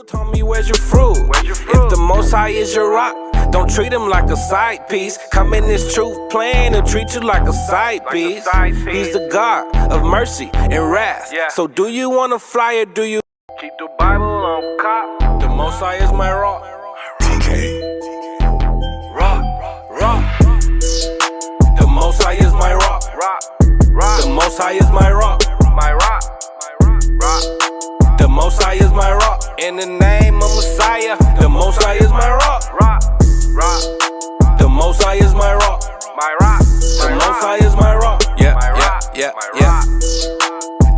Told me, where's your fruit? If the Most High is your rock, don't treat him like a side piece. Come in this truth plan and treat you like a side piece. He's the God of mercy and wrath. So do you want to fly or do you keep the Bible on cop? The Most High is my rock. TK. Rock. The Most High is my rock. The Most High is my rock. The Most High is my rock. In the name of Messiah, the Most High is my rock. The Most High is my rock. The Most High is my rock. Yeah.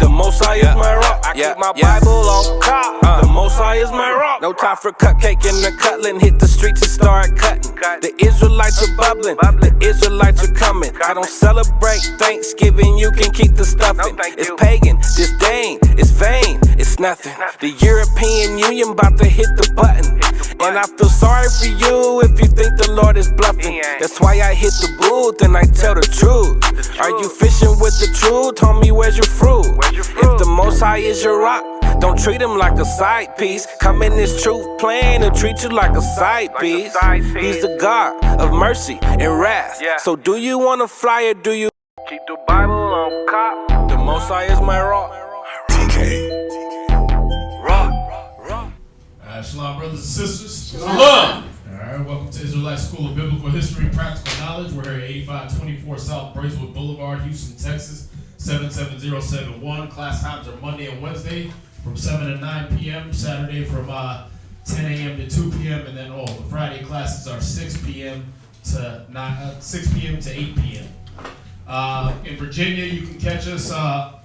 The Most High is my rock. I keep my Bible on cop. The Most High is my rock. No time for cupcake and the cutting. Hit the streets and start cutting. The Israelites are bubbling. The Israelites are coming. I don't celebrate Thanksgiving. You can keep the stuffing. It's pagan, disdain, it's vain, it's nothing. The European Union about to hit the button. And I feel sorry for you if you think the Lord is bluffing. That's why I hit the booth and I tell the truth. Are you fishing with the truth? Tell me, where's your fruit? If the Most High is your rock, don't treat him like a side piece. Come in this truth plan and treat you like a side piece. He's the God of mercy and wrath. So do you want to fly or do you keep the Bible on cop? The Most High is my rock. TK. Rock. Shalom, brothers and sisters. Shalom. Alright, welcome to Israelite School of Biblical History and Practical Knowledge. We're here at 8524 South Bracewood Boulevard, Houston, Texas, 77071. Class times are Monday and Wednesday from 7 to 9 p.m., Saturday from 10 a.m. to 2 p.m., and then the Friday classes are 6 p.m. to 8 p.m. In Virginia, you can catch us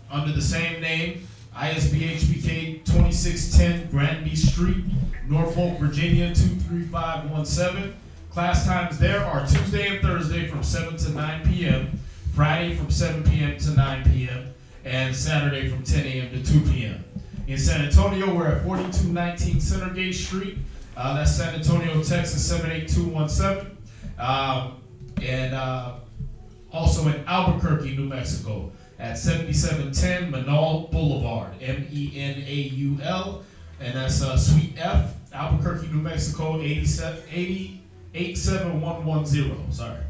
under the same name, ISB HBK 2610 Granby Street, Norfolk, Virginia 23517. Class times there are Tuesday and Thursday from 7 to 9 p.m., Friday from 7 p.m. to 9 p.m., and Saturday from 10 a.m. to 2 p.m. In San Antonio, we're at 4219 Centergate Street. That's San Antonio, Texas 78217. And also in Albuquerque, New Mexico, at 7710 Menaul Boulevard, Menaul, and that's Suite F, Albuquerque, New Mexico, 87110. Sorry.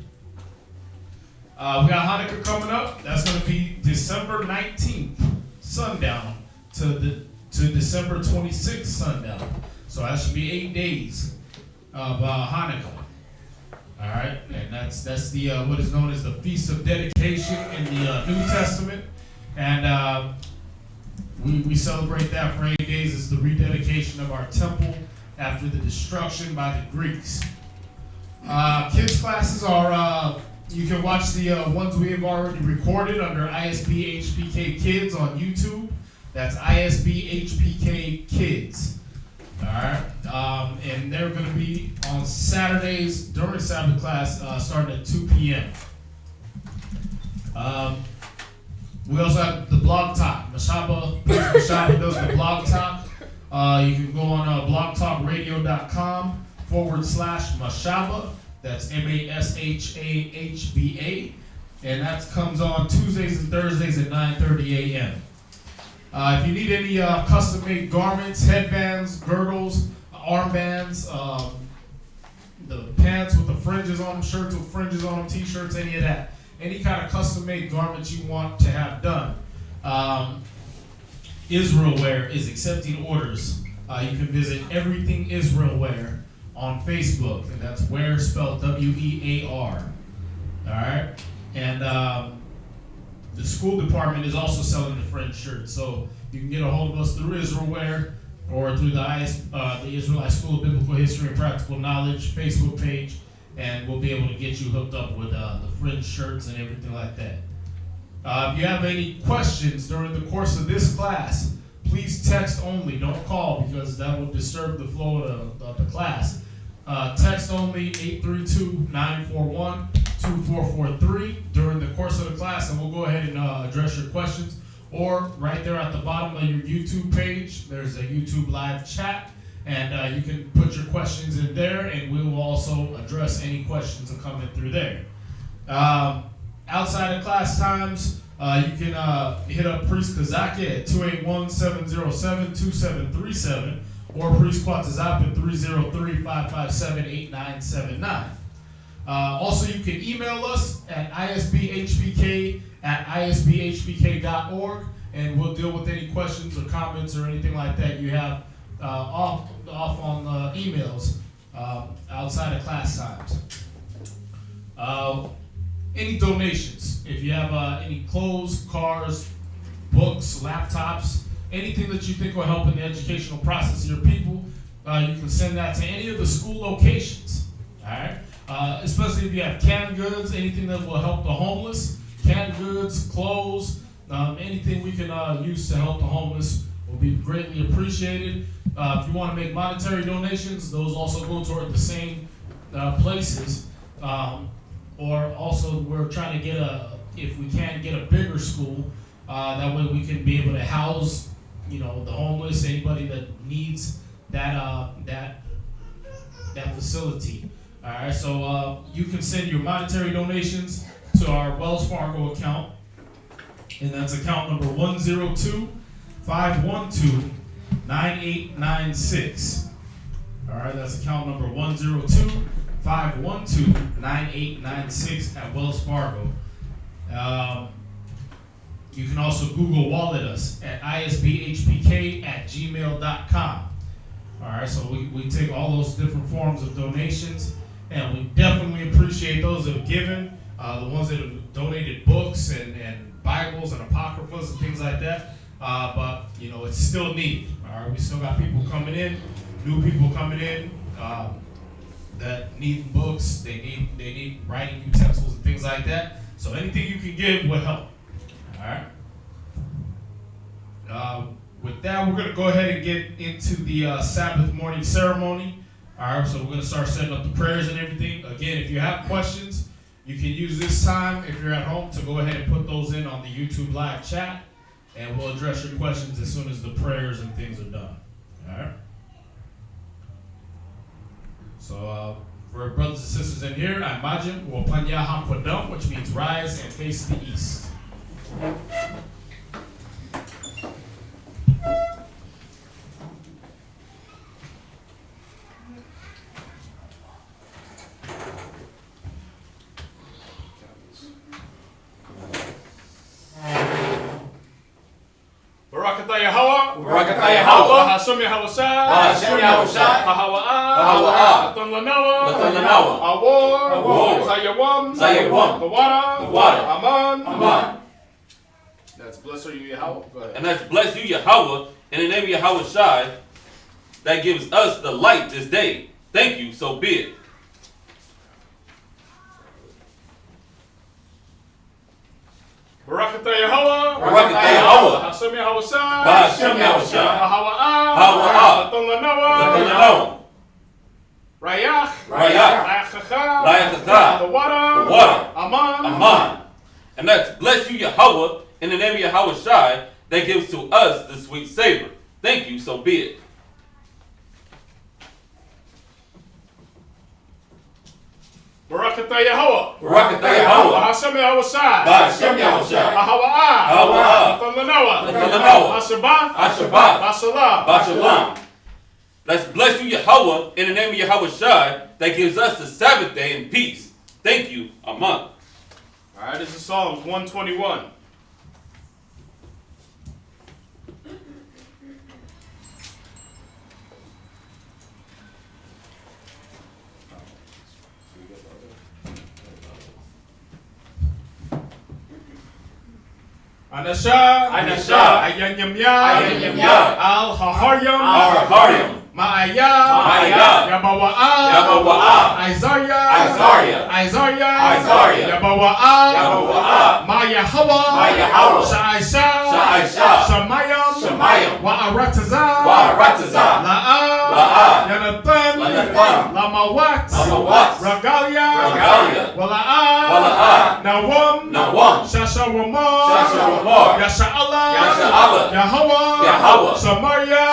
We got Hanukkah coming up. That's going to be December 19th, sundown, to December 26th, sundown. So that should be 8 days of Hanukkah. All right, and that's the what is known as the Feast of Dedication in the New Testament, and we celebrate that for 8 days. It's the rededication of our temple after the destruction by the Greeks. Kids classes are you can watch the ones we have already recorded under ISB HPK Kids on YouTube. That's ISB HPK Kids. All right, and they're going to be on Saturdays during Sabbath class, starting at 2 p.m. We also have the blog talk. Mashaba does the blog talk. You can go on blogtalkradio.com/Mashaba. That's MASHAHBA, and that comes on Tuesdays and Thursdays at 9:30 a.m. If you need any custom-made garments, headbands, girdles, armbands, the pants with the fringes on them, shirts with fringes on them, t-shirts, any of that, any kind of custom-made garments you want to have done, Israel Wear is accepting orders. You can visit Everything Israel Wear on Facebook, and that's Wear spelled W-E-A-R. All right, and the school department is also selling the fringe shirts, so you can get a hold of us through Israel Wear or through the Israelite School of Biblical History and Practical Knowledge Facebook page, and we'll be able to get you hooked up with the fringe shirts and everything like that. If you have any questions during the course of this class, please text only. Don't call, because that will disturb the flow of the class. Text only 832-941-2443 during the course of the class, and we'll go ahead and address your questions. Or right there at the bottom of your YouTube page, there's a YouTube live chat, and you can put your questions in there, and we will also address any questions that come in through there. Outside of class times, you can hit up Priest Kazaki at 281-707-2737, or Priest Quatazap at 303-557-8979. Also, you can email us at isbhpk@isbhpk.org, and we'll deal with any questions or comments or anything like that you have off on emails outside of class times. Any donations, if you have any clothes, cars, books, laptops, anything that you think will help in the educational process of your people, you can send that to any of the school locations. All right, especially if you have canned goods, anything that will help the homeless, canned goods, clothes, anything we can use to help the homeless will be greatly appreciated. If you want to make monetary donations, those also go toward the same places. Or also, we're trying to get if we can get a bigger school, that way we can be able to house, the homeless, anybody that needs that facility. All right, so you can send your monetary donations to our Wells Fargo account, and that's account number 102-512-9896. All right, that's account number 102-512-9896 at Wells Fargo. You can also Google Wallet us at isbhpk@gmail.com. All right, so we take all those different forms of donations, and we definitely appreciate those that have given, the ones that have donated books and Bibles and Apocryphas and things like that. But, it's still needed. All right, we still got people coming in, new people coming in, that need books, they need writing utensils and things like that. So anything you can give will help. All right. With that, we're going to go ahead and get into the Sabbath morning ceremony. All right, so we're going to start setting up the prayers and everything. Again, if you have questions, you can use this time, if you're at home, to go ahead and put those in on the YouTube live chat, and we'll address your questions as soon as the prayers and things are done. All right. So, for brothers and sisters in here, I'm Majim, Wapanya Hakwadam, which means rise and face the east. Barakatah Yahweh, Barakatah Yahweh, Hashem Yahushai, Hashem Yahushai, Bahawa'ah, Latan Lanawa, Awor, Zayawam, the water, Aman. That's bless you, Yahweh. Go ahead. And that's bless you, Yahweh, in the name of Yahweh Shai, that gives us the light this day. Thank you, so be it. Barakatah Yahweh, Barakatah Yahweh, Hashem Yahushai, Hashem Yahushai, Bahawa'ah, Latan Lanawa, Rayach, Rayach, the water, Aman. And that's bless you, Yahweh, in the name of Yahweh Shai, that gives to us the sweet savor. Thank you, so be it. Barakatah Yahweh, Barakatah Yahweh, Hashem Yahushai, Hashem Yahushai, Bahawa'ah, Latan Lanawa, Ashabath, Bashalam. Let's bless you, Yahweh, in the name of Yahweh Shai, that gives us the Sabbath day in peace. Thank you, Amen. All right, this is Psalms 121. Anasha, Ayanyamya, Al-Haharyam, Ma'aya, Yabawa'ah, Isaiah, Yabawa'ah, Ma'yahawa, Sha'aisha, Shamayam, Wa'aratazah, La'ah, Yanathan, Lamawat, Ragalia, Wala'ah, Nawam, Shashawamah, Yasha'Allah, Yahweh, Samaria,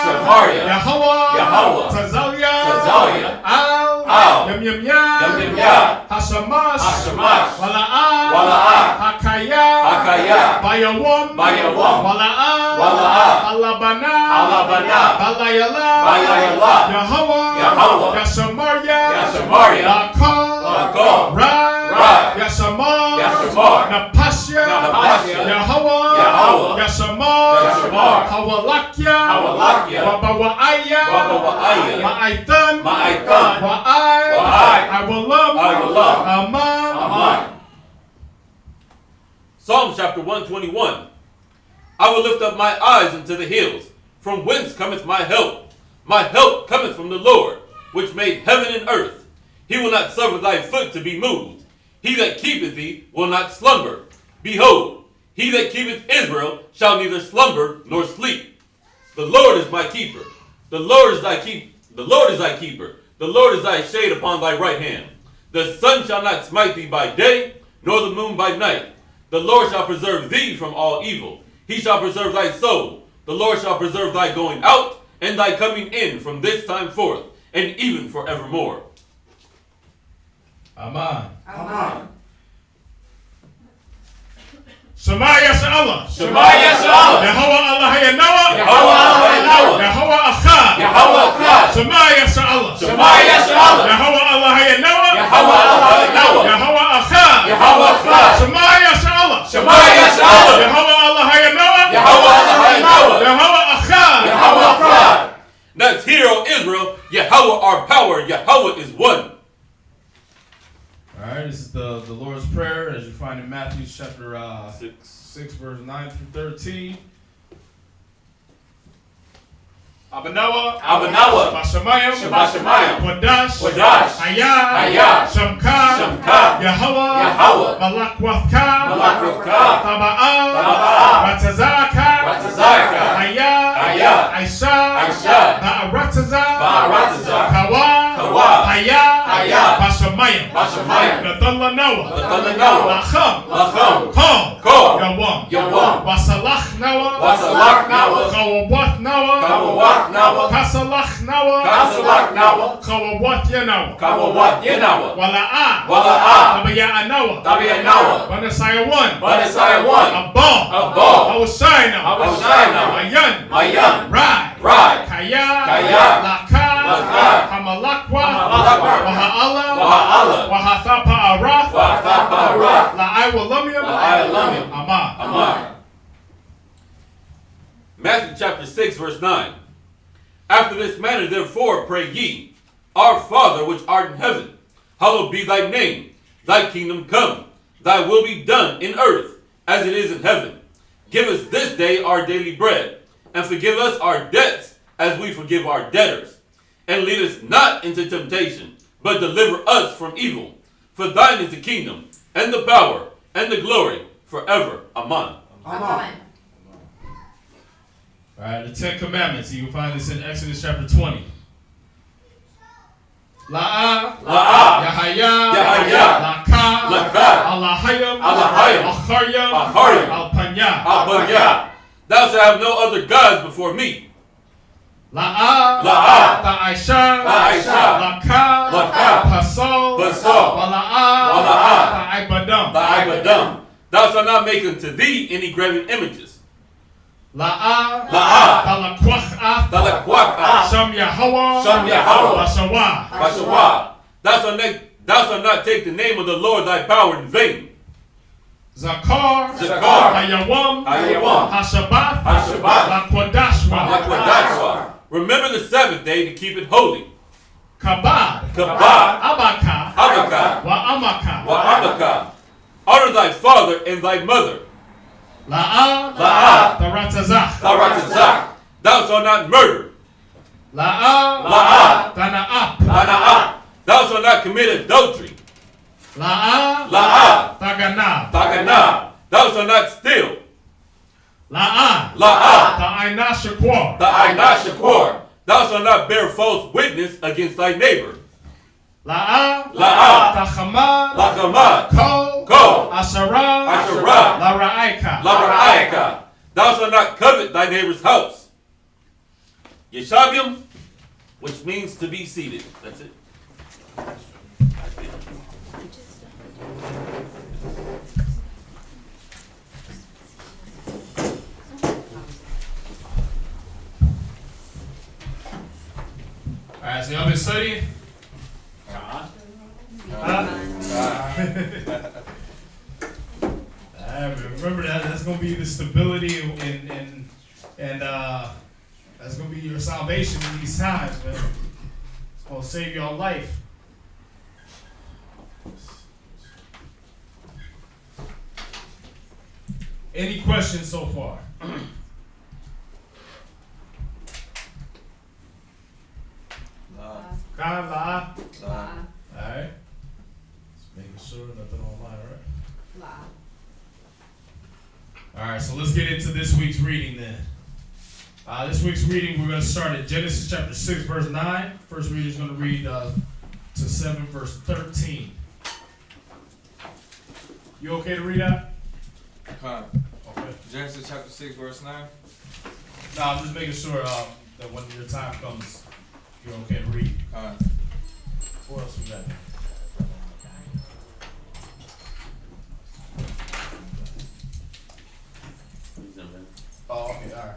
Yahweh, Tazalia, Al, Yamyamya, Hashamash, Wala'ah, Hakaya, Haya. Bayawam. Bayawam. Wala'a. Wala'a. Alabana. Alabana. Balayala. Balayala. Yahweh. Yahweh. Yashamaria. Yashamaria. Lakal. Lakal. Rai. Yashamar. Yashamar. Napashya. Napashya. Yahweh. Yahweh. Yashamar. Yashamar. Hawalakya. Hawalakya. Wabawaaya. Wabawaaya. Ma'aitan. Ma'aitan. Wa'ai. Wa'ai. I will love. I will love. Aman. Amen. Psalm chapter 121. I will lift up my eyes unto the hills. From whence cometh my help? My help cometh from the Lord, which made heaven and earth. He will not suffer thy foot to be moved. He that keepeth thee will not slumber. Behold, he that keepeth Israel shall neither slumber nor sleep. The Lord is my keeper. The Lord is thy The Lord is thy keeper. The Lord is thy shade upon thy right hand. The sun shall not smite thee by day, nor the moon by night. The Lord shall preserve thee from all evil. He shall preserve thy soul. The Lord shall preserve thy going out and thy coming in from this time forth, and even forevermore. Amen. Amen. Shema Yashallah. Shema Yashallah. Yahweh Allah Hayanawa. Yahweh Allah Hayanawa. Yahweh Achad. Yahweh Achad. Shema Yashallah. Shema Yashallah. Yahweh Allah Hayanawa. Yahweh Allah Hayanawa. Yahweh Achad. Yahweh Achad. Shema Yashallah. Shema Yashallah. Yahweh Allah Hayanawa. Yahweh Allah Hayanawa. Yahweh Achad. Yahweh Achad. That's Hear, O Israel, Yahweh our power, Yahweh is one. Alright, this is the Lord's Prayer as you find in Matthew chapter 6 verse 9 through 13. Abanawa, Abanawa, Bashamayim, Shabashamayim, Wadash, Wadash, Haya, Haya, Shamka, Shamka, Yahweh, Yahweh, Malakwavka, Malakwavka, Taba'a, Taba'a, Ratazaka, Ratazaka, Haya, Haya, Aisha, Aisha, Ba'arataza, Ba'arataza, Kawa, Kawa, Haya, Haya, Bashamayim, Bashamayim, Nadalla Noah, Nadalla Noah, Lacham, Lacham, Kom, Kom, Yawam, Yawam, Wasalach Noah, Wasalach Noah, Kawawat Noah, Kawawat Noah, Kasalach Noah, Kasalach Noah, Kawawat Yanoah, Kawawat Yanoah, Wala'a, Wala'a, Tabiya'a Noah, Tabiya'a Noah, Banasaya 1, Banasaya 1, Abal, Abal, Awashayna, Awashayna, Mayan, Mayan, Rai, Rai, Kaya, Kaya, Laka, Laka, Hamalakwa, Hamalakwa, Waha'ala, Waha'ala, Wahathapa Arath, Wahathapa Arath, La'ai La'ai Amar. Amar. Matthew chapter 6 verse 9. After this manner therefore pray ye, Our Father which art in heaven, hallowed be thy name. Thy kingdom come. Thy will be done in earth as it is in heaven. Give us this day our daily bread, and forgive us our debts as we forgive our debtors. And lead us not into temptation, but deliver us from evil. For thine is the kingdom, and the power, and the glory, forever. Amen. Amen. Alright, the 10 Commandments. You can find this in Exodus chapter 20. La'a, Yahaya, Laka, Alahayim, Acharayim, Alpanya. Thou shalt have no other gods before me. La'a, Ta'aisha, Laka, Pasol, Wala'a, Ta'ibadam. Thou shalt not make unto thee any graven images. La'a, Talakwak'ah, Sham Yahweh, Bashawa. Bashawa. Thou shalt not take the name of the Lord thy power in vain. Zakar, Hayawam, Hashabath, Laquadashwa. Remember the Sabbath day to keep it holy. Kabad, Abaka, Wa'amaka. Honor thy father and thy mother. La'a, Taratazach. Thou shalt not murder. La'a, Tana'ap. Thou shalt not commit adultery. La'a, Taganab. Thou shalt not steal. La'a, Ta'aina Shakwar. Thou shalt not bear false witness against thy neighbor. La'a, Lachamad, Kol, Asherah, Lara'aika. Thou shalt not covet thy neighbor's house. Yeshabim, which means to be seated. That's it. Alright, so y'all been studying? Remember that's gonna be the stability and that's gonna be your salvation in these times, man. It's gonna save your life. Any questions so far? La. Alright. Just making sure nothing online, right? Alright, so let's get into this week's reading then. This week's reading, we're going to start at Genesis chapter 6, verse 9. First reader is going to read to 7, verse 13. You okay to read that? Okay. Genesis chapter 6, verse 9. No, I'm just making sure that when your time comes, you're okay to read. What else we got? Oh, okay, all right.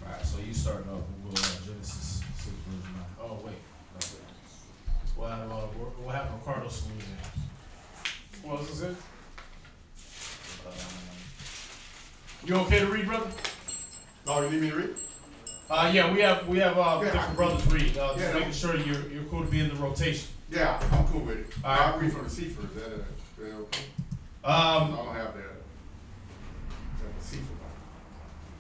All right, so you starting off with Genesis 6, verse 9. Oh, wait. We'll have Ricardo salute in. What else is it? You okay to read, brother? Oh, you need me to read? Yeah, we have Yeah, different brothers read. Just yeah, making sure you're cool to be in the rotation. Yeah, I'm cool with it. All right. I'll read from the Seaford. Is that okay? I don't have the Seaford.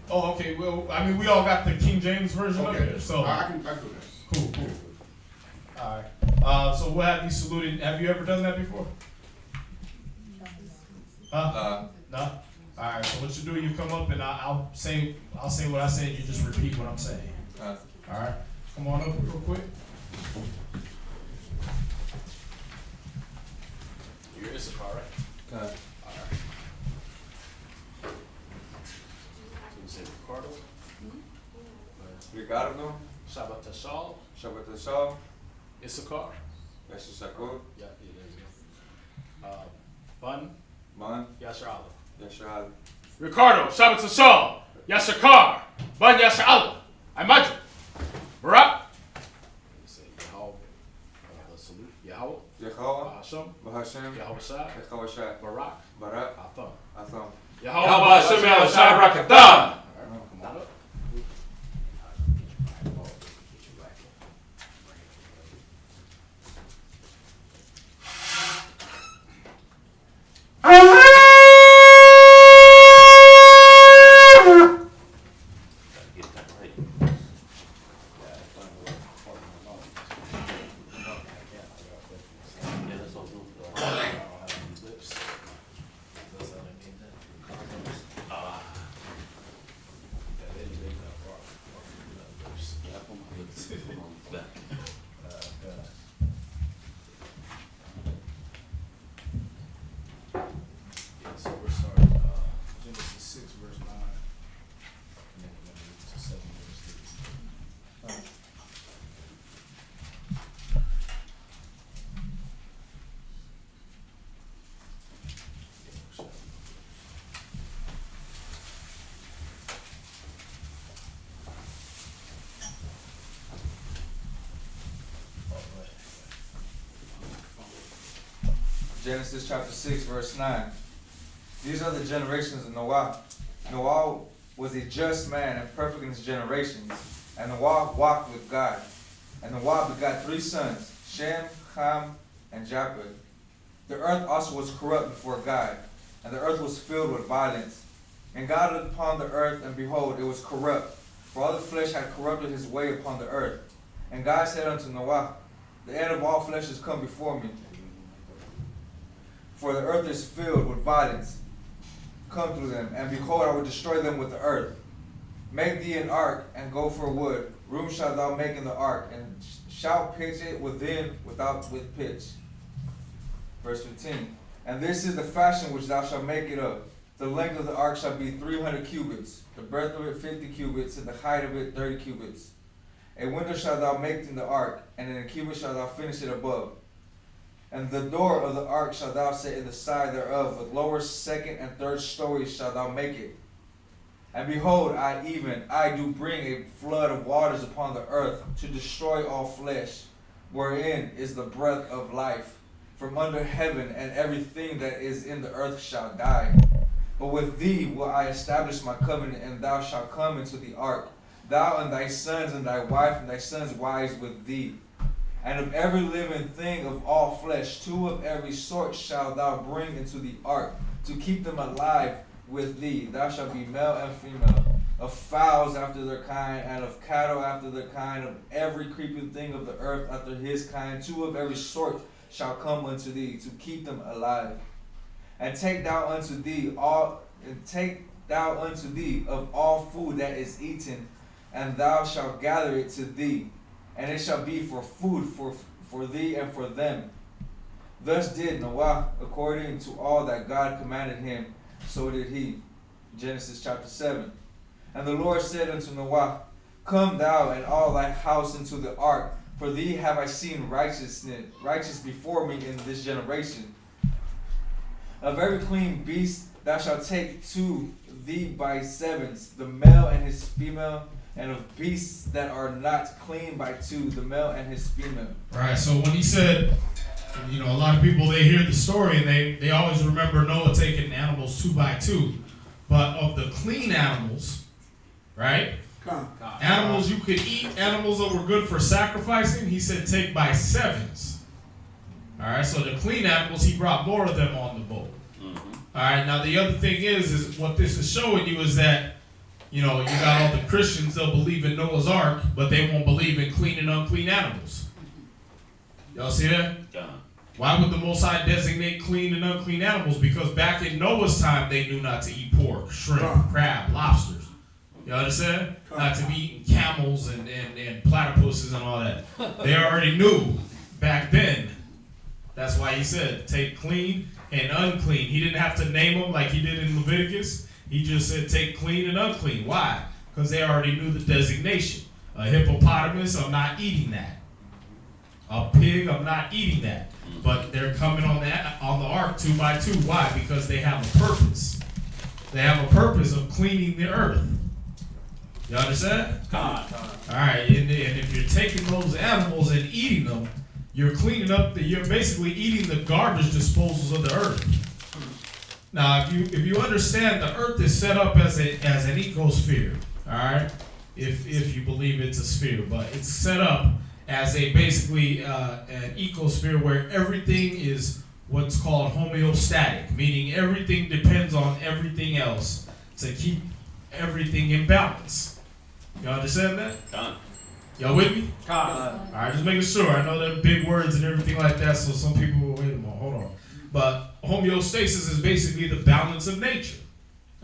Oh, okay. Well, I mean, we all got the King James version of Okay, it, so I can do that. cool. All right. So we'll have you saluted. Have you ever done that before? No. All right. So what you do, you come up and I'll say what I say, and you just repeat what I'm saying. All right. Come on up real quick. You're Issachar, right? All right. So you say Ricardo. Ricardo, Shabbat Tashal. Shabbat Tashal, Issachar. Yeshua, Yeah, there you go. Bun. Man, Yasher Allah. Yeshua, Ricardo, Shabbat Tashal, Yashakar, Bun Yasher Allah. I imagine. Barak. Say Yahweh. Salute. Yahweh. Yahweh, Hashem. Bahashem, Yahweh Shai. Yahweh Shai, Barak. Barak, Atham. Atham. Yahweh Hashem Yahweh Shai Barakatam. Come on up. So we're starting Genesis 6, verse 9. And then we're going to read to 7, verse 13. Genesis chapter 6, verse 9. These are the generations of Noah. Noah was a just man and perfect in his generations, and Noah walked with God. And Noah begot 3 sons, Shem, Ham, and Japheth. The earth also was corrupt before God, and the earth was filled with violence. And God looked upon the earth, and behold, it was corrupt, for all the flesh had corrupted his way upon the earth. And God said unto Noah, the end of all flesh is come before me, for the earth is filled with violence. Come through them, and behold, I will destroy them with the earth. Make thee an ark, and go for wood. Room shalt thou make in the ark, and shalt pitch it within with pitch. Verse 15. And this is the fashion which thou shalt make it of. The length of the ark shall be 300 cubits, the breadth of it 50 cubits, and the height of it 30 cubits. A window shalt thou make in the ark, and in a cubit shalt thou finish it above. And the door of the ark shalt thou set in the side thereof, with lower, second, and third stories shalt thou make it. And behold, I do bring a flood of waters upon the earth, to destroy all flesh, wherein is the breath of life, from under heaven, and everything that is in the earth shall die. But with thee will I establish my covenant, and thou shalt come into the ark, thou and thy sons and thy wife and thy sons' wives with thee. And of every living thing of all flesh, 2 of every sort shalt thou bring into the ark, to keep them alive with thee. Thou shalt be male and female, of fowls after their kind, and of cattle after their kind, of every creeping thing of the earth after his kind. 2 of every sort shall come unto thee, to keep them alive. And take thou unto thee of all food that is eaten, and thou shalt gather it to thee, and it shall be for food for thee and for them. Thus did Noah, according to all that God commanded him, so did he. Genesis chapter 7. And the Lord said unto Noah, Come thou and all thy house into the ark, for thee have I seen righteous before me in this generation. Of every clean beast thou shalt take to thee by sevens, the male and his female, and of beasts that are not clean by 2, the male and his female. Right, so when he said, a lot of people, they hear the story and they always remember Noah taking animals 2 by 2. But of the clean animals, right? Animals you could eat, animals that were good for sacrificing, he said take by sevens. All right, so the clean animals, he brought more of them on the boat. All right, now the other thing is what this is showing you is that, you got all the Christians, they'll believe in Noah's Ark, but they won't believe in clean and unclean animals. Y'all see that? Why would the Most High designate clean and unclean animals? Because back in Noah's time, they knew not to eat pork, shrimp, crab, lobsters. You understand? Not to be eating camels and platypuses and all that. They already knew back then. That's why he said, take clean and unclean. He didn't have to name them like he did in Leviticus. He just said, take clean and unclean. Why? Because they already knew the designation. A hippopotamus, I'm not eating that. A pig, I'm not eating that. But they're coming on the ark 2 by 2. Why? Because they have a purpose. They have a purpose of cleaning the earth. You understand? All right, and if you're taking those animals and eating them, you're cleaning up you're basically eating the garbage disposals of the earth. Now, if you understand, the earth is set up as an ecosphere. All right, if you believe it's a sphere, but it's set up as basically an ecosphere where everything is what's called homeostatic, meaning everything depends on everything else to keep everything in balance. You understand that? Y'all with me? All right, just making sure. I know they're big words and everything like that, so some people will, wait a minute, hold on. But homeostasis is basically the balance of nature.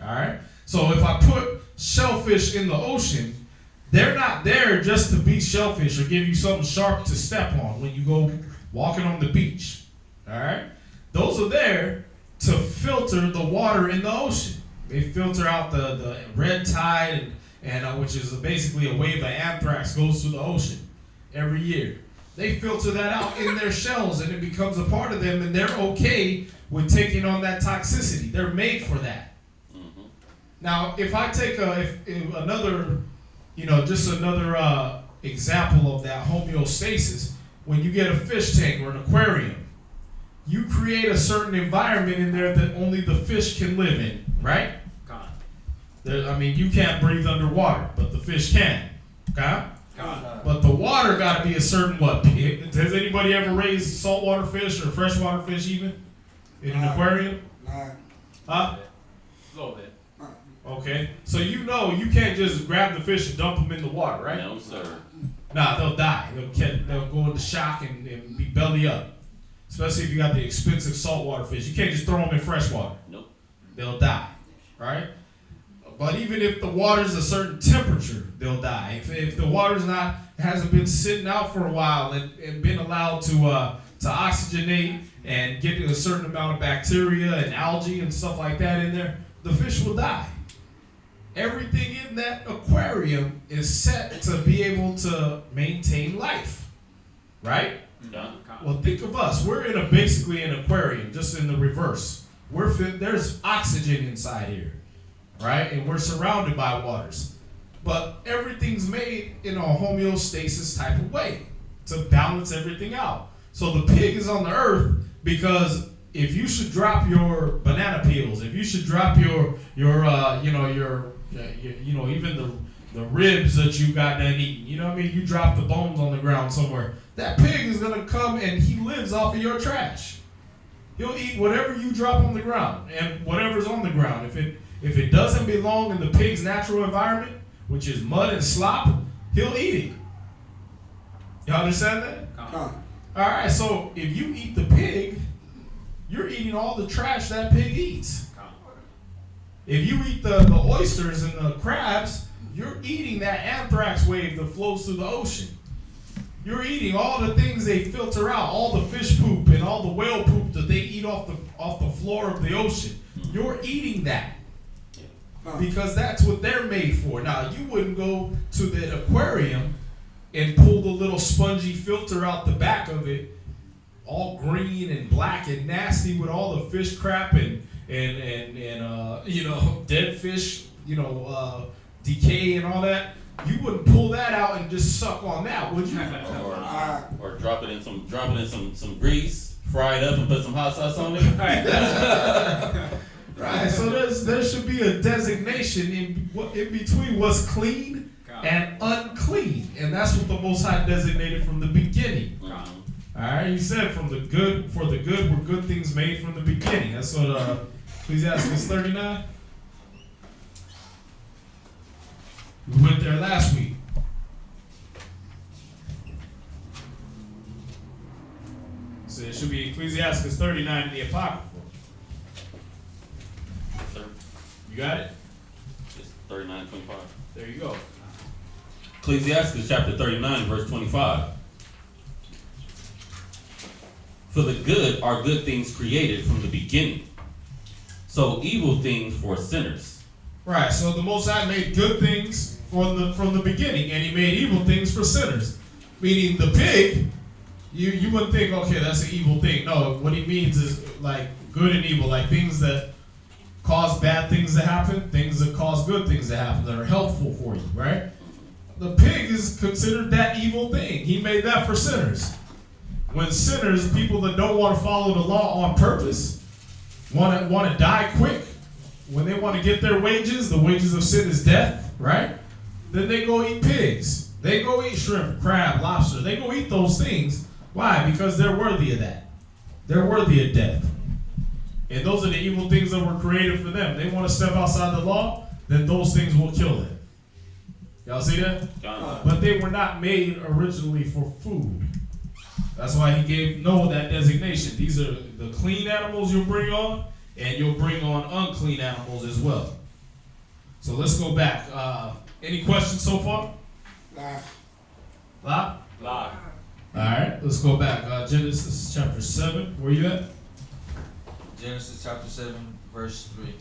All right? So if I put shellfish in the ocean, they're not there just to be shellfish or give you something sharp to step on when you go walking on the beach. All right? Those are there to filter the water in the ocean. They filter out the red tide, and which is basically a wave of anthrax goes through the ocean every year. They filter that out in their shells, and it becomes a part of them, and they're okay with taking on that toxicity. They're made for that. Mm-hmm. Now, if I take another example of that homeostasis, when you get a fish tank or an aquarium, you create a certain environment in there that only the fish can live in, right? You can't breathe underwater, but the fish can. Okay? But the water got to be a certain what? Has anybody ever raised saltwater fish or freshwater fish even in an aquarium? Huh? A little bit. Okay. So you can't just grab the fish and dump them in the water, right? No, sir. Nah, they'll die. They'll go into shock and be belly up. Especially if you got the expensive saltwater fish. You can't just throw them in freshwater. Nope. They'll die, right? But even if the water's a certain temperature, they'll die. If the water's hasn't been sitting out for a while and been allowed to oxygenate and get a certain amount of bacteria and algae and stuff like that in there, the fish will die. Everything in that aquarium is set to be able to maintain life, right? Done. Well, think of us. We're in basically an aquarium, just in the reverse. There's oxygen inside here, right? And we're surrounded by waters. But everything's made in a homeostasis type of way to balance everything out. So the pig is on the earth because if you should drop your banana peels, if you should drop your even the ribs that you got done eating, you know what I mean? You drop the bones on the ground somewhere. That pig is gonna come and he lives off of your trash. He'll eat whatever you drop on the ground and whatever's on the ground. If it doesn't belong in the pig's natural environment, which is mud and slop, he'll eat it. Y'all understand that? Alright, so if you eat the pig, you're eating all the trash that pig eats. If you eat the oysters and the crabs, you're eating that anthrax wave that flows through the ocean. You're eating all the things they filter out, all the fish poop and all the whale poop that they eat off the floor of the ocean. You're eating that because that's what they're made for. Now, you wouldn't go to the aquarium and pull the little spongy filter out the back of it, all green and black and nasty with all the fish crap and dead fish, decay and all that. You wouldn't pull that out and just suck on that, would you? Or drop it in some grease, fry it up, and put some hot sauce on it. Right. So there should be a designation in between what's clean and unclean, and that's what the Most High designated from the beginning. All right. He said, for the good were good things made from the beginning. That's what Ecclesiastes 39. We went there last week. So it should be Ecclesiastes 39 in the Apocrypha. You got it? It's 39:25. There you go. Ecclesiastes chapter 39, verse 25. For the good are good things created from the beginning, so evil things for sinners. Right, so the Most High made good things from the beginning, and He made evil things for sinners. Meaning the pig, you wouldn't think, okay, that's an evil thing. No, what He means is like good and evil, like things that cause bad things to happen, things that cause good things to happen, that are helpful for you, right? The pig is considered that evil thing. He made that for sinners. When sinners, people that don't want to follow the law on purpose, want to die quick, when they want to get their wages, the wages of sin is death, right? Then they go eat pigs. They go eat shrimp, crab, lobster. They go eat those things. Why? Because they're worthy of that. They're worthy of death. And those are the evil things that were created for them. They want to step outside the law, then those things will kill them. Y'all see that? But they were not made originally for food. That's why He gave Noah that designation. These are the clean animals you'll bring on, and you'll bring on unclean animals as well. So let's go back. Any questions so far? Lie? Lie. All right, let's go back. Genesis chapter 7. Where you at? Genesis chapter 7, verse 3.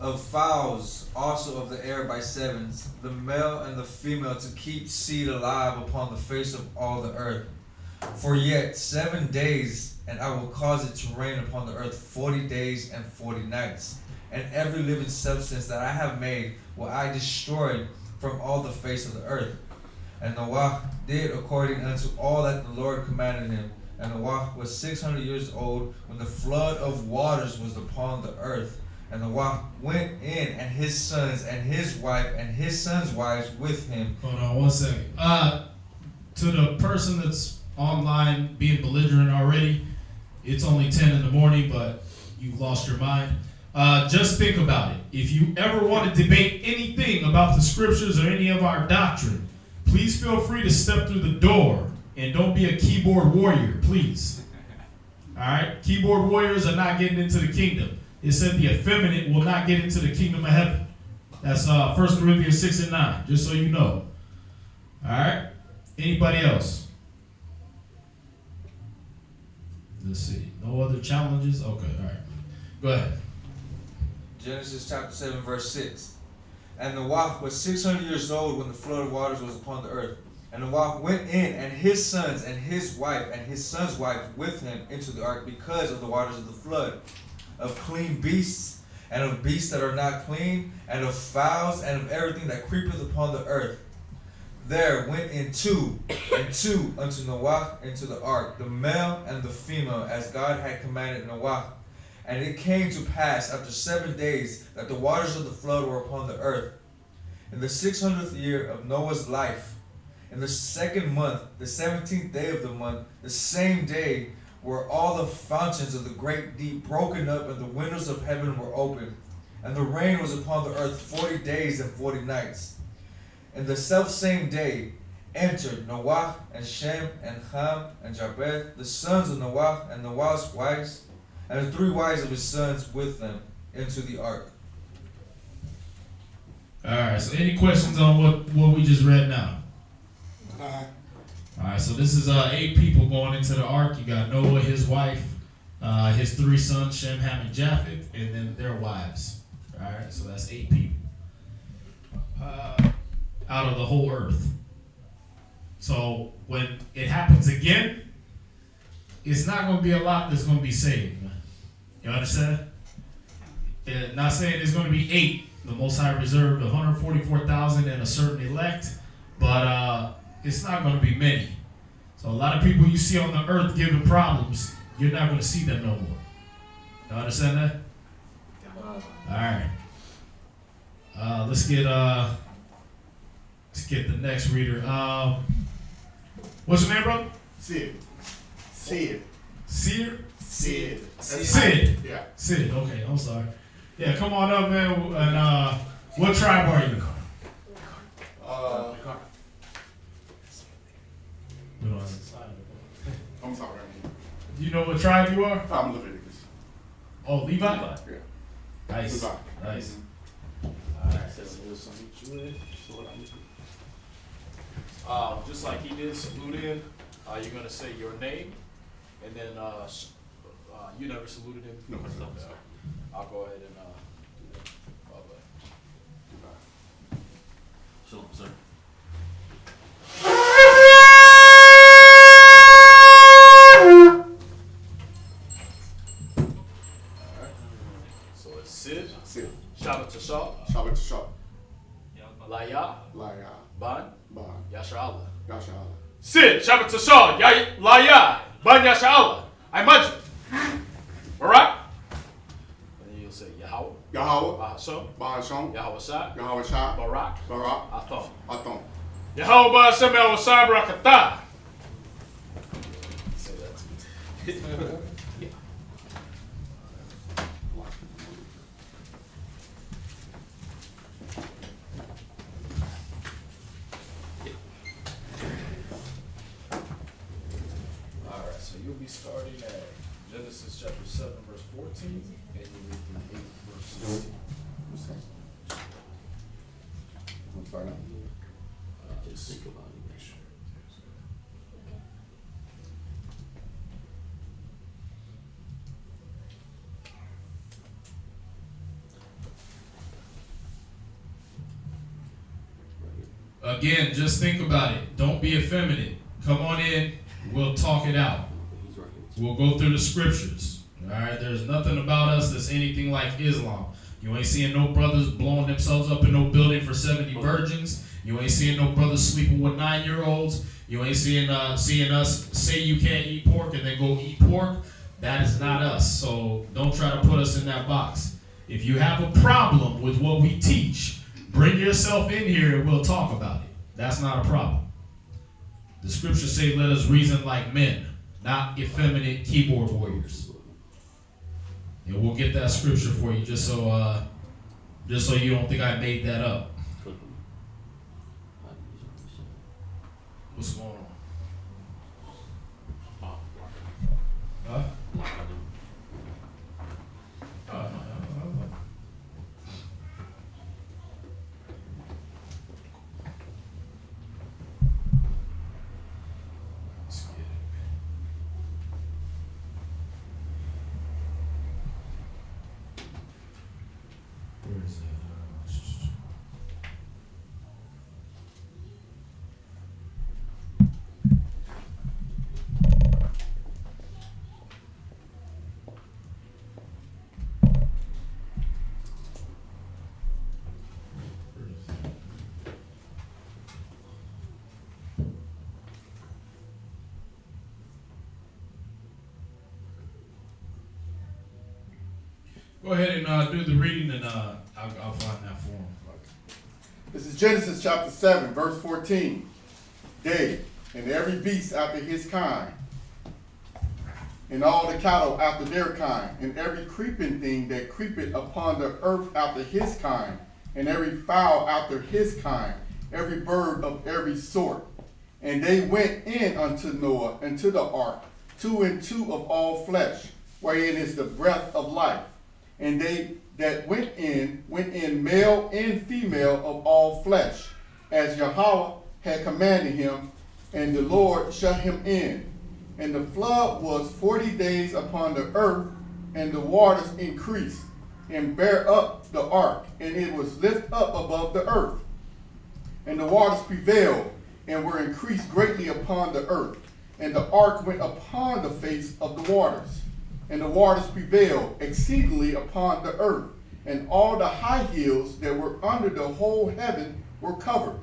Of fowls also of the air by sevens, the male and the female, to keep seed alive upon the face of all the earth. For yet 7 days, and I will cause it to rain upon the earth 40 days and 40 nights. And every living substance that I have made will I destroy from all the face of the earth. And Noah did according unto all that the Lord commanded him. And Noah was 600 years old when the flood of waters was upon the earth. And Noah went in, and his sons and his wife and his sons' wives with him. Hold on 1 second. To the person that's online being belligerent already, it's only 10 in the morning, but you've lost your mind. Just think about it. If you ever want to debate anything about the scriptures or any of our doctrine, please feel free to step through the door and don't be a keyboard warrior, please. All right? Keyboard warriors are not getting into the kingdom. It said the effeminate will not get into the kingdom of heaven. That's 1 Corinthians 6 and 9, just so you know. All right? Anybody else? Let's see. No other challenges? Okay, all right. Go ahead. Genesis chapter 7, verse 6. And Noah was 600 years old when the flood of waters was upon the earth. And Noah went in, and his sons, and his wife, and his son's wife with him into the ark because of the waters of the flood, of clean beasts, and of beasts that are not clean, and of fowls, and of everything that creepeth upon the earth. There went in two and two unto Noah into the ark, the male and the female, as God had commanded Noah. And it came to pass after 7 days that the waters of the flood were upon the earth. In the 600th year of Noah's life, in the 2nd month, the 17th day of the month, the same day were all the fountains of the great deep broken up, and the windows of heaven were opened. And the rain was upon the earth 40 days and 40 nights. In the selfsame day entered Noah and Shem and Ham and Japheth, the sons of Noah, and Noah's wives, and the 3 wives of his sons with them, into the ark. Alright, so any questions on what we just read now? Alright, so this is 8 people going into the ark. You got Noah, his wife, his 3 sons, Shem, Ham, and Japheth, and then their wives. Alright, so that's 8 people. Out of the whole earth. So when it happens again, it's not going to be a lot that's going to be saved. You understand? Not saying there's going to be 8. The Most High reserved 144,000 and a certain elect, but it's not going to be many. So a lot of people you see on the earth giving problems, you're not going to see them no more. You understand that? All right. Let's get the next reader. What's your name, bro? Sid. Sid. Seer? Sid. Sid. Yeah. Sid. Okay, I'm sorry. Yeah, come on up, man. And what tribe are you? I'm sorry. Do you know what tribe you are? I'm Leviticus. Oh, Levi? Yeah. Nice. Levi. Nice. Just like he did, salute in. You're going to say your name, and then you never saluted him before. No, So I'll go ahead and do that. Bye-bye. Shalom, sir. So it's Sid, Sid. Shabbat Tashah, Shabbat Shah. Laya, Laya. Ban, Ban. Yasha Allah. Yasha Allah. Sid, Shabbat Tashah, Laya, Ban, Yasha Allah. I imagine. Alright? And then you'll say Yahweh, Yahweh. Bahasham, Bahasham. Yahweh Shai, Yahweh Shah. Barak, Barak. Athon. Athon. Yahweh Bahasham, Yahweh Shai, Barakatah. Say that to me. Alright, so you'll be starting at Genesis chapter 7, verse 14, and you read through 8, verse 16. I'm sorry. Just think about it. Again, just think about it. Don't be effeminate. Come on in. We'll talk it out. We'll go through the scriptures. All right. There's nothing about us that's anything like Islam. You ain't seeing no brothers blowing themselves up in no building for 70 virgins. You ain't seeing no brothers sleeping with 9-year-olds. You ain't seeing us say you can't eat pork and then go eat pork. That is not us. So don't try to put us in that box. If you have a problem with what we teach, bring yourself in here and we'll talk about it. That's not a problem. The scriptures say, let us reason like men, not effeminate keyboard warriors. And we'll get that scripture for you just so you don't think I made that up. What's going on? Huh? Where is that? Go ahead and do the reading, and I'll find that form. This is Genesis chapter 7, verse 14. Day, and every beast after his kind, and all the cattle after their kind, and every creeping thing that creepeth upon the earth after his kind, and every fowl after his kind, every bird of every sort. And they went in unto Noah, into the ark, 2 and 2 of all flesh, wherein is the breath of life. And they that went in male and female of all flesh, as Yahweh had commanded him, and the Lord shut him in. And the flood was 40 days upon the earth, and the waters increased, and bare up the ark, and it was lift up above the earth. And the waters prevailed, and were increased greatly upon the earth. And the ark went upon the face of the waters. And the waters prevailed exceedingly upon the earth. And all the high hills that were under the whole heaven were covered.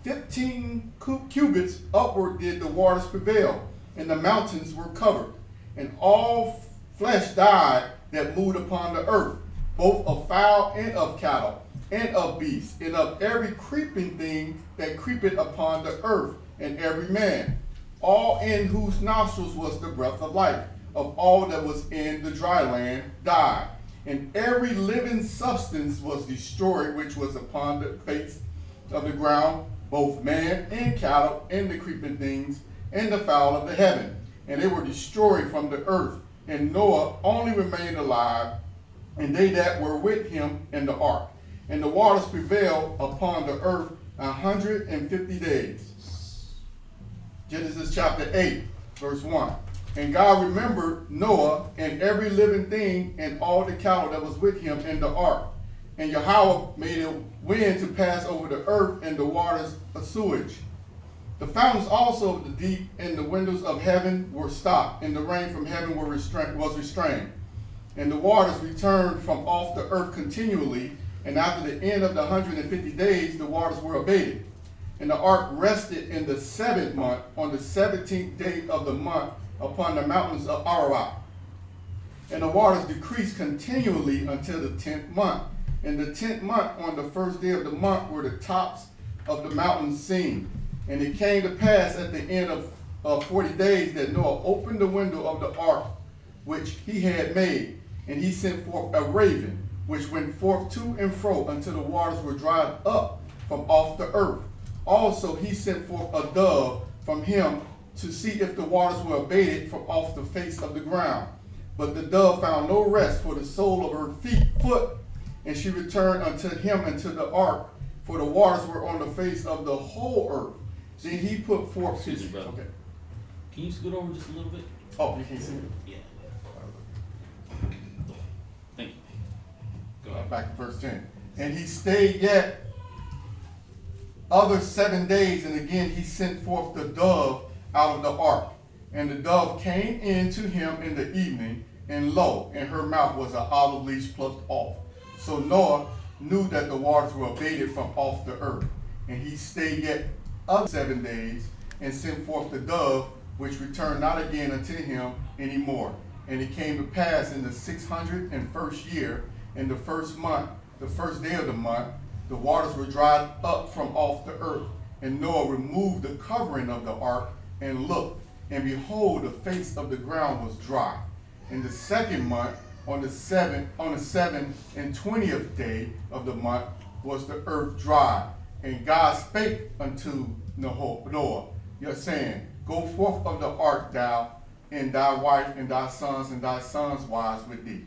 15 cubits upward did the waters prevail, and the mountains were covered. And all flesh died that moved upon the earth, both of fowl and of cattle, and of beasts, and of every creeping thing that creepeth upon the earth, and every man, all in whose nostrils was the breath of life, of all that was in the dry land, died. And every living substance was destroyed, which was upon the face of the ground, both man and cattle, and the creeping things, and the fowl of the heaven. And they were destroyed from the earth. And Noah only remained alive, and they that were with him in the ark. And the waters prevailed upon the earth 150 days. Genesis chapter 8, verse 1. And God remembered Noah and every living thing and all the cattle that was with him in the ark. And Yahweh made a wind to pass over the earth, and the waters a sewage. The fountains also of the deep and the windows of heaven were stopped, and the rain from heaven was restrained. And the waters returned from off the earth continually, and after the end of the 150 days, the waters were abated. And the ark rested in the 7th month, on the 17th day of the month, upon the mountains of Ararat. And the waters decreased continually until the 10th month. In the 10th month, on the first day of the month, were the tops of the mountains seen. And it came to pass at the end of 40 days that Noah opened the window of the ark which he had made, and he sent forth a raven, which went forth to and fro until the waters were dried up from off the earth. Also he sent forth a dove from him to see if the waters were abated from off the face of the ground. But the dove found no rest for the sole of her foot, and she returned unto him into the ark, for the waters were on the face of the whole earth. Then he put forth his... Okay. Can you scoot over just a little bit? Oh, you can't see it? Yeah. Thank you. Go ahead. Back to verse 10. And he stayed yet other 7 days, and again he sent forth the dove out of the ark. And the dove came in to him in the evening, and lo, in her mouth was an olive leaf plucked off. So Noah knew that the waters were abated from off the earth. And he stayed yet other 7 days, and sent forth the dove, which returned not again unto him any more. And it came to pass in the 601st year, in the first month, the first day of the month, the waters were dried up from off the earth. And Noah removed the covering of the ark, and looked, and behold, the face of the ground was dry. In the 2nd month, on the 7th and 20th day of the month, was the earth dry. And God spake unto Noah, saying, Go forth of the ark, thou, and thy wife, and thy sons' wives with thee.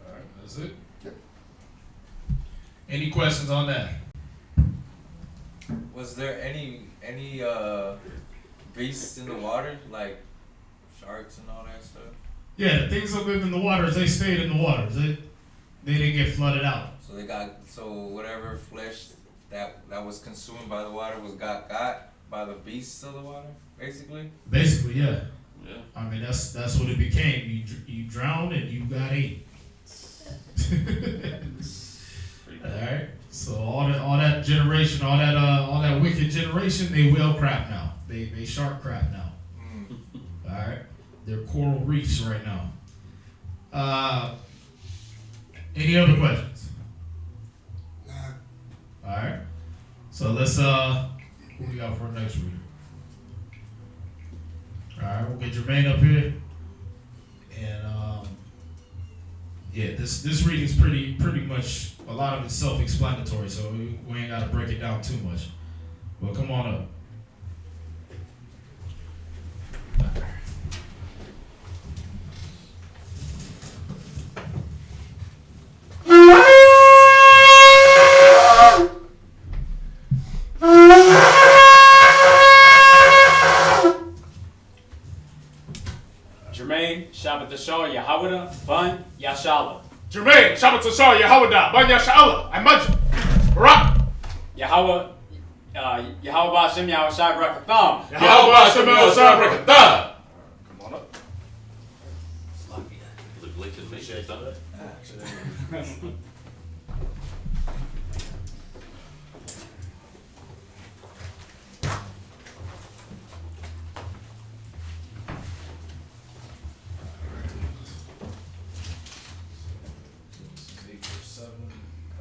All right, that's it. Yep. Any questions on that? Was there any beasts in the water, like sharks and all that stuff? Yeah, the things that live in the waters, they stayed in the waters. They didn't get flooded out. So whatever flesh that was consumed by the water got by the beasts of the water, basically. Basically, yeah. Yeah. I mean, that's what it became. You drowned and you got ate. All right. So all that generation, all that wicked generation, they whale crap now. They shark crap now. All right. They're coral reefs right now. Any other questions? All right. So let's who we got for next reading? All right, we'll get Jermaine up here, and yeah, this reading's pretty much a lot of it's self-explanatory, so we ain't gotta break it down too much. Well, come on up. Jermaine, Shabbat Tashar, Yahawada, Ban, Yashala. Jermaine, Shabbat Tashar, Yahawada, Ban Yashala, I Majid, Barak. Yahweh, Yahweh Hashem, Yahweh Shai Brakatham. Yahweh Hashem, Yahweh Shai Brakatham. Come on up. Look late to the make something. This is 8 verse 7,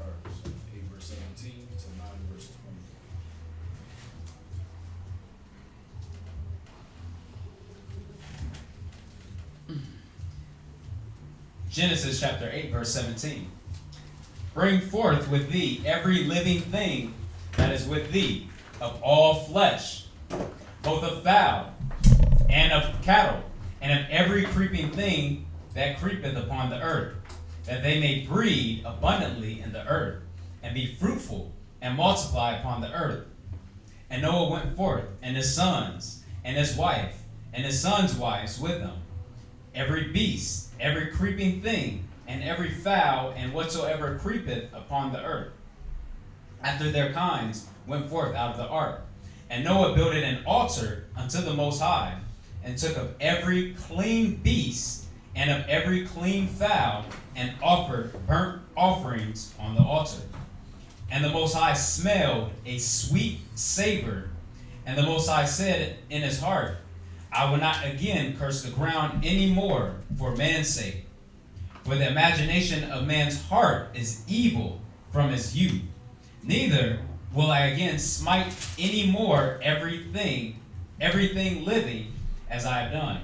or 8 verse 17 to 9 verse 20. Genesis chapter 8, verse 17. Bring forth with thee every living thing that is with thee, of all flesh, both of fowl and of cattle, and of every creeping thing that creepeth upon the earth, that they may breed abundantly in the earth, and be fruitful, and multiply upon the earth. And Noah went forth, and his sons, and his wife, and his sons' wives with him, every beast, every creeping thing, and every fowl, and whatsoever creepeth upon the earth, after their kinds, went forth out of the ark. And Noah builded an altar unto the Most High, and took of every clean beast, and of every clean fowl, and offered burnt offerings on the altar. And the Most High smelled a sweet savor, and the Most High said in his heart, I will not again curse the ground any more for man's sake. For the imagination of man's heart is evil from his youth. Neither will I again smite any more everything living as I have done,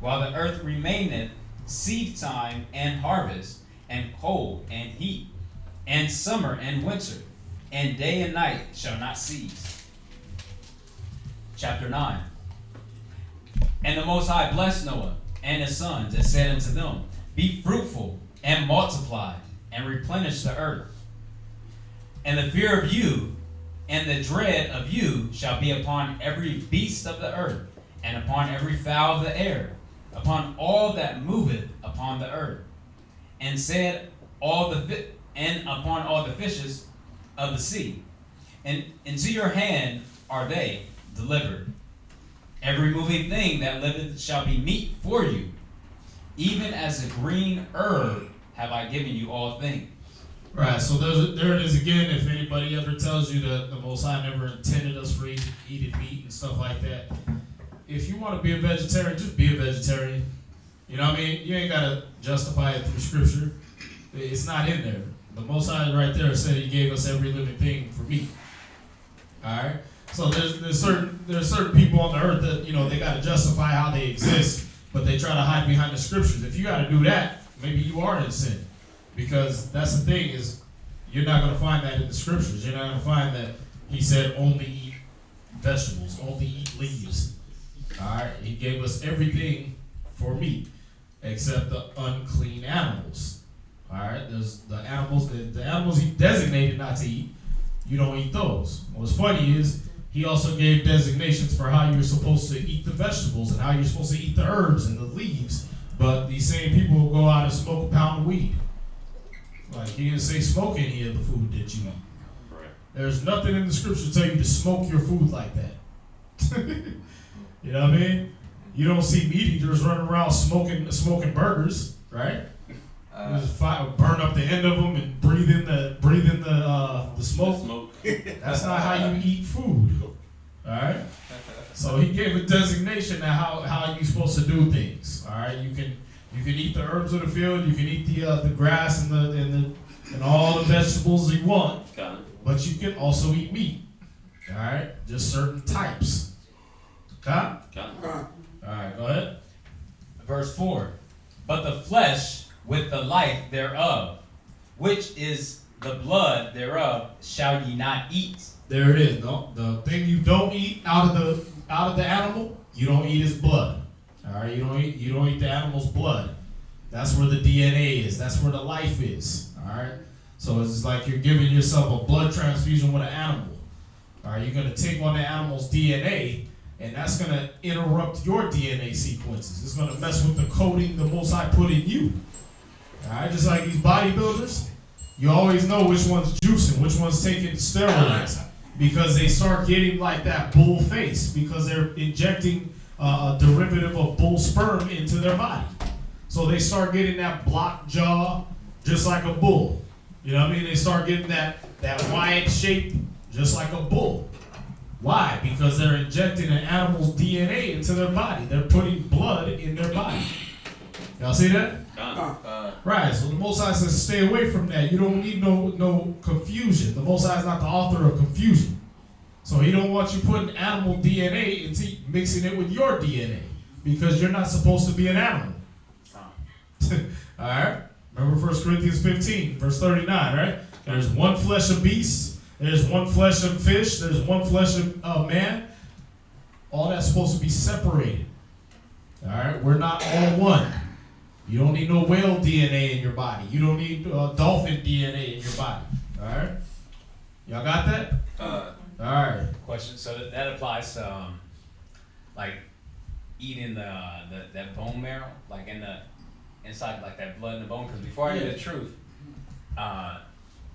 while the earth remaineth seed time and harvest, and cold and heat, and summer and winter, and day and night shall not cease. Chapter 9. And the Most High blessed Noah and his sons, and said unto them, Be fruitful, and multiply, and replenish the earth. And the fear of you, and the dread of you, shall be upon every beast of the earth, and upon every fowl of the air, upon all that moveth upon the earth. And said and upon all the fishes of the sea. And into your hand are they delivered. Every moving thing that liveth shall be meat for you. Even as a green herb have I given you all things. Right, so there it is again. If anybody ever tells you that the Most High never intended us for eating meat and stuff like that, if you want to be a vegetarian, just be a vegetarian. You know what I mean? You ain't got to justify it through Scripture. It's not in there. The Most High right there said He gave us every living thing for meat. All right? So there's certain people on the earth that, they got to justify how they exist, but they try to hide behind the Scriptures. If you got to do that, maybe you are in sin. Because that's the thing is, you're not going to find that in the Scriptures. You're not going to find that He said only eat vegetables, only eat leaves. All right? He gave us everything for meat, except the unclean animals. All right? There's the animals He designated not to eat. You don't eat those. What's funny is, He also gave designations for how you're supposed to eat the vegetables and how you're supposed to eat the herbs and the leaves. But these same people will go out and smoke a pound of weed. Like, He didn't say smoke any of the food that you eat. Right. There's nothing in the Scripture to tell you to smoke your food like that. You know what I mean? You don't see meat eaters running around smoking burgers, right? Just burn up the end of them and breathe in the smoke. That's not how you eat food. All right. So He gave a designation of how you're supposed to do things. All right. You You can eat the herbs of the field. You can eat the grass and all the vegetables you want. But you can also eat meat. All right, just certain types. Okay. All right, go ahead. Verse 4. But the flesh with the life thereof, which is the blood thereof, shall ye not eat. There it is. No, the thing you don't eat out of the animal, you don't eat his blood. All right, you don't eat the animal's blood. That's where the DNA is. That's where the life is. All right. So it's like you're giving yourself a blood transfusion with an animal. All right, you're gonna take on the animal's DNA, and that's gonna interrupt your DNA sequences. It's gonna mess with the coding the Most High put in you. All right, just like these bodybuilders, you always know which one's juicing, which one's taking steroids, because they start getting like that bull face because they're injecting a derivative of bull sperm into their body. So they start getting that blocked jaw, just like a bull. You know what I mean? They start getting that wide shape, just like a bull. Why? Because they're injecting an animal's DNA into their body. They're putting blood in their body. Y'all see that? Right, so the Most High says stay away from that. You don't need no confusion. The Most High is not the author of confusion. So he don't want you putting animal DNA into mixing it with your DNA, because you're not supposed to be an animal. All right? Remember 1 Corinthians 15, verse 39, right? There's one flesh of beast, there's one flesh of fish, there's one flesh of man. All that's supposed to be separated. All right? We're not all one. You don't need no whale DNA in your body. You don't need dolphin DNA in your body. All right? Y'all got that? All right. Question. So that applies to like eating that bone marrow, like inside like that blood in the bone. Because before I knew the truth, I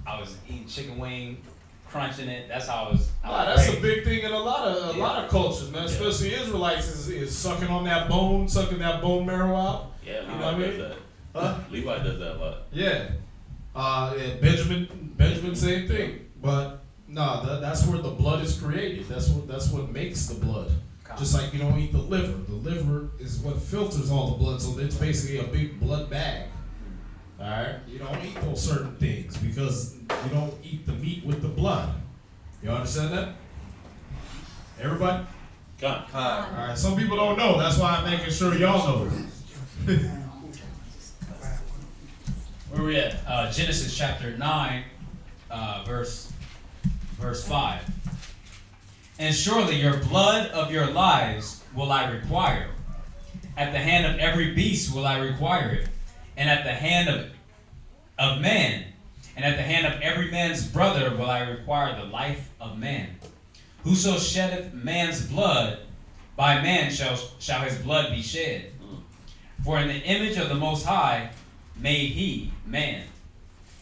was eating chicken wing, crunching it. That's how I was. That's a big thing in a lot of cultures, man. Especially Israelites is sucking on that bone, sucking that bone marrow out. Yeah, you know what I mean? Does that. Levi does that a lot. Yeah. Benjamin, same thing. But no, that's where the blood is created. That's what makes the blood. Just like you don't eat the liver. The liver is what filters all the blood, so it's basically a big blood bag. All right, you don't eat those certain things because you don't eat the meat with the blood. You understand that? Everybody? All right, some people don't know. That's why I'm making sure y'all know. Where we at? Genesis chapter 9, verse 5. And surely your blood of your lives will I require. At the hand of every beast will I require it. And at the hand of man, and at the hand of every man's brother will I require the life of man. Whoso sheddeth man's blood, by man shall his blood be shed. For in the image of the Most High made he man.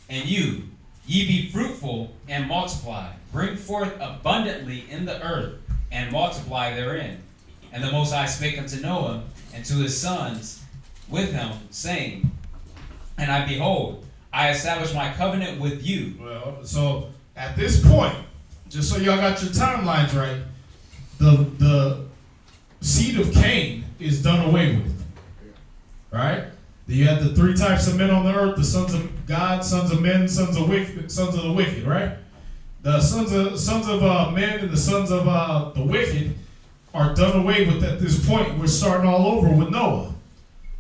And you, ye be fruitful and multiply. Bring forth abundantly in the earth, and multiply therein. And the Most High spake unto Noah and to his sons with him, saying, and I behold, I establish my covenant with you. Well, so at this point, just so y'all got your timelines right, the seed of Cain is done away with. Right? You have the three types of men on the earth: the sons of God, sons of men, sons of the wicked. Right? The sons of men and the sons of the wicked are done away with at this point. We're starting all over with Noah.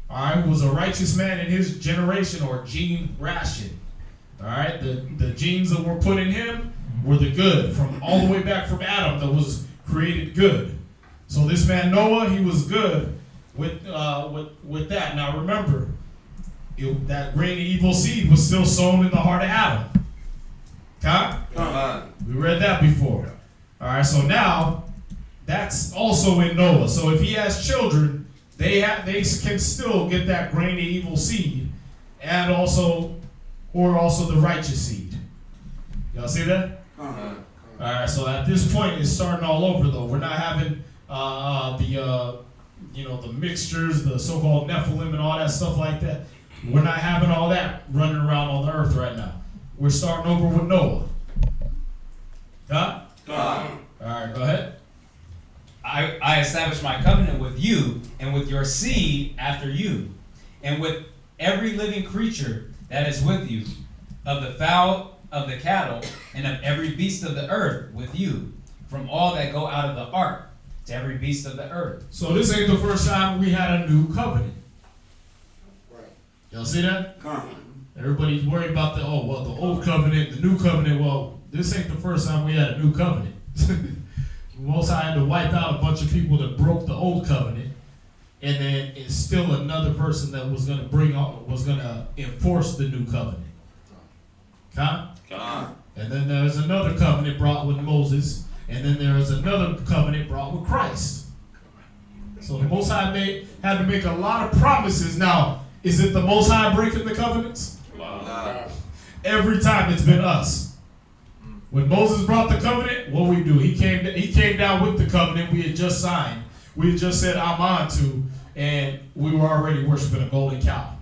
All right, who was a righteous man in his generation, or gene ration. All right, the genes that were put in him were the good, from all the way back from Adam, that was created good. So this man Noah, he was good with that. Now remember, that grain of evil seed was still sown in the heart of Adam. Okay? We read that before. All right, so now that's also in Noah. So if he has children, they can still get that grain of evil seed, and also the righteous seed. Y'all see that? All right. So at this point, it's starting all over though. We're not having the mixtures, the so-called Nephilim, and all that stuff like that. We're not having all that running around on the earth right now. We're starting over with Noah. Huh? All right. Go ahead. I establish my covenant with you and with your seed after you, and with every living creature that is with you, of the fowl, of the cattle, and of every beast of the earth with you, from all that go out of the ark to every beast of the earth. So this ain't the first time we had a new covenant. Right. Y'all see that? Everybody's worried about the old covenant, the new covenant. Well, this ain't the first time we had a new covenant. Most High had to wipe out a bunch of people that broke the old covenant, and then it's still another person that was going to enforce the new covenant. And then there's another covenant brought with Moses, and then there is another covenant brought with Christ. So the Most High had to make a lot of promises. Now, is it the Most High breaking the covenants? Wow. Every time it's been us. When Moses brought the covenant, what we do? He came down with the covenant we had just signed. We had just said Amen to, and we were already worshiping a golden cow.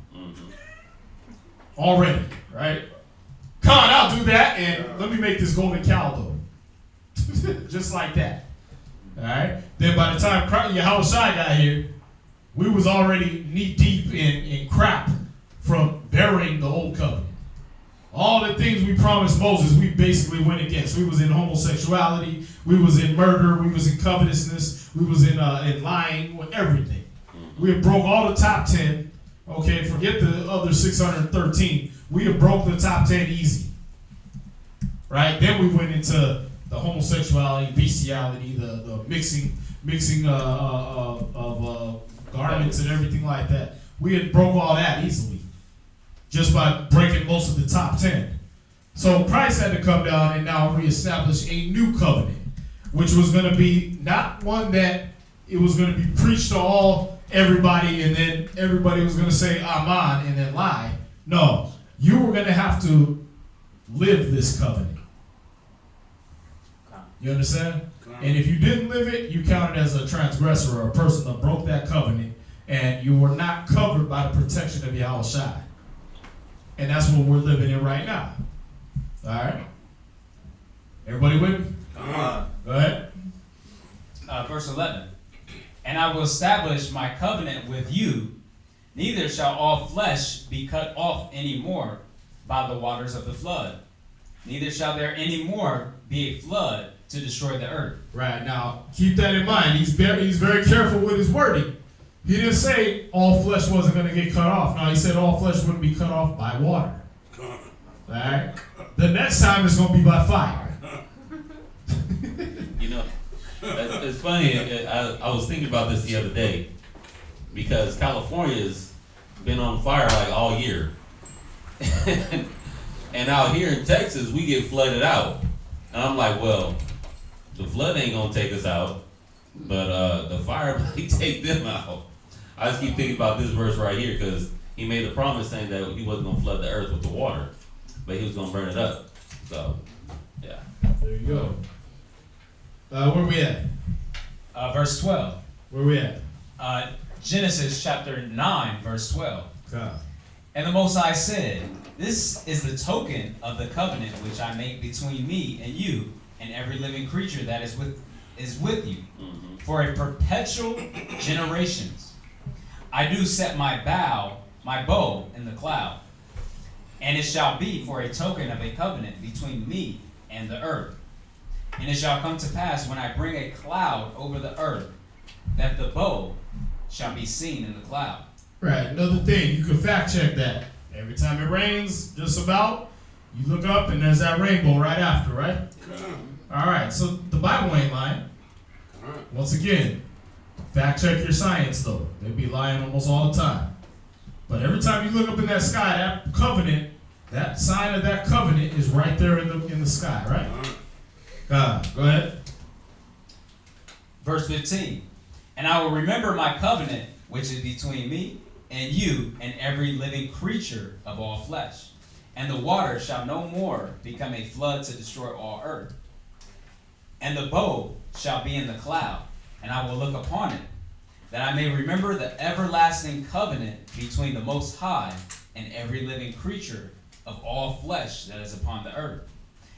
Already, right? Come on, I'll do that, and let me make this golden cow though. Just like that. Alright? Then by the time Yahushua got here, we was already knee deep in crap from burying the old covenant. All the things we promised Moses, we basically went against. We was in homosexuality, we was in murder, we was in covetousness, we was in lying, everything. We had broke all the top 10. Okay, forget the other 613. We have broke the top 10 easy. Right? Then we went into the homosexuality, bestiality, the mixing of garments and everything like that. We had broke all that easily, just by breaking most of the top 10. So Christ had to come down and now reestablish a new covenant, which was going to be not one that it was going to be preached to everybody, and then everybody was going to say Amen and then lie. No, you were going to have to live this covenant. You understand? And if you didn't live it, you counted as a transgressor or a person that broke that covenant, and you were not covered by the protection of Yahushua. And that's what we're living in right now. All right? Everybody with me? Go ahead. Verse 11. And I will establish my covenant with you, neither shall all flesh be cut off any more by the waters of the flood. Neither shall there any more be a flood to destroy the earth. Right, now, keep that in mind. He's very careful with his wording. He didn't say all flesh wasn't going to get cut off. No, he said all flesh wouldn't be cut off by water. All right? The next time it's going to be by fire. You know, it's funny. I was thinking about this the other day because California's been on fire like all year. And out here in Texas, we get flooded out. And I'm like, well, the flood ain't going to take us out, but the fire might take them out. I just keep thinking about this verse right here because he made a promise saying that he wasn't going to flood the earth with the water, but he was going to burn it up. So, yeah. There you go. Where we at? Verse 12. Where we at? Genesis chapter 9, verse 12. God. And the Most High said, this is the token of the covenant which I make between me and you and every living creature that is with you, for a perpetual generations. I do set my bow in the cloud, and it shall be for a token of a covenant between me and the earth. And it shall come to pass when I bring a cloud over the earth, that the bow shall be seen in the cloud. Right, another thing, you can fact check that. Every time it rains, just about, you look up and there's that rainbow right after, right? All right, so the Bible ain't lying. Once again, fact check your science though. They be lying almost all the time. But every time you look up in that sky, that covenant, that sign of that covenant is right there in the sky, right? God, go ahead. Verse 15. And I will remember my covenant, which is between me and you and every living creature of all flesh. And the water shall no more become a flood to destroy all earth. And the bow shall be in the cloud, and I will look upon it, that I may remember the everlasting covenant between the Most High and every living creature of all flesh that is upon the earth.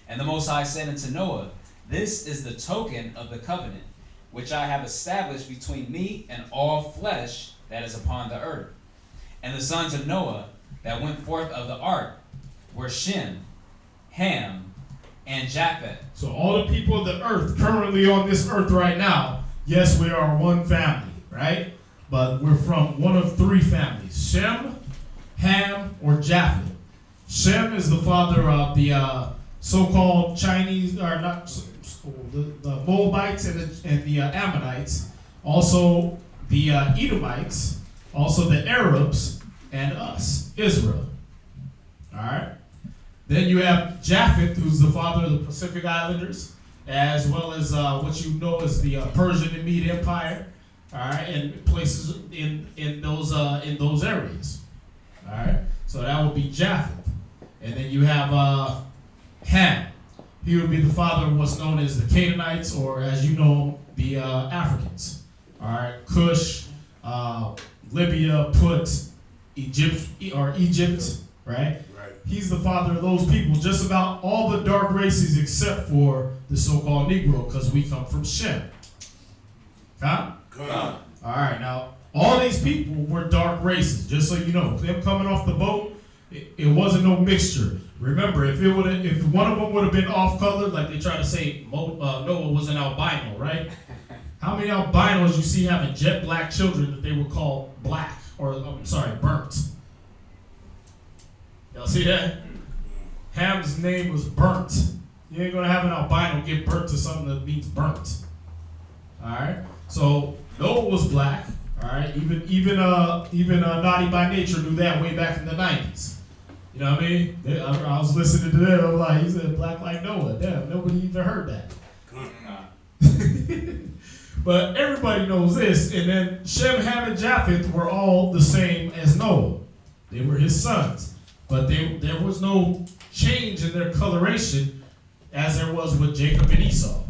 And the Most High said unto Noah, this is the token of the covenant, which I have established between me and all flesh that is upon the earth. And the sons of Noah that went forth of the ark were Shem, Ham, and Japheth. So all the people of the earth currently on this earth right now, yes, we are one family, right? But we're from one of three families: Shem, Ham, or Japheth. Shem is the father of the so-called Chinese, or not, the Moabites and the Ammonites, also the Edomites, also the Arabs, and us, Israel. All right. Then you have Japheth, who's the father of the Pacific Islanders, as well as what you know as the Persian and Mede Empire. All right, and places in those areas. All right, so that would be Japheth. And then you have Ham. He would be the father of what's known as the Canaanites, or as you know, the Africans. All right, Cush, Libya, Put, Egypt, right? He's the father of those people, just about all the dark races except for the so-called Negro, because we come from Shem. Huh? All right, now, all these people were dark races, just so you know. Them coming off the boat, it wasn't no mixture. Remember, if one of them would have been off-colored, like they try to say Noah was an albino, right? How many albinos you see having jet black children that they would call black, or I'm sorry, burnt? Y'all see that? Ham's name was Burnt. You ain't gonna have an albino get burnt to something that means burnt. All right. So Noah was black. All right. Even Naughty by Nature knew that way back in the 90s. You know what I mean? I was listening to them. I'm like, he said black like Noah. Damn, nobody even heard that. But everybody knows this. And then Shem, Ham, and Japheth were all the same as Noah. They were his sons. But there was no change in their coloration as there was with Jacob and Esau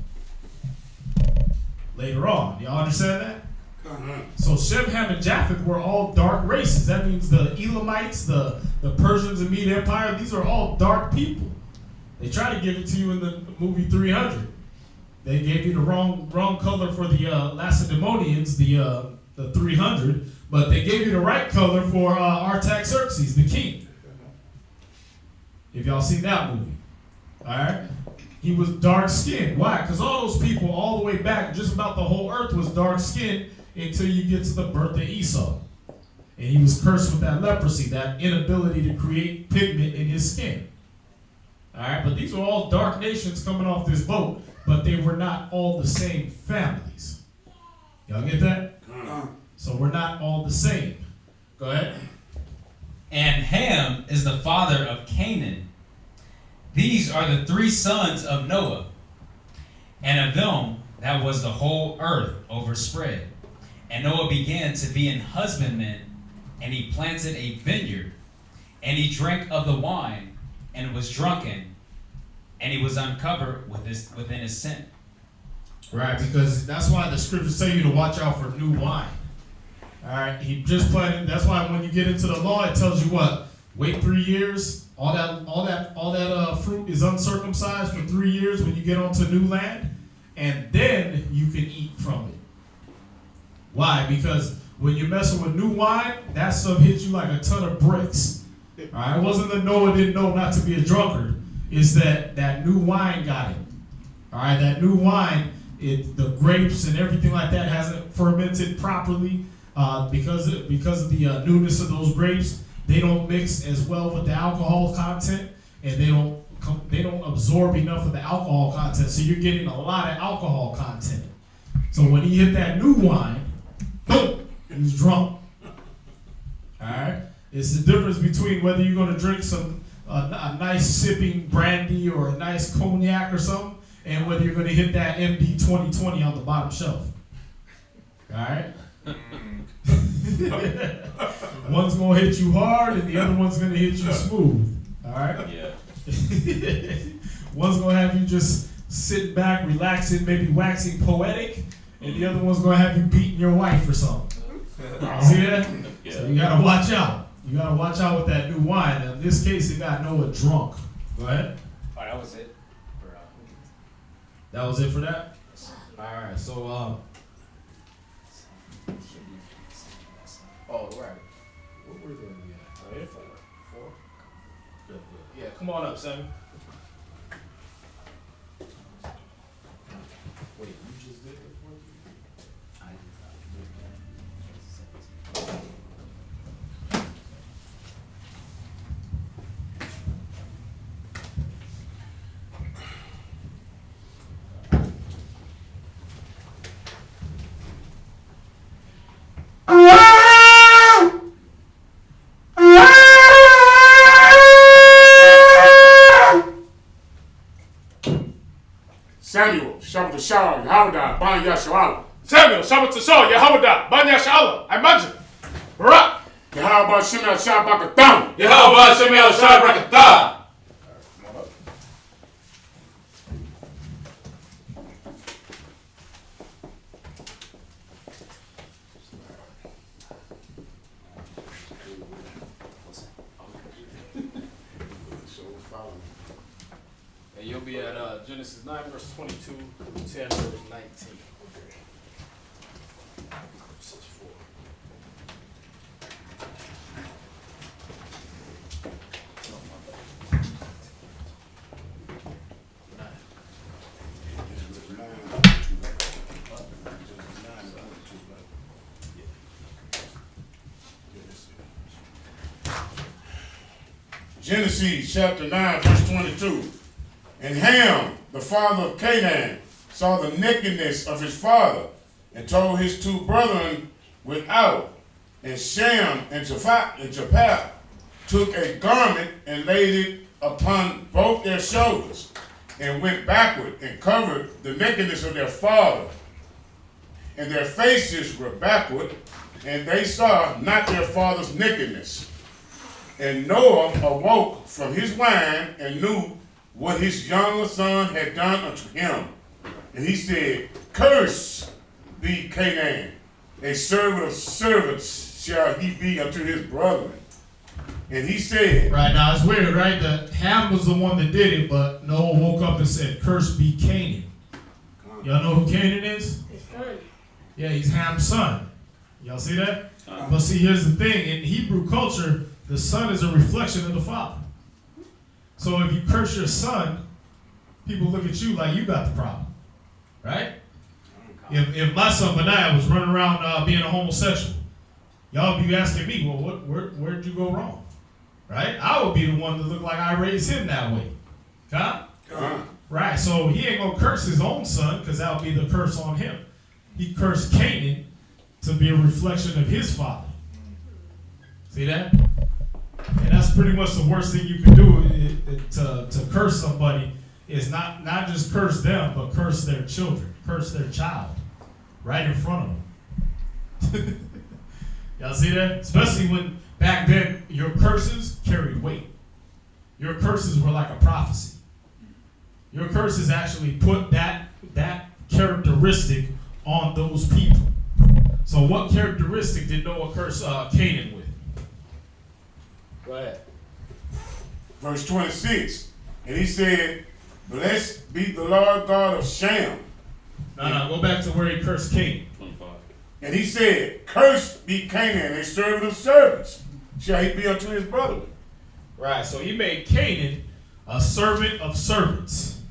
later on. Y'all understand that? So Shem, Ham, and Japheth were all dark races. That means the Elamites, the Persians and Mede Empire, these are all dark people. They try to give it to you in the movie 300. They gave you the wrong color for the Lacedaemonians, the 300, but they gave you the right color for Artaxerxes, the king. If y'all seen that movie, all right? He was dark-skinned. Why? Because all those people all the way back, just about the whole earth was dark-skinned until you get to the birth of Esau. And he was cursed with that leprosy, that inability to create pigment in his skin. All right? But these were all dark nations coming off this boat, but they were not all the same families. Y'all get that? So we're not all the same. Go ahead. And Ham is the father of Canaan. These are the three sons of Noah. And of them that was the whole earth overspread. And Noah began to be an husbandman, and he planted a vineyard. And he drank of the wine, and was drunken, and he was uncovered within his sin. Right, because that's why the scriptures tell you to watch out for new wine. All right, he just planted. That's why when you get into the law, it tells you what? Wait 3 years. All that fruit is uncircumcised for 3 years when you get onto new land, and then you can eat from it. Why? Because when you're messing with new wine, that stuff hits you like a ton of bricks. All right, it wasn't that Noah didn't know not to be a drunkard. It's that new wine got him. All right, that new wine, the grapes and everything like that hasn't fermented properly because of the newness of those grapes. They don't mix as well with the alcohol content, and they don't absorb enough of the alcohol content. So you're getting a lot of alcohol content. So when he hit that new wine, boom, he's drunk. All right, it's the difference between whether you're going to drink a nice sipping brandy or a nice cognac or something, and whether you're going to hit that MD 2020 on the bottom shelf. All right. One's gonna hit you hard, and the other one's gonna hit you smooth. All right. Yeah. One's gonna have you just sitting back, relaxing, maybe waxing poetic, and the other one's gonna have you beating your wife or something. See that? Yeah. So you gotta watch out. You gotta watch out with that new wine. Now, in this case, it got Noah drunk. Go ahead. Oh, that was it. That was it for that. All right. So Oh, right. Where we at? Oh, here, 4. Good. Yeah, come on up, Sammy. Wait, you just did the 4? Samuel, Shabbat Shah, Yehuda, Ban Yashua. Samuel, Shabbat Tashah, Yehuda, Ban Yasha'Allah, I imagine. Barak. Yehuda, Shemel, Shabbat Katam. Yahweh Shemel Shai Brakatah. And you'll be at Genesis 9, verse 22 through 10, verse 19. Genesis chapter 9, verse 22. And Ham, the father of Canaan, saw the nakedness of his father, and told his 2 brethren without. And Shem and Japheth took a garment and laid it upon both their shoulders, and went backward and covered the nakedness of their father. And their faces were backward, and they saw not their father's nakedness. And Noah awoke from his wine and knew what his younger son had done unto him. And he said, Curse be Canaan, a servant of servants shall he be unto his brethren. And he said, Right, now it's weird, right? That Ham was the one that did it, but Noah woke up and said, Curse be Canaan. Y'all know who Canaan is? His son. Yeah, he's Ham's son. Y'all see that? But see, here's the thing. In Hebrew culture, the son is a reflection of the father. So if you curse your son, people look at you like you got the problem. Right? If my son Benaiah was running around being a homosexual, y'all be asking me, well, where'd you go wrong? Right? I would be the one to look like I raised him that way. Huh? Right, so he ain't gonna curse his own son, because that would be the curse on him. He cursed Canaan to be a reflection of his father. See that? And that's pretty much the worst thing you can do to curse somebody is not just curse them, but curse their children, curse their child right in front of them. Y'all see that? Especially when back then your curses carried weight. Your curses were like a prophecy. Your curses actually put that characteristic on those people. So what characteristic did Noah curse Canaan with? Go ahead. Verse 26. And he said, Blessed be the Lord God of Shem. No, go back to where he cursed Canaan. 25. And he said, Cursed be Canaan, a servant of servants, shall he be unto his brethren. Right, so he made Canaan a servant of servants.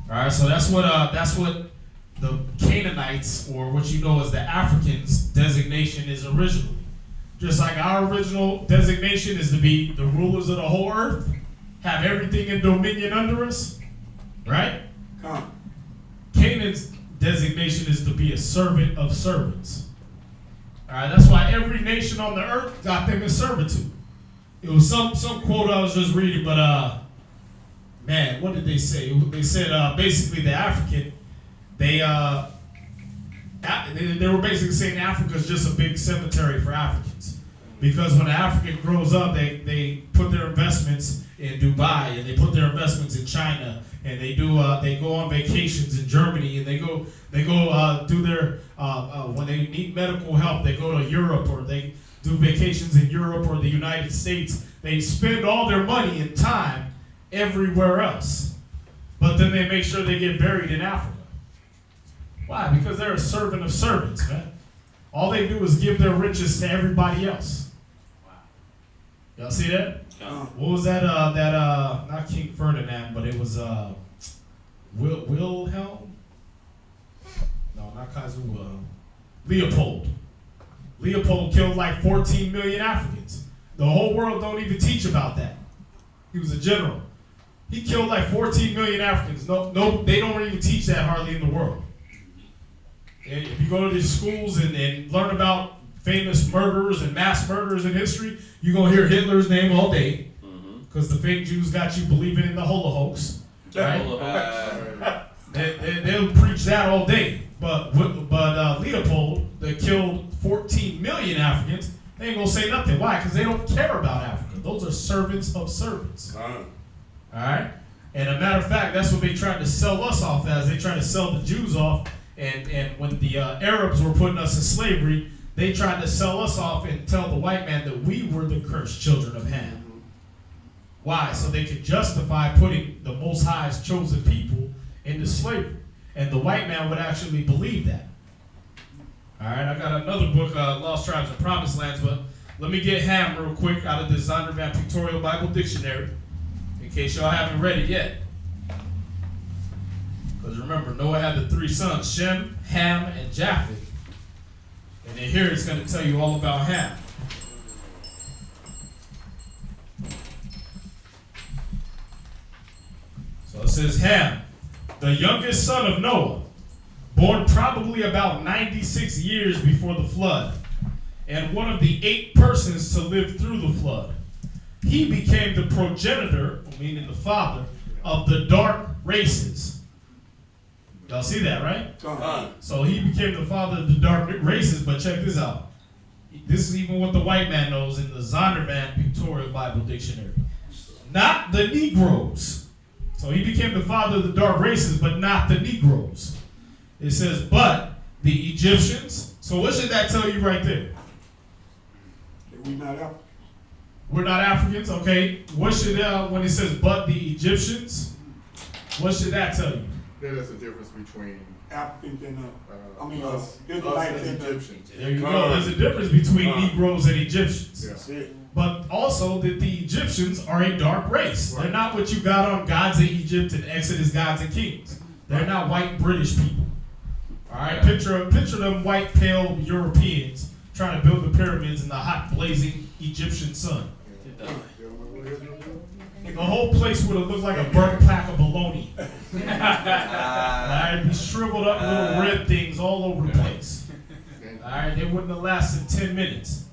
All right, so that's what the Canaanites, or what you know as the Africans, designation is originally. Just like our original designation is to be the rulers of the whole earth, have everything in dominion under us, right? Canaan's designation is to be a servant of servants. All right, that's why every nation on the earth got them in servitude. It was some quote I was just reading, but man, what did they say? They said basically the African, they were basically saying Africa's just a big cemetery for Africans. Because when an African grows up, they put their investments in Dubai, and they put their investments in China, and they go on vacations in Germany, and they go do their when they need medical help, they go to Europe, or they do vacations in Europe or the United States. They spend all their money and time everywhere else, but then they make sure they get buried in Africa. Why? Because they're a servant of servants, man. All they do is give their riches to everybody else. Wow. Y'all see that? What was that? Not King Ferdinand, but it was Wilhelm. No, not Kaiser Wilhelm. Leopold. Leopold killed like 14 million Africans. The whole world don't even teach about that. He was a general. He killed like 14 million Africans. No, they don't even teach that hardly in the world. And if you go to these schools and learn about famous murderers and mass murderers in history, you're going to hear Hitler's name all day. Because the fake Jews got you believing in the Holocaust. Right? They'll preach that all day. But Leopold, that killed 14 million Africans, they ain't going to say nothing. Why? Because they don't care about Africa. Those are servants of servants. All right? And a matter of fact, that's what they tried to sell us off as. They tried to sell the Jews off. And when the Arabs were putting us in slavery, they tried to sell us off and tell the white man that we were the cursed children of Ham. Why? So they could justify putting the Most High's chosen people into slavery. And the white man would actually believe that. All right, I got another book, Lost Tribes and Promised Lands, but let me get Ham real quick out of the Zondervan Pictorial Bible Dictionary, in case y'all haven't read it yet. Because remember, Noah had the 3 sons, Shem, Ham, and Japheth. And then here it's going to tell you all about Ham. So it says Ham, the youngest son of Noah, born probably about 96 years before the flood, and one of the 8 persons to live through the flood. He became the progenitor, meaning the father, of the dark races. Y'all see that, right? So he became the father of the dark races, but check this out. This is even what the white man knows in the Zondervan Pictorial Bible Dictionary. Not the Negroes. So he became the father of the dark races, but not the Negroes. It says, but the Egyptians. So what should that tell you right there? We're not Africans. We're not Africans, okay. What should, when it says, but the Egyptians, what should that tell you? There's a difference between Africans and us Israelites and and Egyptians. There you go. There's a difference between Negroes and Egyptians. That's it. But also that the Egyptians are a dark race. They're not what you got on Gods of Egypt and Exodus, Gods and Kings. They're not white British people. All right, picture them white, pale Europeans trying to build the pyramids in the hot, blazing Egyptian sun. The whole place would have looked like a burnt pack of bologna. All right, be shriveled up little red things all over the place. All right, they wouldn't have lasted 10 minutes.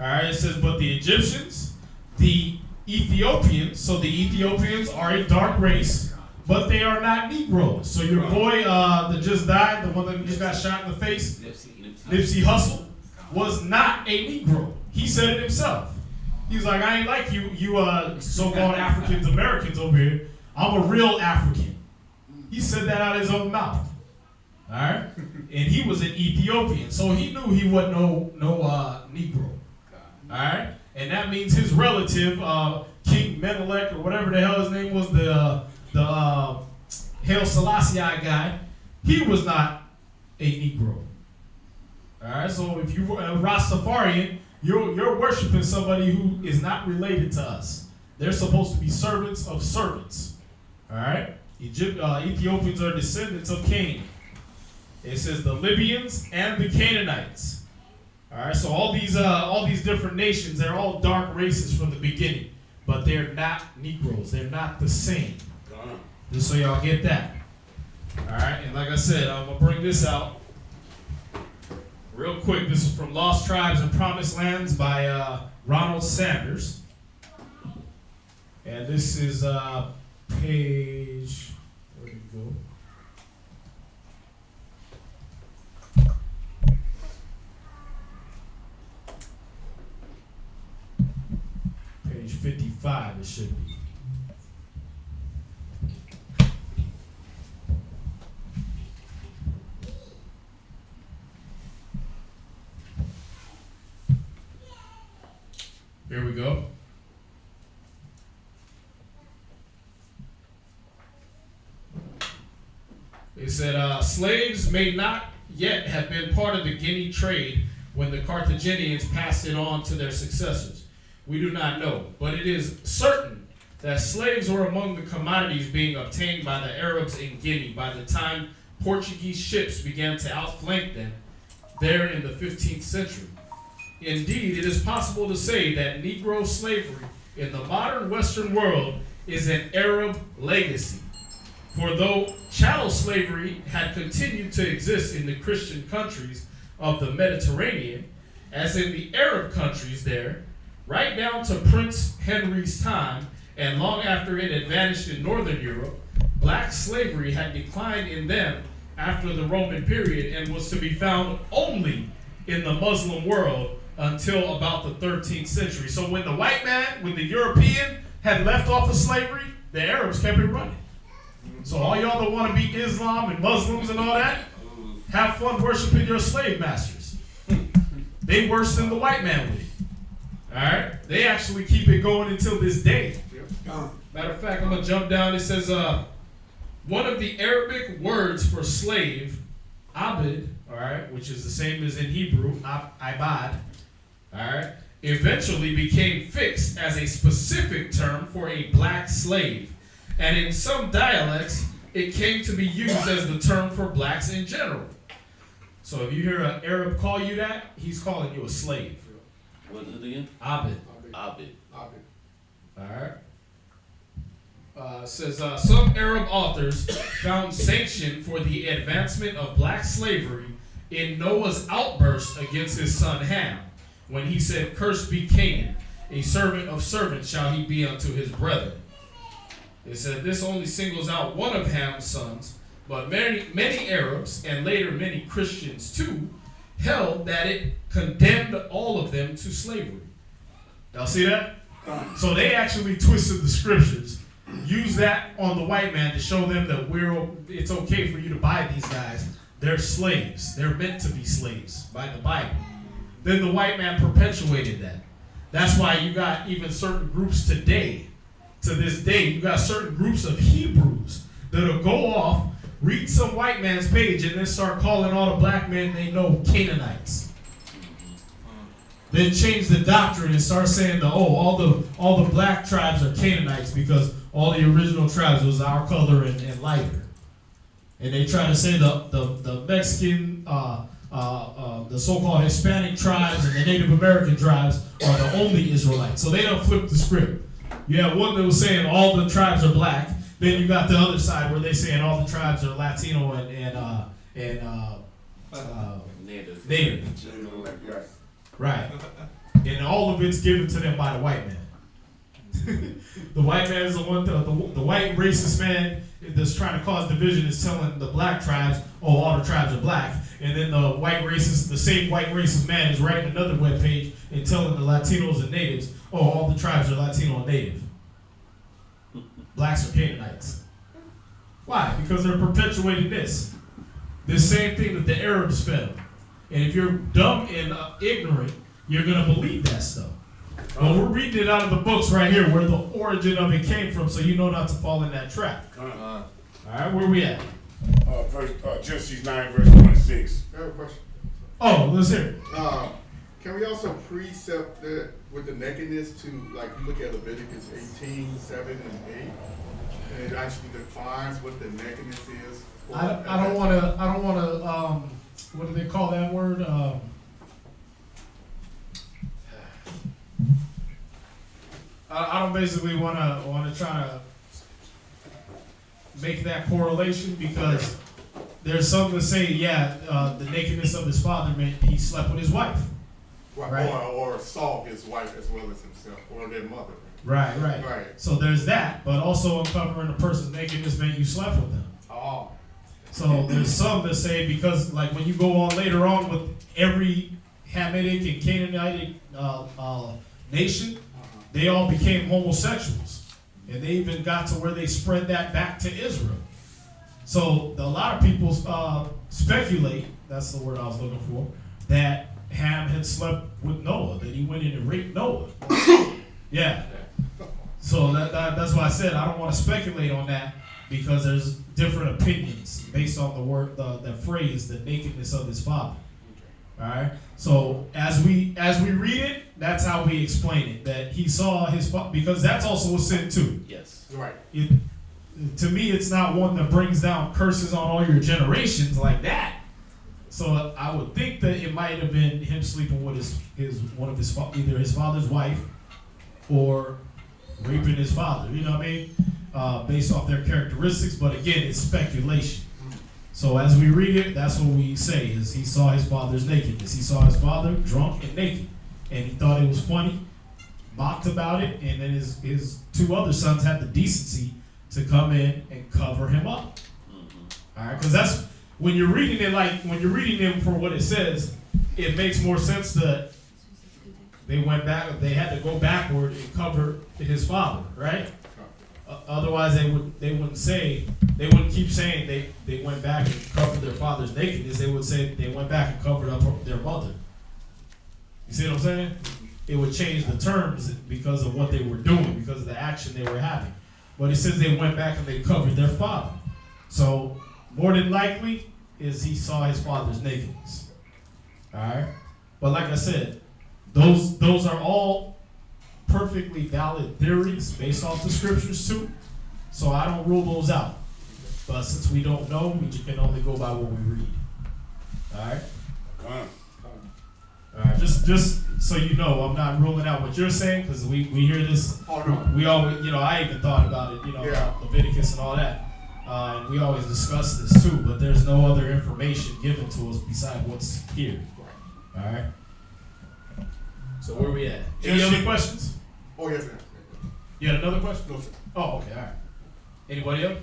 All right, it says, but the Egyptians, the Ethiopians, so the Ethiopians are a dark race, but they are not Negroes. So your boy that just died, the one that just got shot in the face, Nipsey Hussle, was not a Negro. He said it himself. He was like, I ain't like you so-called Africans Americans over here. I'm a real African. He said that out of his own mouth. All right, and he was an Ethiopian, so he knew he wasn't no Negro. All right, and that means his relative, King Menelik or whatever the hell his name was, the Haile Selassie guy, he was not a Negro. All right, so if you're a Rastafarian, you're worshiping somebody who is not related to us. They're supposed to be servants of servants. All right, Ethiopians are descendants of Cain. It says the Libyans and the Canaanites. All right, so all these different nations, they're all dark races from the beginning, but they're not Negroes. They're not the same. Just so y'all get that. All right, and like I said, I'm gonna bring this out real quick. This is from Lost Tribes and Promised Lands by Ronald Sanders, and this is page. Where did it go? Page 55, it should be. Here we go. It said, slaves may not yet have been part of the Guinea trade when the Carthaginians passed it on to their successors. We do not know. But it is certain that slaves were among the commodities being obtained by the Arabs in Guinea by the time Portuguese ships began to outflank them there in the 15th century. Indeed, it is possible to say that Negro slavery in the modern Western world is an Arab legacy. For though chattel slavery had continued to exist in the Christian countries of the Mediterranean, as in the Arab countries there, right down to Prince Henry's time, and long after it had vanished in Northern Europe, black slavery had declined in them after the Roman period and was to be found only in the Muslim world until about the 13th century. So when the white man, when the European had left off of slavery, the Arabs kept it running. So all y'all that want to beat Islam and Muslims and all that, have fun worshiping your slave masters. They worse than the white man would. All right? They actually keep it going until this day. Matter of fact, I'm going to jump down. It says, one of the Arabic words for slave, abid, all right, which is the same as in Hebrew, ibad, all right, eventually became fixed as a specific term for a black slave. And in some dialects, it came to be used as the term for blacks in general. So if you hear an Arab call you that, he's calling you a slave. What is it again? Abid. Abid. All right. Says some Arab authors found sanction for the advancement of black slavery in Noah's outburst against his son Ham, when he said, "Cursed be Canaan, a servant of servants shall he be unto his brethren." It said this only singles out one of Ham's sons, but many Arabs, and later many Christians too, held that it condemned all of them to slavery. Y'all see that? So they actually twisted the scriptures, used that on the white man to show them that it's okay for you to buy these guys. They're slaves. They're meant to be slaves by the Bible. Then the white man perpetuated that. That's why you got even certain groups today, to this day, you got certain groups of Hebrews that'll go off, read some white man's page, and then start calling all the black men they know Canaanites. Then change the doctrine and start saying all the black tribes are Canaanites because all the original tribes was our color and lighter. And they try to say the Mexican, the so-called Hispanic tribes and the Native American tribes are the only Israelites. So they don't flip the script. You have one that was saying all the tribes are black. Then you got the other side where they saying all the tribes are Latino and Native. Right. And all of it's given to them by the white man. The white man is the one, the white racist man that's trying to cause division is telling the black tribes, all the tribes are black. And then the same white racist man is writing another webpage and telling the Latinos and natives, all the tribes are Latino and native. Blacks are Canaanites. Why? Because they're perpetuating this same thing that the Arabs fed them. And if you're dumb and ignorant, you're going to believe that stuff. But we're reading it out of the books right here where the origin of it came from, so you know not to fall in that trap. All right, where we at? Genesis 9, verse 26. I have a question. Oh, let's hear it. Can we also precept that with the nakedness to, like, you look at Leviticus 18, 7, and 8, and it actually defines what the nakedness is? I don't want to, what do they call that word? I don't basically want to try to make that correlation because there's some that say, the nakedness of his father meant he slept with his wife. Right. Or saw his wife as well as himself, or their mother. Right. So there's that, but also uncovering a person's nakedness meant you slept with them. Oh. So there's some that say because, like, when you go on later on with every Hamitic and Canaanite nation, they all became homosexuals, and they even got to where they spread that back to Israel. So a lot of people speculate, that's the word I was looking for, that Ham had slept with Noah, that he went in and raped Noah. Yeah. So that's why I said I don't want to speculate on that because there's different opinions based on the word, the phrase, the nakedness of his father. All right. So as we read it, that's how we explain it. That he saw his because that's also a sin too. Yes. Right. To me, it's not one that brings down curses on all your generations like that. So I would think that it might have been him sleeping with either his father's wife or raping his father. You know what I mean? Based off their characteristics, but again, it's speculation. So as we read it, that's what we say is he saw his father's nakedness. He saw his father drunk and naked, and he thought it was funny, mocked about it, and then his two other sons had the decency to come in and cover him up. All right, because that's when you're reading it for what it says, it makes more sense that they had to go backward and cover his father, right? Otherwise, they wouldn't keep saying they went back and covered their father's nakedness. They would say they went back and covered up their mother. You see what I'm saying? It would change the terms because of what they were doing, because of the action they were having. But it says they went back and they covered their father. So more than likely is he saw his father's nakedness. All right? But like I said, those are all perfectly valid theories based off the scriptures too. So I don't rule those out. But since we don't know, we can only go by what we read. All right? All right, just so you know, I'm not ruling out what you're saying because we hear this. Oh, no. We always, I even thought about it, about Leviticus and all that. And we always discuss this too, but there's no other information given to us besides what's here. All right? So where are we at? Any other questions? Oh, yes, sir. You had another question? No, sir. Oh, okay, all right. Anybody else?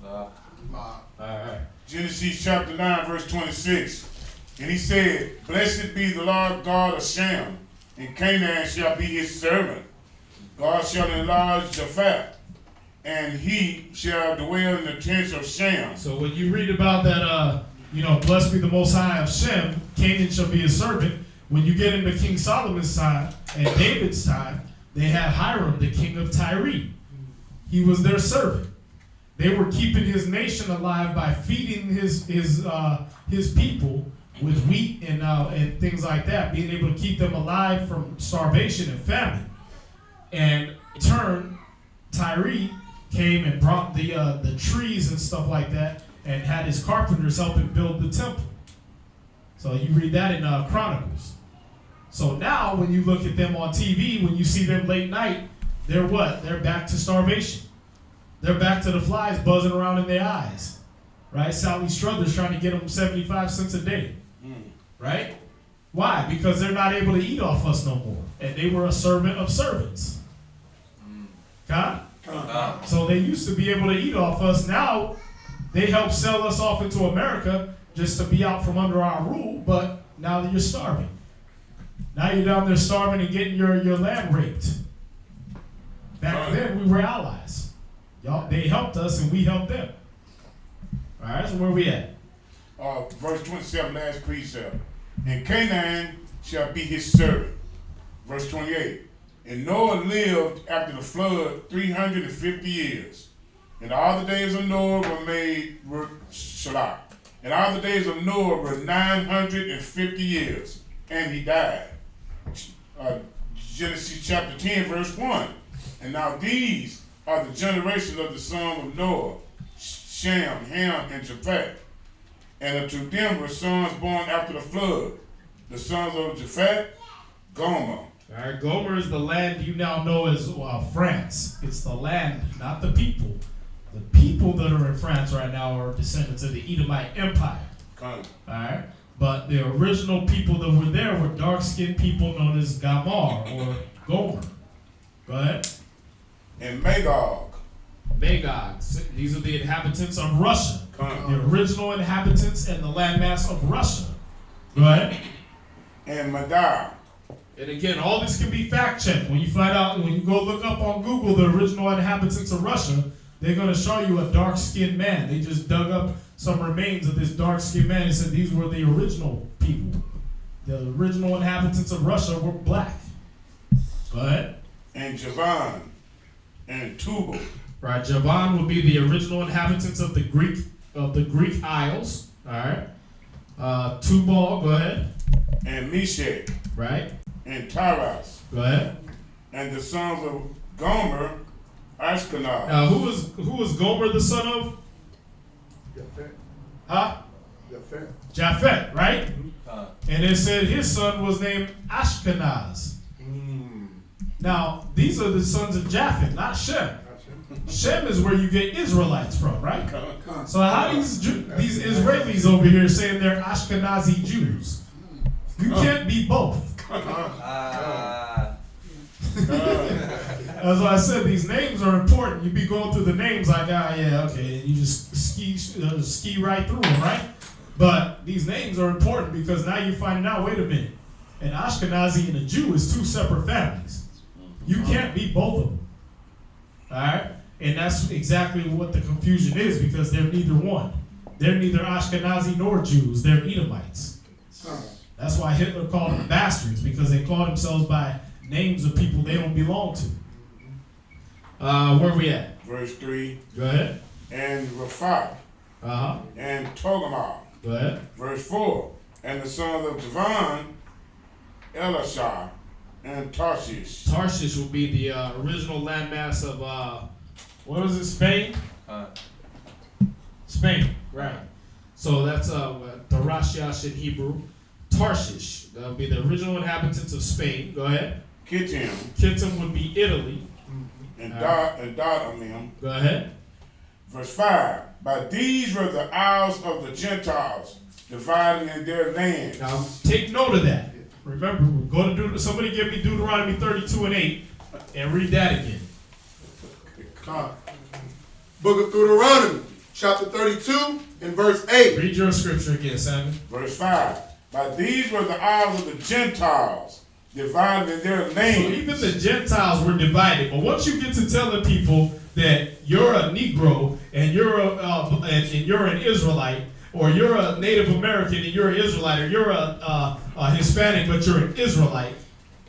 No. All right. Genesis chapter 9, verse 26. And he said, Blessed be the Lord God of Shem, and Canaan shall be his servant. God shall enlarge Japheth, and he shall dwell in the tents of Shem. So when you read about that, blessed be the Most High of Shem, Canaan shall be his servant. When you get into King Solomon's time and David's time, they had Hiram, the king of Tyre. He was their servant. They were keeping his nation alive by feeding his people with wheat and things like that, being able to keep them alive from starvation and famine. And in turn, Tyre came and brought the trees and stuff like that, and had his carpenters help him build the temple. So you read that in Chronicles. So now when you look at them on TV, when you see them late night, they're what? They're back to starvation. They're back to the flies buzzing around in their eyes. Right? Sally Struthers trying to get them 75 cents a day. Right? Why? Because they're not able to eat off us no more. And they were a servant of servants. God? So they used to be able to eat off us. Now they help sell us off into America just to be out from under our rule, but now that you're starving. Now you're down there starving and getting your land raped. Back then we were allies. They helped us and we helped them. All right, so where we at? Verse 27, last precept. And Canaan shall be his servant. Verse 28. And Noah lived after the flood 350 years. And all the days of Noah And all the days of Noah were 950 years. And he died. Genesis chapter 10, verse 1. And now these are the generations of the son of Noah, Shem, Ham, and Japheth. And unto them were sons born after the flood. The sons of Japheth, Gomer. All right, Gomer is the land you now know as France. It's the land, not the people. The people that are in France right now are descendants of the Edomite Empire. All right, but the original people that were there were dark-skinned people known as Gomer or Gomer. Go ahead. And Magog. These are the inhabitants of Russia. The original inhabitants and the landmass of Russia. Go ahead. And Madar. And again, all this can be fact-checked. When you go look up on Google the original inhabitants of Russia, they're going to show you a dark-skinned man. They just dug up some remains of this dark-skinned man and said these were the original people. The original inhabitants of Russia were black. Go ahead. And Javan. And Tubal. Right, Javan would be the original inhabitants of the Greek Isles. All right. Tubal, go ahead. And Meshach. Right. and Taras. Go ahead. And the sons of Gomer, Ashkenaz. Now, who was Gomer the son of? Japhet. Huh? Japhet. Japhet, right? And it said his son was named Ashkenaz. Now, these are the sons of Japhet, not Shem. Shem is where you get Israelites from, right? So how these Israelis over here saying they're Ashkenazi Jews? You can't be both. As I said, these names are important. You be going through the names like, yeah, okay, and you just ski right through them, right? But these names are important because now you're finding out, wait a minute, an Ashkenazi and a Jew is two separate families. You can't be both of them. All right? And that's exactly what the confusion is, because they're neither one. They're neither Ashkenazi nor Jews. They're Edomites. That's why Hitler called them bastards, because they call themselves by names of people they don't belong to. Where we at? Verse 3. Go ahead. And Raphath. And Togarmah. Go ahead. Verse 4. And the sons of Javan, Elishah, and Tarshish. Tarshish will be the original landmass of, what was it, Spain? Spain, right. So that's Tarashish in Hebrew. Tarshish, that would be the original inhabitants of Spain. Go ahead. Kittim. Kittim would be Italy. And Dodamim. Go ahead. Verse 5. By these were the isles of the Gentiles, divided in their land. Now, take note of that. Remember, we're going to do. Somebody give me Deuteronomy 32:8 and read that again. Book of Deuteronomy, chapter 32 and verse 8. Read your scripture again, Simon. Verse 5. By these were the isles of the Gentiles, divided in their land. So even the Gentiles were divided. But once you get to telling people that you're a Negro and you're an Israelite, or you're a Native American and you're an Israelite, or you're a Hispanic but you're an Israelite,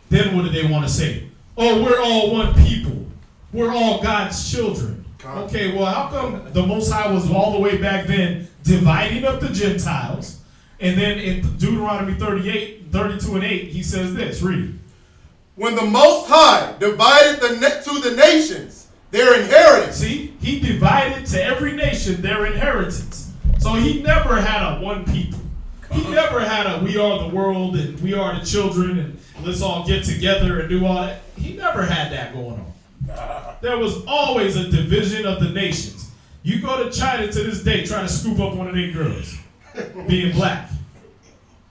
then what do they want to say? Oh, we're all one people. We're all God's children. Okay, well, how come the Most High was all the way back then dividing up the Gentiles? And then in Deuteronomy 32 and 8, he says this, read. When the Most High divided to the nations their inheritance. See, he divided to every nation their inheritance. So he never had a one people. He never had a we are the world and we are the children and let's all get together and do all that. He never had that going on. There was always a division of the nations. You go to China to this day, try to scoop up one of their girls, being black.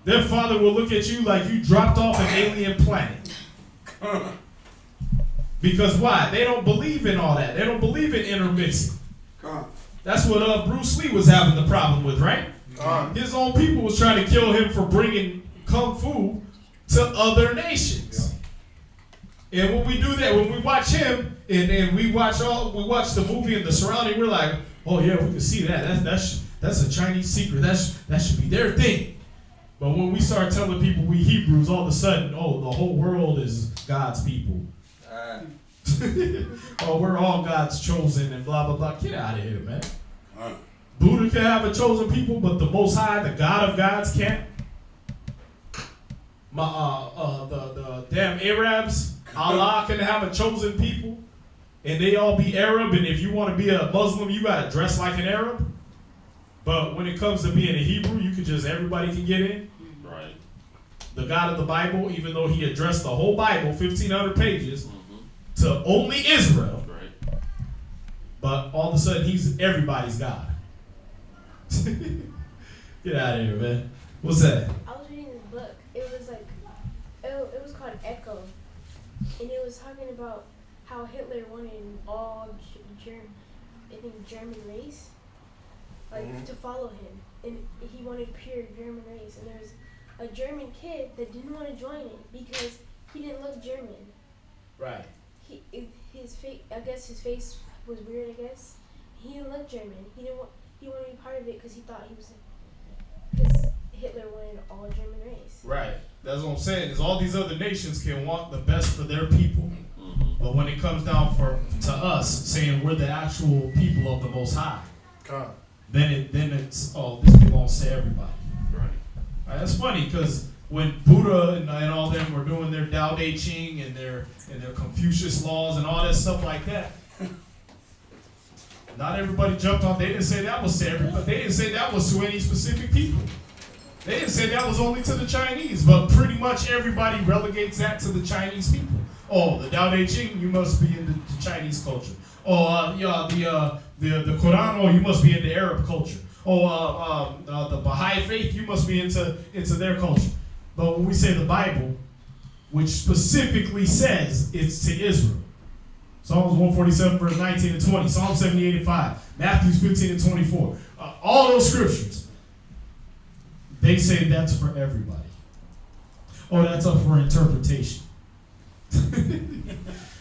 Their father will look at you like you dropped off an alien planet. Because why? They don't believe in all that. They don't believe in intermixing. That's what Bruce Lee was having the problem with, right? His own people was trying to kill him for bringing kung fu to other nations. And when we do that, when we watch him and we watch the movie and the surrounding, we're like, oh yeah, we can see that. That's a Chinese secret. That should be their thing. But when we start telling people we Hebrews, all of a sudden, oh, the whole world is God's people. Oh, we're all God's chosen and blah, blah, blah. Get out of here, man. Buddha can have a chosen people, but the Most High, the God of gods, can't. The damn Arabs, Allah can have a chosen people, and they all be Arab, and if you want to be a Muslim, you got to dress like an Arab. But when it comes to being a Hebrew, you can just, everybody can get in. Right. The God of the Bible, even though he addressed the whole Bible, 1,500 pages, to only Israel. Right. But all of a sudden, he's everybody's God. Get out of here, man. What's that? I was reading this book. It was like, it was called Echo. And it was talking about how Hitler wanted all German race, like, to follow him. And he wanted pure German race. And there was a German kid that didn't want to join it because he didn't look German. Right. His face, I guess his face was weird, I guess. He didn't look German. He wanted to be part of it because he thought because Hitler wanted all German race. Right. That's what I'm saying, is all these other nations can want the best for their people. But when it comes down to us saying we're the actual people of the Most High, then it's, oh, this belongs to everybody. Right. That's funny, because when Buddha and all them were doing their Tao Te Ching and their Confucius laws and all that stuff like that. Not everybody jumped on. They didn't say that was to everybody. They didn't say that was to any specific people. They didn't say that was only to the Chinese, but pretty much everybody relegates that to the Chinese people. Oh, the Tao Te Ching, you must be in the Chinese culture. Oh, the Quran, oh, you must be into Arab culture. Oh, the Baha'i faith, you must be into their culture. But when we say the Bible, which specifically says it's to Israel, Psalms 147, verse 19 and 20, Psalm 78 and 5, Matthew 15 and 24, all those scriptures, they say that's for everybody. Oh, that's up for interpretation.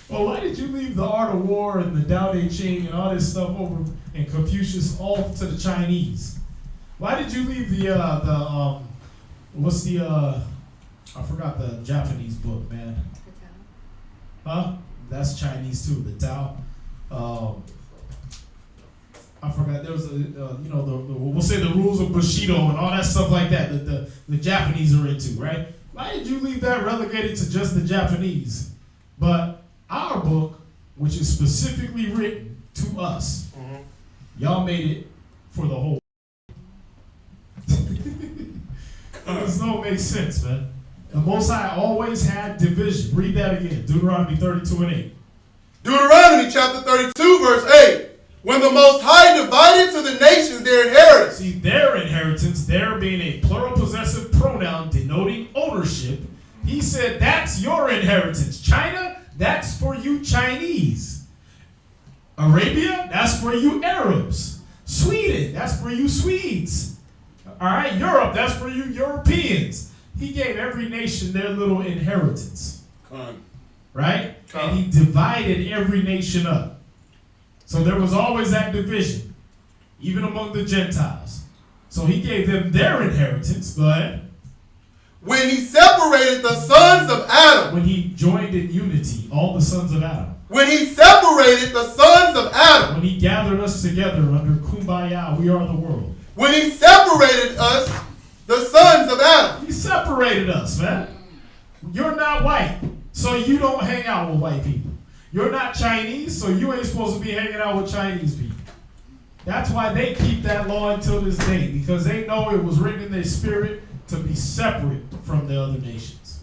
Well, why did you leave the Art of War and the Tao Te Ching and all this stuff over and Confucius all to the Chinese? Why did you leave I forgot the Japanese book, man. Huh? That's Chinese too, the Tao. I forgot, there was we'll say the rules of Bushido and all that stuff like that the Japanese are into, right? Why did you leave that relegated to just the Japanese? But our book, which is specifically written to us, y'all made it for the whole. This don't make sense, man. The Most High always had division. Read that again. Deuteronomy 32 and 8. Deuteronomy chapter 32, verse 8. When the Most High divided to the nations their inheritance. See, their inheritance, their being a plural possessive pronoun denoting ownership, he said, that's your inheritance. China, that's for you Chinese. Arabia, that's for you Arabs. Sweden, that's for you Swedes. All right, Europe, that's for you Europeans. He gave every nation their little inheritance. Right? And he divided every nation up. So there was always that division, even among the Gentiles. So he gave them their inheritance. Go ahead. When he separated the sons of Adam. When he joined in unity, all the sons of Adam. When he separated the sons of Adam. When he gathered us together under Kumbaya, we are the world. When he separated us, the sons of Adam. He separated us, man. You're not white, so you don't hang out with white people. You're not Chinese, so you ain't supposed to be hanging out with Chinese people. That's why they keep that law until this day, because they know it was written in their spirit to be separate from the other nations.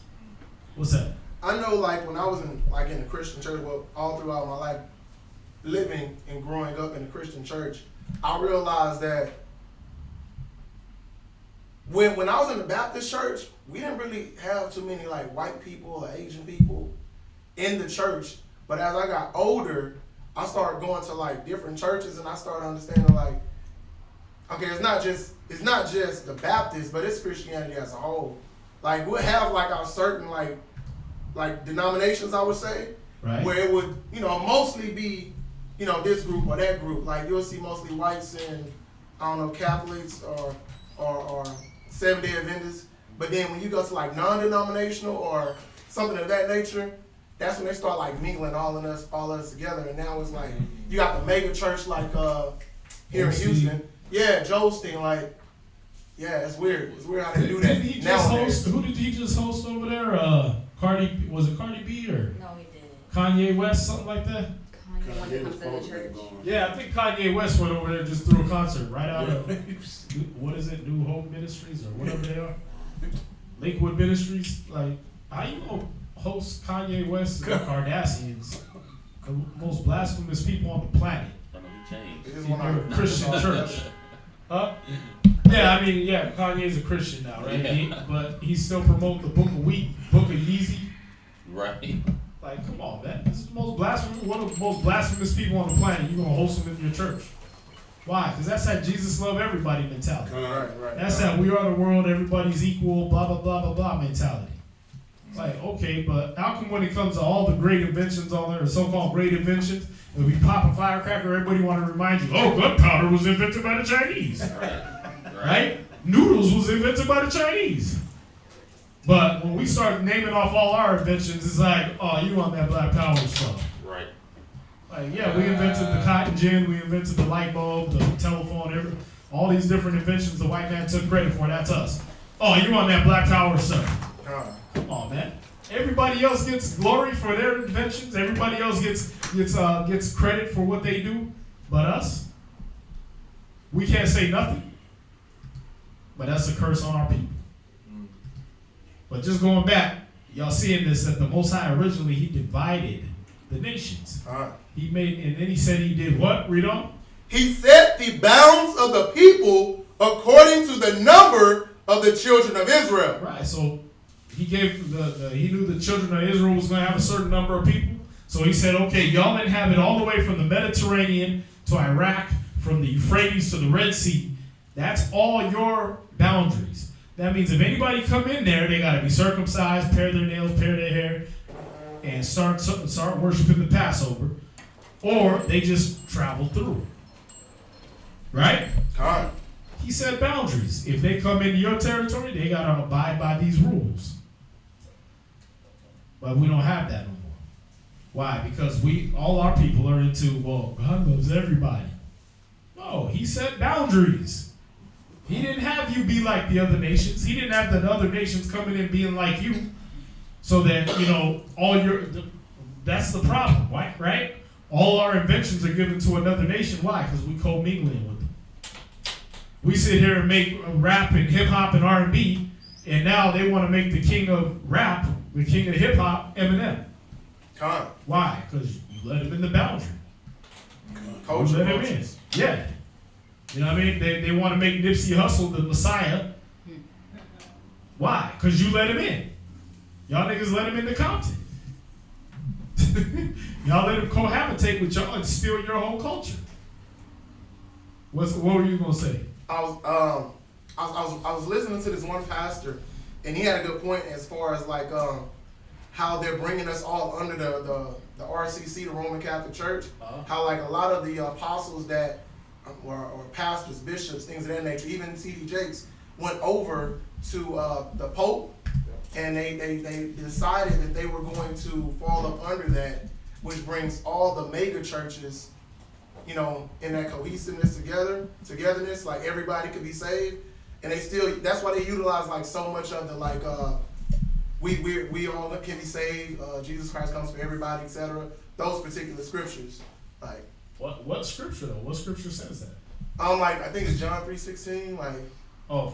What's that? I know, like, when I was in the Christian church, well, all throughout my life, living and growing up in a Christian church, I realized that when I was in the Baptist church, we didn't really have too many like white people or Asian people in the church. But as I got older, I started going to like different churches, and I started understanding like, okay, it's not just the Baptist, but it's Christianity as a whole. Like we'll have like our certain like denominations, I would say, right, where it would mostly be this group or that group. Like you'll see mostly whites and Catholics or Seventh-day Adventists. But then when you go to like non-denominational or something of that nature, that's when they start like mingling all of us together. And now it's like you got the mega church like here in Houston. Yeah, Joelstein, like, yeah, it's weird. It's weird how they do that. Did he just host? Who did he just host over there? Was it Cardi B or? No, he didn't. Kanye West, something like that? Kanye when it comes to the church. Yeah, I think Kanye West went over there just threw a concert right out of, what is it, New Hope Ministries or whatever they are? Lakewood Ministries. Like, how you gonna host Kanye West and the Kardashians, the most blasphemous people on the planet? In a Christian church. Huh? Yeah, I mean, yeah, Kanye's a Christian now, right? Yeah. But he's still promoting the Book of Yeezy. Right. Like, come on, man. This is the most blasphemous, one of the most blasphemous people on the planet. You're going to host him in your church. Why? Because that's that Jesus love everybody mentality. Right. That's that we are the world, everybody's equal, blah, blah, blah, blah, blah mentality. It's like, okay, but how come when it comes to all the great inventions on there, or so-called great inventions, and we pop a firecracker, everybody want to remind you, oh, gunpowder was invented by the Chinese. Right? Noodles was invented by the Chinese. But when we start naming off all our inventions, it's like, oh, you on that Black Power stuff. Right. Like, yeah, we invented the cotton gin, we invented the light bulb, the telephone, all these different inventions the white man took credit for, that's us. Oh, you on that Black Power stuff. Come on, man. Everybody else gets glory for their inventions. Everybody else gets credit for what they do, but us. We can't say nothing. But that's a curse on our people. But just going back, y'all seeing this, that the Most High originally, he divided the nations. He made, and then he said he did what? Read on. He set the bounds of the people according to the number of the children of Israel. Right, so he gave he knew the children of Israel was going to have a certain number of people. So he said, okay, y'all inhabit all the way from the Mediterranean to Iraq, from the Euphrates to the Red Sea. That's all your boundaries. That means if anybody come in there, they got to be circumcised, pare their nails, pare their hair, and start worshiping the Passover, or they just travel through. Right? He said boundaries. If they come into your territory, they got to abide by these rules. But we don't have that no more. Why? Because all our people are into, well, God loves everybody. No, he set boundaries. He didn't have you be like the other nations. He didn't have the other nations coming in being like you. So that, that's the problem, right? All our inventions are given to another nation. Why? Because we co-mingling with them. We sit here and make rap and hip-hop and R&B, and now they want to make the king of rap, the king of hip-hop, Eminem. Why? Because you let him in the boundary. You let him in. Yeah. You know what I mean? They want to make Nipsey Hussle the Messiah. Why? Because you let him in. Y'all niggas let him into Compton. Y'all let him cohabitate with y'all and steal your whole culture. What were you gonna say? I was listening to this one pastor, and he had a good point as far as like how they're bringing us all under the RCC, the Roman Catholic Church. How like a lot of the apostles that or pastors, bishops, things of that nature, even T.D. Jakes went over to the Pope, and they decided that they were going to fall up under that, which brings all the mega churches, in that cohesiveness togetherness, like everybody could be saved, and that's why they utilize like so much of the like we all can be saved, Jesus Christ comes for everybody, etc. Those particular scriptures, like what scripture though? What scripture says that? I think it's John 3:16, like. Oh,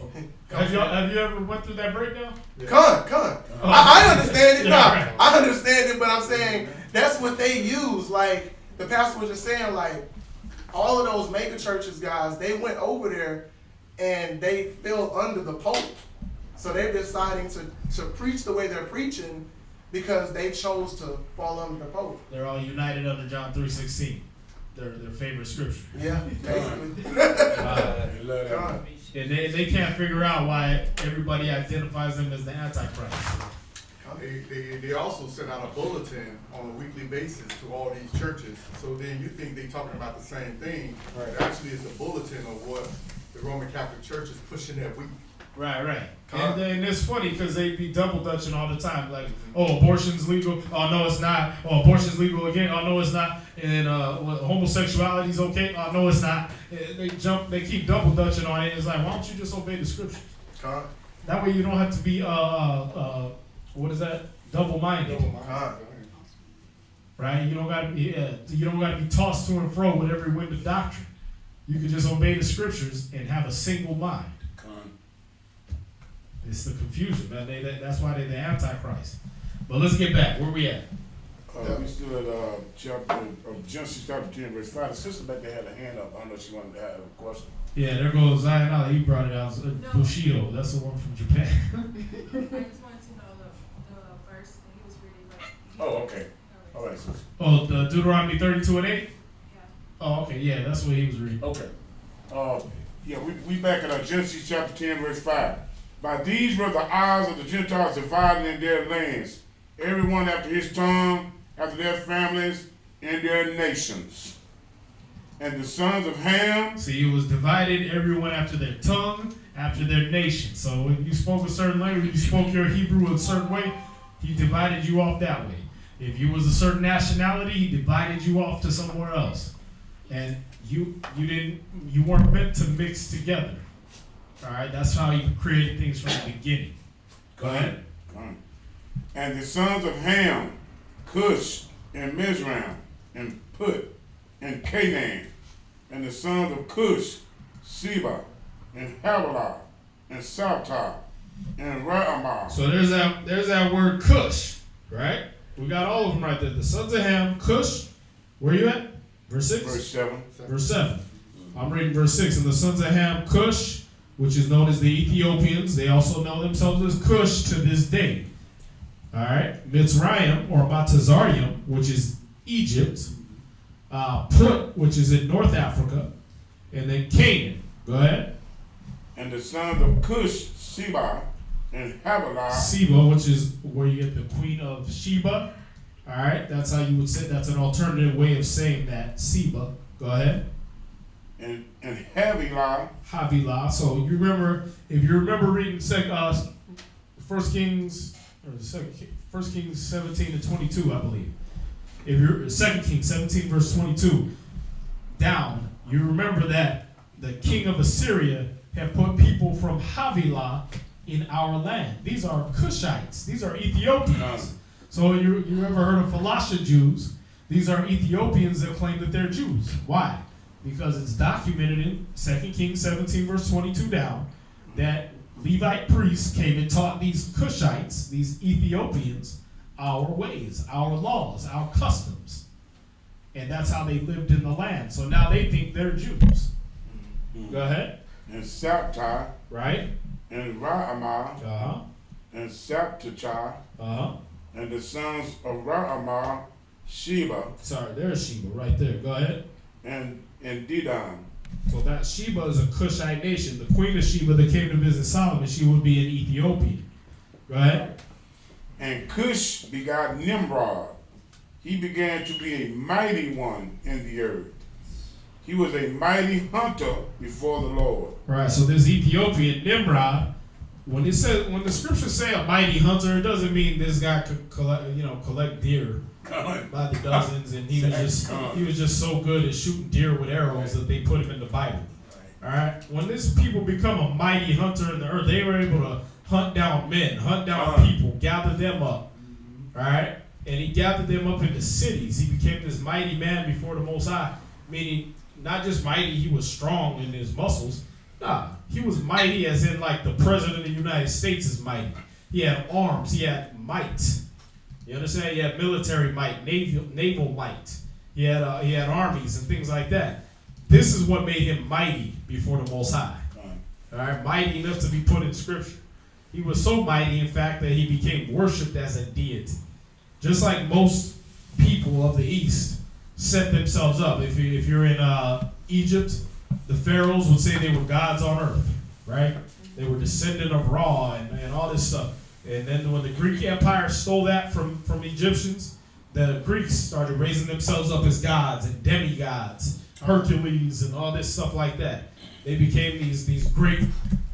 have you ever went through that breakdown? Yeah. Con. I understand it. Right. I understand it, but I'm saying that's what they use. Like the pastor was just saying, like all of those mega churches guys, they went over there and they fell under the Pope. So they're deciding to preach the way they're preaching because they chose to fall under the Pope. They're all united under John 3:16. Their favorite scripture. Yeah, basically. And they can't figure out why everybody identifies them as the Antichrist. They also send out a bulletin on a weekly basis to all these churches. So then you think they're talking about the same thing. Right. It actually is a bulletin of what the Roman Catholic Church is pushing that week. Right. And it's funny because they be double dutching all the time. Like, oh, abortion's legal. Oh, no, it's not. Oh, abortion's legal again. Oh, no, it's not. And homosexuality's okay. Oh, no, it's not. They keep double dutching on it. It's like, why don't you just obey the scriptures? That way you don't have to be, what is that? Double-minded. Right? You don't got to be tossed to and fro with every wind of doctrine. You can just obey the scriptures and have a single mind. It's the confusion, man. That's why they're the Antichrist. But let's get back. Where we at? We still at Genesis chapter 10, verse 5. The sister back there had a hand up. I don't know if she wanted to have a question. Yeah, there goes Zion Ali. He brought it out. Bushido. That's the one from Japan. I just wanted to know the verse that he was reading. Oh, okay. All right, sister. Oh, the Deuteronomy 32:8? Yeah. Oh, okay. Yeah, that's what he was reading. Okay. We back at Genesis chapter 10, verse 5. By these were the isles of the Gentiles divided in their lands, everyone after his tongue, after their families, in their nations. And the sons of Ham. See, it was divided, everyone after their tongue, after their nation. So when you spoke a certain language, you spoke your Hebrew a certain way, he divided you off that way. If you was a certain nationality, he divided you off to somewhere else. And you weren't meant to mix together. All right, that's how he created things from the beginning. Go ahead. And the sons of Ham, Cush, and Mizraim, and Put, and Canaan. And the sons of Cush, Sheba, and Havilah, and Sabta, and Raamah. So there's that word Cush, right? We got all of them right there. The sons of Ham, Cush. Where you at? Verse 6? Verse 7. Verse 7. I'm reading verse 6. And the sons of Ham, Cush, which is known as the Ethiopians. They also know themselves as Cush to this day. All right. Mitzrayim, or Matazarium, which is Egypt. Put, which is in North Africa. And then Canaan. Go ahead. And the sons of Cush, Sheba, and Havilah. Sheba, which is where you get the queen of Sheba. All right. That's how you would say. That's an alternative way of saying that. Sheba. Go ahead. And Havilah. Havilah. So you remember, if you remember reading First Kings 17 to 22, I believe. If you're 2 Kings 17 verse 22 down, you remember that the king of Assyria had put people from Havilah in our land. These are Cushites. These are Ethiopians. So you ever heard of Falasha Jews? These are Ethiopians that claim that they're Jews. Why? Because it's documented in 2 Kings 17 verse 22 down that Levite priests came and taught these Cushites, these Ethiopians, our ways, our laws, our customs. And that's how they lived in the land. So now they think they're Jews. Go ahead. And Sabta. Right. And Raamah. Uh-huh. And Sabtachah. Uh-huh. And the sons of Raamah, Sheba. Sorry, there's Sheba right there. Go ahead. And Dedan. So that Sheba is a Cushite nation. The queen of Sheba that came to visit Solomon, she would be an Ethiopian. Go ahead. And Cush begot Nimrod. He began to be a mighty one in the earth. He was a mighty hunter before the Lord. Right, so this Ethiopian Nimrod, when the scriptures say a mighty hunter, it doesn't mean this guy could collect deer by the dozens, and he was just so good at shooting deer with arrows that they put him in the Bible. All right, when these people become a mighty hunter in the earth, they were able to hunt down men, hunt down people, gather them up. All right, and he gathered them up in the cities. He became this mighty man before the Most High, meaning not just mighty, he was strong in his muscles. Nah, he was mighty as in like the president of the United States is mighty. He had arms, he had might. You understand? He had military might, naval might. He had armies and things like that. This is what made him mighty before the Most High. All right, mighty enough to be put in Scripture. He was so mighty, in fact, that he became worshipped as a deity. Just like most people of the East set themselves up. If you're in Egypt, the pharaohs would say they were gods on earth, right? They were descendant of Ra and all this stuff. And then when the Greek Empire stole that from Egyptians, the Greeks started raising themselves up as gods and demigods, Hercules and all this stuff like that. They became these great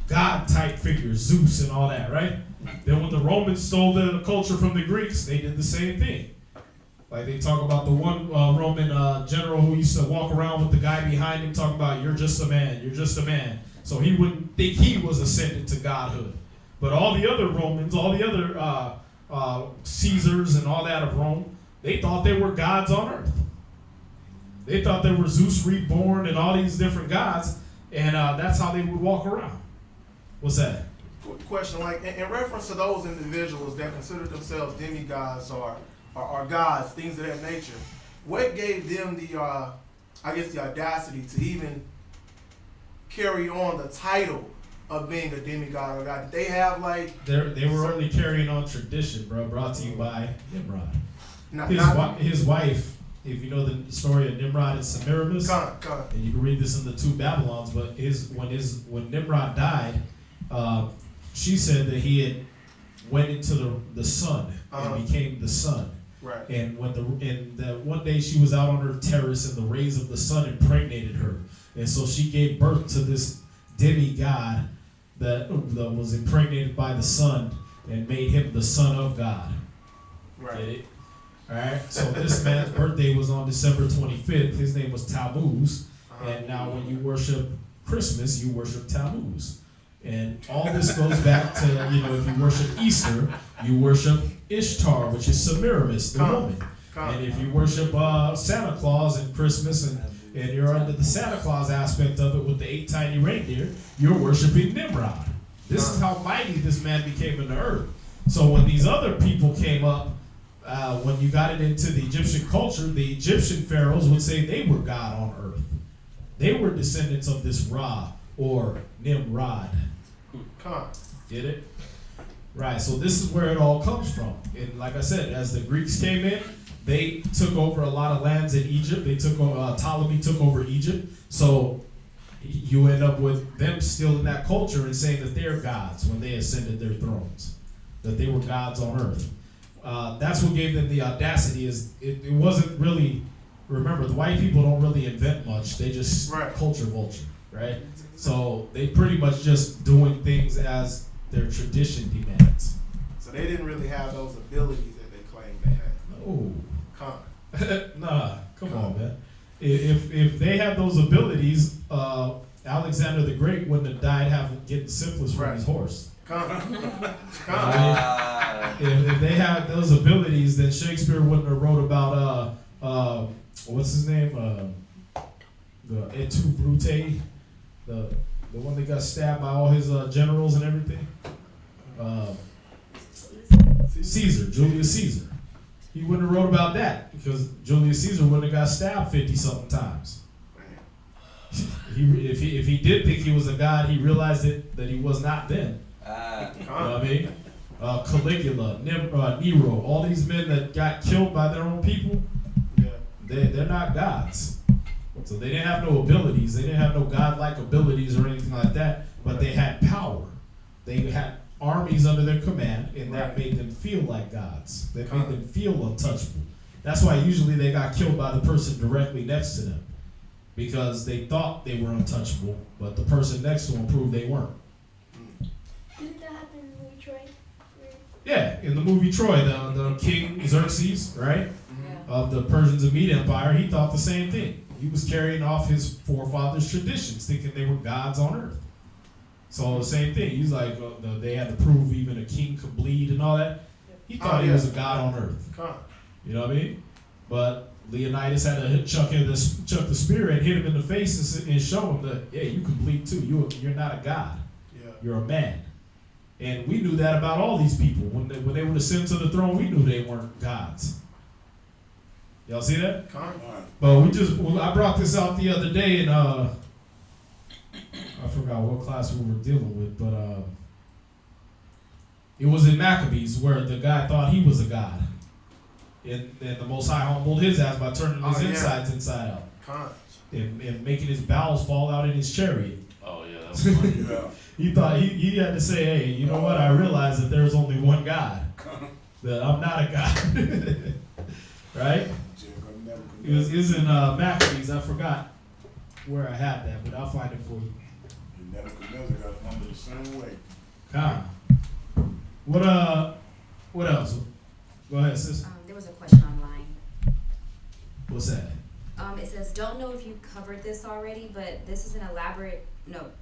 god-type figures, Zeus and all that, right? Then when the Romans stole the culture from the Greeks, they did the same thing. Like they talk about the one Roman general who used to walk around with the guy behind him talking about, you're just a man, you're just a man. So he wouldn't think he was ascended to godhood. But all the other Romans, all the other Caesars and all that of Rome, they thought they were gods on earth. They thought they were Zeus reborn and all these different gods, and that's how they would walk around. What's that? Question, like in reference to those individuals that consider themselves demigods or gods, things of that nature, what gave them the audacity to even carry on the title of being a demigod or god? Did they have like... They were only carrying on tradition, bro, brought to you by Nimrod. His wife, if you know the story of Nimrod and Semiramis, and you can read this in the two Babylons, but when Nimrod died, she said that he had went into the sun and became the sun. Right. And one day she was out on her terrace and the rays of the sun impregnated her. And so she gave birth to this demigod that was impregnated by the sun and made him the son of God. Right. Get it? All right. So this man's birthday was on December 25th. His name was Tammuz. And now when you worship Christmas, you worship Tammuz. And all this goes back to, if you worship Easter, you worship Ishtar, which is Semiramis, the woman. And if you worship Santa Claus and Christmas and you're under the Santa Claus aspect of it with the 8 tiny reindeer, you're worshiping Nimrod. This is how mighty this man became in the earth. So when these other people came up, when you got it into the Egyptian culture, the Egyptian pharaohs would say they were God on earth. They were descendants of this Ra or Nimrod. Get it? Right, so this is where it all comes from. And like I said, as the Greeks came in, they took over a lot of lands in Egypt. They took over, Ptolemy took over Egypt. So you end up with them still in that culture and saying that they're gods when they ascended their thrones, that they were gods on earth. That's what gave them the audacity. It wasn't really, remember, the white people don't really invent much. They just culture vulture, right? So they pretty much just doing things as their tradition demands. So they didn't really have those abilities that they claimed they had. No. Nah, come on, man. If they had those abilities, Alexander the Great wouldn't have died getting syphilis from his horse. If they had those abilities, then Shakespeare wouldn't have wrote about what's his name? The Et tu, Brute, the one that got stabbed by all his generals and everything. Caesar, Julius Caesar. He wouldn't have wrote about that because Julius Caesar wouldn't have got stabbed 50-something times. If he did think he was a god, he realized that he was not then. You know what I mean? Caligula, Nero, all these men that got killed by their own people, they're not gods. So they didn't have no abilities. They didn't have no godlike abilities or anything like that, but they had power. They had armies under their command, and that made them feel like gods. That made them feel untouchable. That's why usually they got killed by the person directly next to them, because they thought they were untouchable, but the person next to them proved they weren't. Didn't that happen in the movie Troy? Yeah, in the movie Troy, the king Xerxes, right, of the Persians and Mede Empire, he thought the same thing. He was carrying off his forefathers' traditions, thinking they were gods on earth. So the same thing. He's like, they had to prove even a king could bleed and all that. He thought he was a god on earth. You know what I mean? But Leonidas had to chuck the spear and hit him in the face and show him that, yeah, you can bleed too. You're not a god. You're a man. And we knew that about all these people. When they would ascend to the throne, we knew they weren't gods. Y'all see that? But I brought this out the other day, and I forgot what class we were dealing with, but it was in Maccabees where the guy thought he was a god. And the Most High humbled his ass by turning his insides inside out. And making his bowels fall out in his chariot. Oh, yeah, that's funny. He thought he had to say, hey, you know what? I realized that there's only one God. That I'm not a god. Right? It was in Maccabees. I forgot where I had that, but I'll find it for you. Nebuchadnezzar got humbled the same way. What else? Go ahead, sis. There was a question online. What's that? It says, don't know if you covered this already, but this is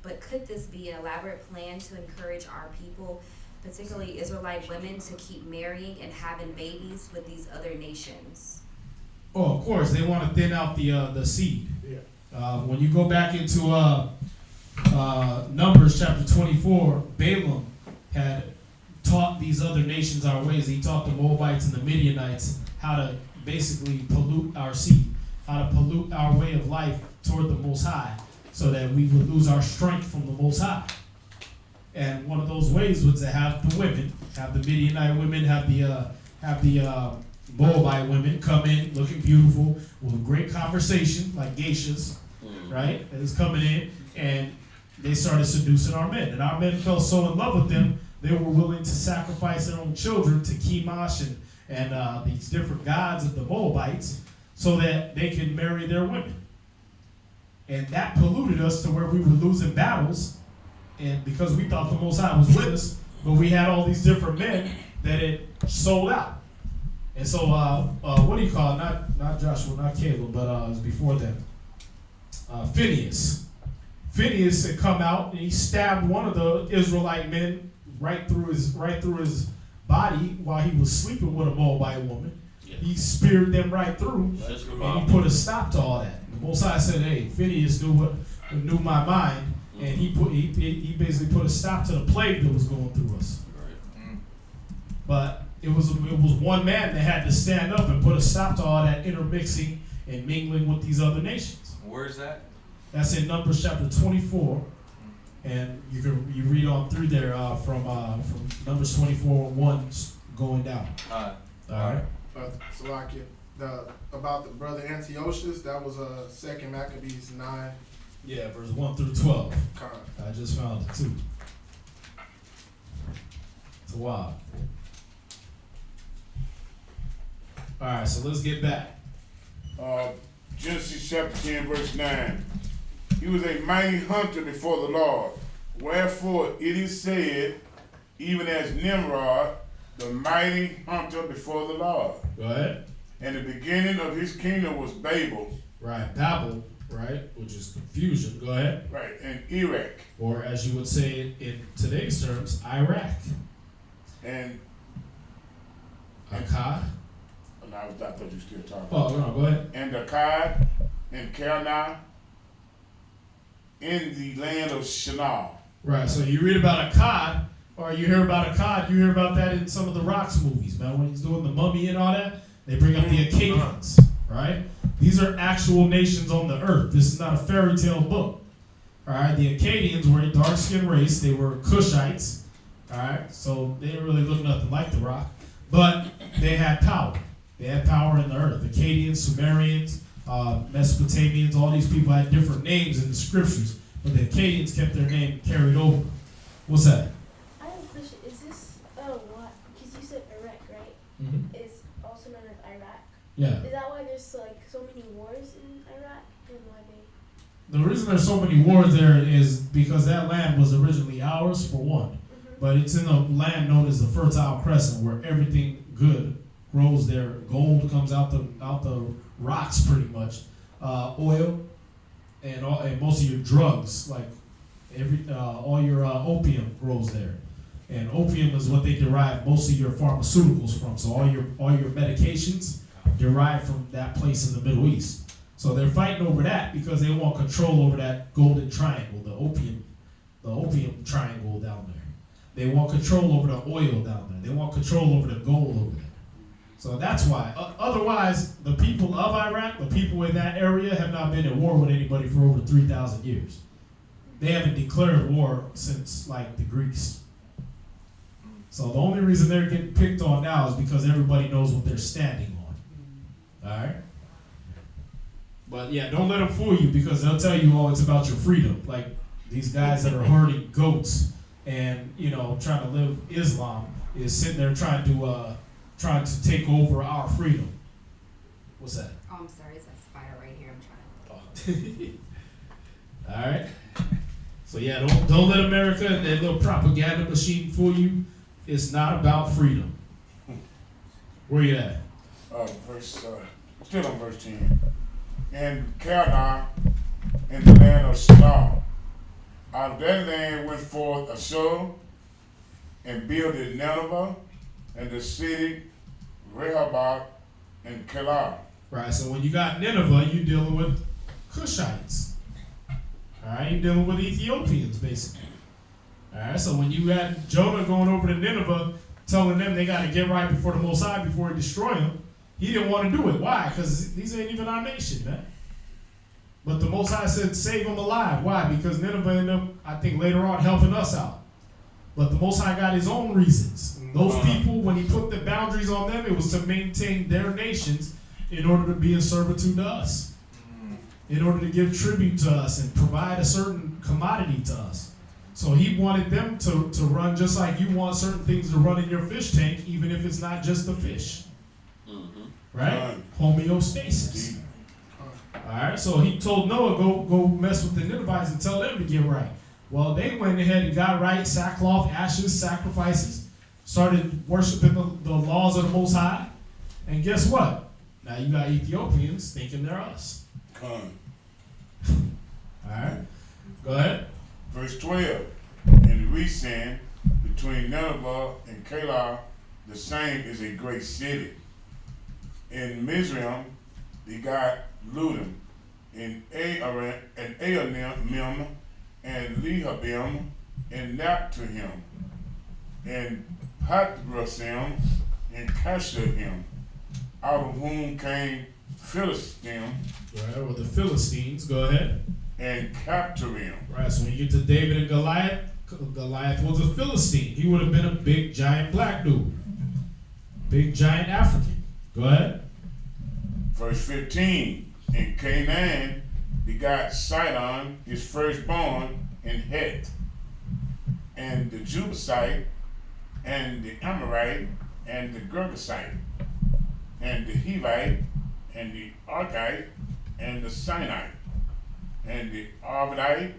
but could this be an elaborate plan to encourage our people, particularly Israelite women, to keep marrying and having babies with these other nations? Oh, of course, they want to thin out the seed. When you go back into Numbers chapter 24, Balaam had taught these other nations our ways. He taught the Moabites and the Midianites how to basically pollute our seed, how to pollute our way of life toward the Most High, so that we would lose our strength from the Most High. And one of those ways was to have the women, have the Midianite women, have the Moabite women come in looking beautiful with a great conversation, like geishas, right? That is coming in, and they started seducing our men. And our men fell so in love with them, they were willing to sacrifice their own children to Chemosh and these different gods of the Moabites so that they could marry their women. And that polluted us to where we were losing battles, and because we thought the Most High was with us, but we had all these different men that had sold out. And so, what do you call it? Not Joshua, not Caleb, but it was before them. Phineas. Phineas had come out and he stabbed one of the Israelite men right through his body while he was sleeping with a Moabite woman. Yeah. He speared them right through, Just and revival. he put a stop to all that. The Most High said, "Hey, Phineas knew my mind, and he basically put a stop to the plague that was going through us." Right. But it was one man that had to stand up and put a stop to all that intermixing and mingling with these other nations. Where's that? That's in Numbers chapter 24, and you read on through there from Numbers 24:1 going down. All right. Salakia, about the brother Antiochus, that was 2 Maccabees 9. Yeah, verse 1 through 12. Con. I just found it too. It's a while. All right, so let's get back. Genesis chapter 10, verse 9. He was a mighty hunter before the Lord. Wherefore it is said, even as Nimrod, the mighty hunter before the Lord. Go ahead. And the beginning of his kingdom was Babel. Right, Babel, right, which is confusion. Go ahead. Right, and Iraq. Or as you would say it in today's terms, Iraq. And Akkad. no, I thought you were still talking. Oh, no, go ahead. And Akkad and Calneh in the land of Shinar. Right, so you read about Akkad, or you hear about Akkad, you hear about that in some of the Rocks movies, man. When he's doing the mummy and all that, they bring up the Akkadians, right? These are actual nations on the earth. This is not a fairy tale book. All right, the Akkadians were a dark-skinned race. They were Cushites, all right? So they didn't really look nothing like the Rock, but they had power. They had power in the earth. Akkadians, Sumerians, Mesopotamians, all these people had different names in the scriptures, but the Akkadians kept their name carried over. What's that? I have a question. Is this what? Because you said Iraq, right? Mm-hmm. It's also known as Iraq. Yeah. Is that why there's like so many wars in Iraq, and why they? The reason there's so many wars there is because that land was originally ours, for one. But it's in a land known as the Fertile Crescent, where everything good grows there. Gold comes out the rocks, pretty much. Oil, and most of your drugs, like all your opium grows there. And opium is what they derive most of your pharmaceuticals from. So all your medications derive from that place in the Middle East. So they're fighting over that because they want control over that golden triangle, the opium triangle down there. They want control over the oil down there. They want control over the gold over there. So that's why. Otherwise, the people of Iraq, the people in that area, have not been at war with anybody for over 3,000 years. They haven't declared war since, like, the Greeks. So the only reason they're getting picked on now is because everybody knows what they're standing on. All right? But yeah, don't let them fool you, because they'll tell you, oh, it's about your freedom. Like these guys that are herding goats and, trying to live Islam is sitting there trying to take over our freedom. What's that? Oh, I'm sorry, it's a spider right here. I'm trying. All right. So yeah, don't let America and that little propaganda machine fool you. It's not about freedom. Where you at? Still on verse 10. And Calneh in the land of Shinar. Out of that land went forth a show and builded Nineveh and the city Rehoboth and Keilah. Right, so when you got Nineveh, you're dealing with Cushites. All right, you're dealing with Ethiopians, basically. All right, so when you got Jonah going over to Nineveh, telling them they got to get right before the Most High before he destroy them, he didn't want to do it. Why? Because these ain't even our nation, man. But the Most High said, save them alive. Why? Because Nineveh ended up, I think, later on helping us out. But the Most High got his own reasons. Those people, when he put the boundaries on them, it was to maintain their nations in order to be in servitude to us. In order to give tribute to us and provide a certain commodity to us. So he wanted them to run just like you want certain things to run in your fish tank, even if it's not just the fish. Right? Homeostasis. Alright, so he told Noah, go mess with the Ninevites and tell them to get right. Well, they went ahead and got right, sackcloth, ashes, sacrifices, started worshiping the laws of the Most High. And guess what? Now you got Ethiopians thinking they're us. Alright, go ahead. Verse 12. And the recent between Nineveh and Keilah the same is a great city. In Mizraim, begot Ludim, in Aram, and Aonim, and Lehabim, and Naphtahim, and Pathrasim, and Cashaim, out of whom came Philistine. Right, or the Philistines. Go ahead. And Captivity. Right, so when you get to David and Goliath, Goliath was a Philistine. He would have been a big, giant black dude. Big, giant African. Go ahead. Verse 15. And Canaan begot Sidon, his firstborn, and Het, and the Jebusite, and the Amorite, and the Girgasite, and the Hivite, and the Archite, and the Sinite, and the Arvadite,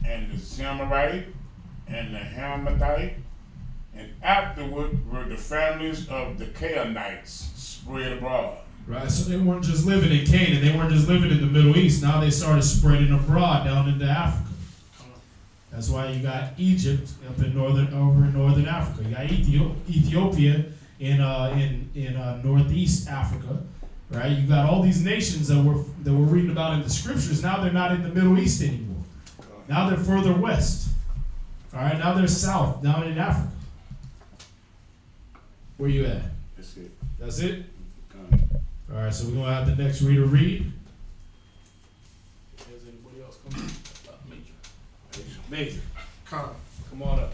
and the Zemarite, and the Hamathite, and afterward were the families of the Canaanites spread abroad. Right, so they weren't just living in Canaan, they weren't just living in the Middle East. Now they started spreading abroad down into Africa. That's why you got Egypt up in northern Africa. You got Ethiopia in northeast Africa, right? You got all these nations that we're reading about in the scriptures. Now they're not in the Middle East anymore. Now they're further west. All right, now they're south, down in Africa. Where you at? That's it. That's it? All right, so we're going to have the next reader read. Has anybody else come? Major. Come on up.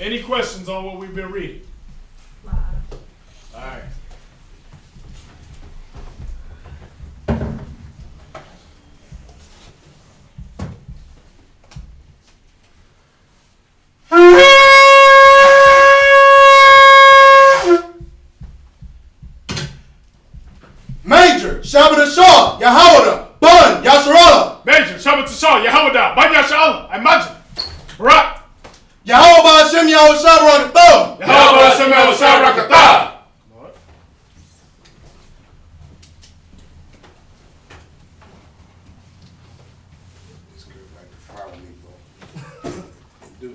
Any questions on what we've been reading? All right. Major, Shabbat Shah, Yahawada, Bun, Yasharala. Major, Shabbat Shah, Yahawada, Bun, Yasharala, I imagine. Barak. Yahawah Hashem Yahweh Shabbat Yahawah Hashem Yahweh Shabbat. This girl like to follow me, bro. Do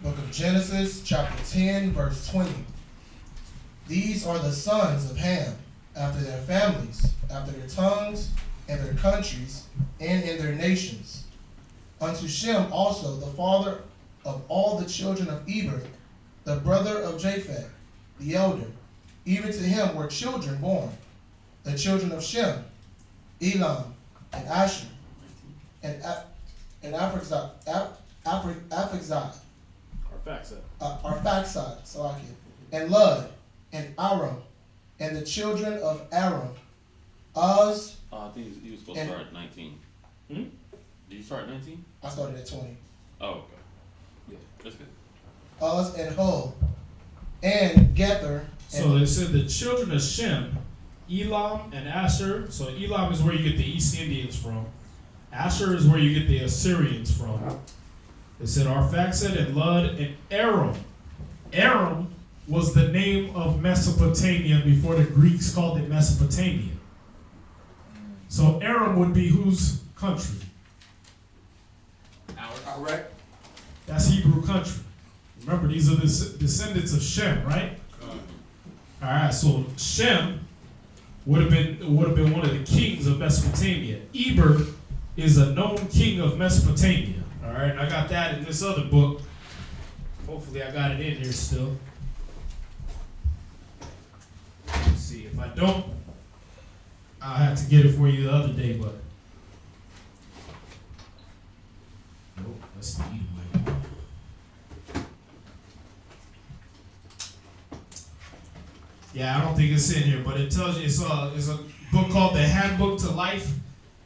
Book of Genesis, chapter 10, verse 20. These are the sons of Ham, after their families, after their tongues, and their countries, and in their nations. Unto Shem also, the father of all the children of Eber, the brother of Japheth, the elder. Even to him were children born. The children of Shem, Elam, and Asher, and Arphaxad, and Lud, and Aram, and the children of Aram, Uz. I think you were supposed to start at 19. Did you start at 19? I started at 20. Oh, okay. Yeah, that's good. Uz and Hul, and Gether. So it said the children of Shem, Elam and Asher. So Elam is where you get the East Indians from. Asher is where you get the Assyrians from. It said Arphaxad and Lud and Aram. Aram was the name of Mesopotamia before the Greeks called it Mesopotamia. So Aram would be whose country? Ours. That's Hebrew country. Remember, these are the descendants of Shem, right? All right, so Shem would have been one of the kings of Mesopotamia. Eber is a known king of Mesopotamia. All right, I got that in this other book. Hopefully, I got it in here still. Let's see. If I don't, I'll have to get it for you the other day, but nope, that's the Edomite. Yeah, I don't think it's in here, but it tells you it's a book called The Handbook to Life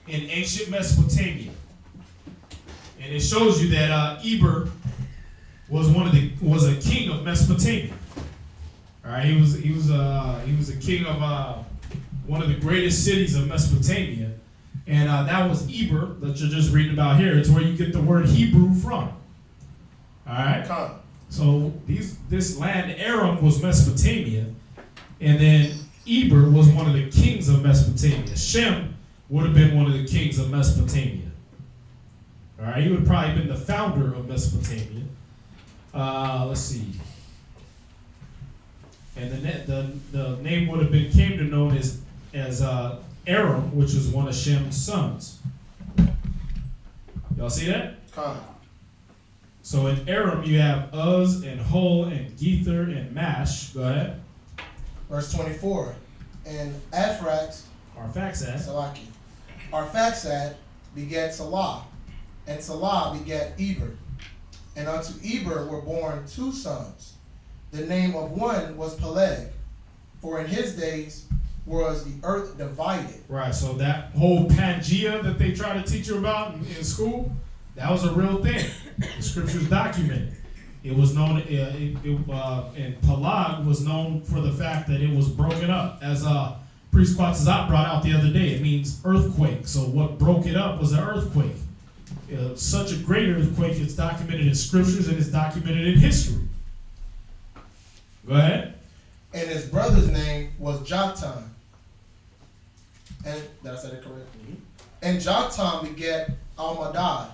in Ancient Mesopotamia. And it shows you that Eber was a king of Mesopotamia. All right, he was a king of one of the greatest cities of Mesopotamia, and that was Eber that you're just reading about here. It's where you get the word Hebrew from. All right. So this land, Aram, was Mesopotamia, and then Eber was one of the kings of Mesopotamia. Shem would have been one of the kings of Mesopotamia. All right, he would have probably been the founder of Mesopotamia. Let's see. And the name would have came to known as Aram, which was one of Shem's sons. Y'all see that? So in Aram you have Uz and Hul and Gether and Mash. Go ahead. Verse 24. And Arphaxad begat Salah, and Salah begat Eber. And unto Eber were born 2 sons. The name of one was Peleg, for in his days was the earth divided. Right, so that whole Pangea that they try to teach you about in school, that was a real thing. The scriptures document it. It was known, and Peleg was known for the fact that it was broken up. As Priest Quatzazat brought out the other day, it means earthquake. So what broke it up was an earthquake. Such a great earthquake, it's documented in scriptures and it's documented in history. Go ahead. And his brother's name was Joktan. And did I say that correctly? Mm-hmm. And Joktan begat Almadad,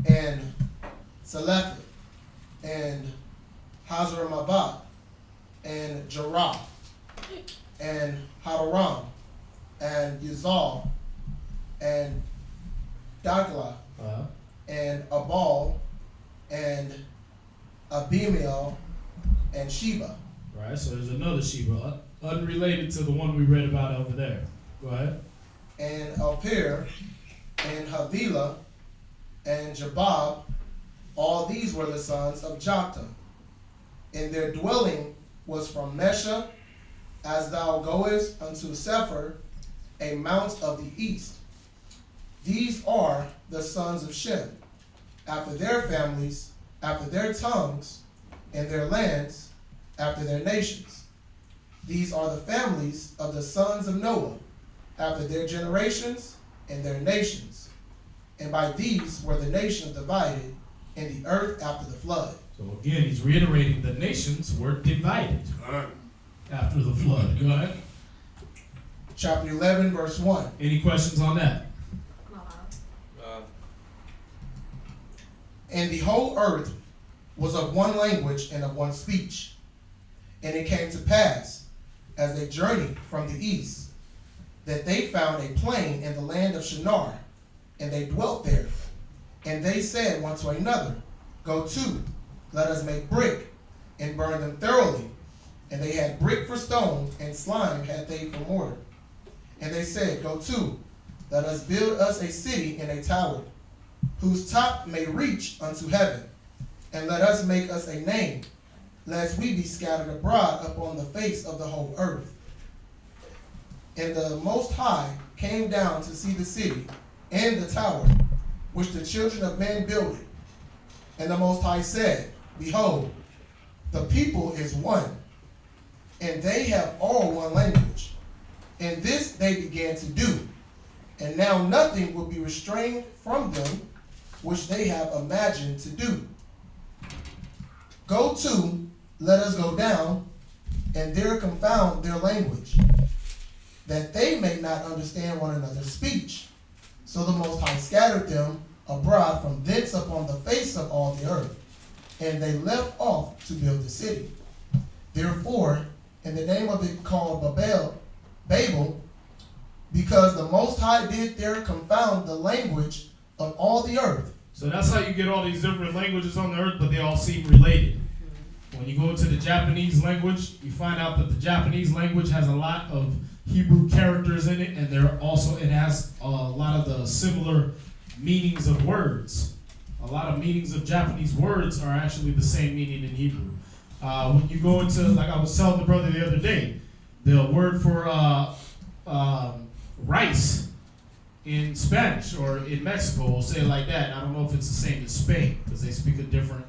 and Selephet, and Hazarmavah, and Jerah, and Hadaram, and Uzal, and Dagla, and Abal, and Abimael, and Sheba. Right, so there's another Sheba, unrelated to the one we read about over there. Go ahead. And Alpir, and Havilah, and Jabab, all these were the sons of Joktan. And their dwelling was from Mesha, as thou goest unto Sephir, a mount of the east. These are the sons of Shem, after their families, after their tongues, and their lands, after their nations. These are the families of the sons of Noah, after their generations and their nations. And by these were the nations divided in the earth after the flood. So again, he's reiterating the nations were divided after the flood. Go ahead. Chapter 11, verse 1. Any questions on that? And the whole earth was of one language and of one speech. And it came to pass, as they journeyed from the east, that they found a plain in the land of Shinar, and they dwelt there. And they said one to another, Go to, let us make brick, and burn them thoroughly. And they had brick for stone, and slime had they for mortar. And they said, Go to, let us build us a city and a tower, whose top may reach unto heaven. And let us make us a name, lest we be scattered abroad upon the face of the whole earth. And the Most High came down to see the city and the tower, which the children of men builded. And the Most High said, Behold, the people is one, and they have all one language. And this they began to do. And now nothing will be restrained from them, which they have imagined to do. Go to, let us go down, and there confound their language, that they may not understand one another's speech. So the Most High scattered them abroad from thence upon the face of all the earth, and they left off to build the city. Therefore, in the name of it called Babel, because the Most High did there confound the language of all the earth. So that's how you get all these different languages on the earth, but they all seem related. When you go into the Japanese language, you find out that the Japanese language has a lot of Hebrew characters in it, and it has a lot of the similar meanings of words. A lot of meanings of Japanese words are actually the same meaning in Hebrew. When you go into, like I was telling the brother the other day, the word for rice in Spanish or in Mexico, we'll say it like that. I don't know if it's the same in Spain because they speak a different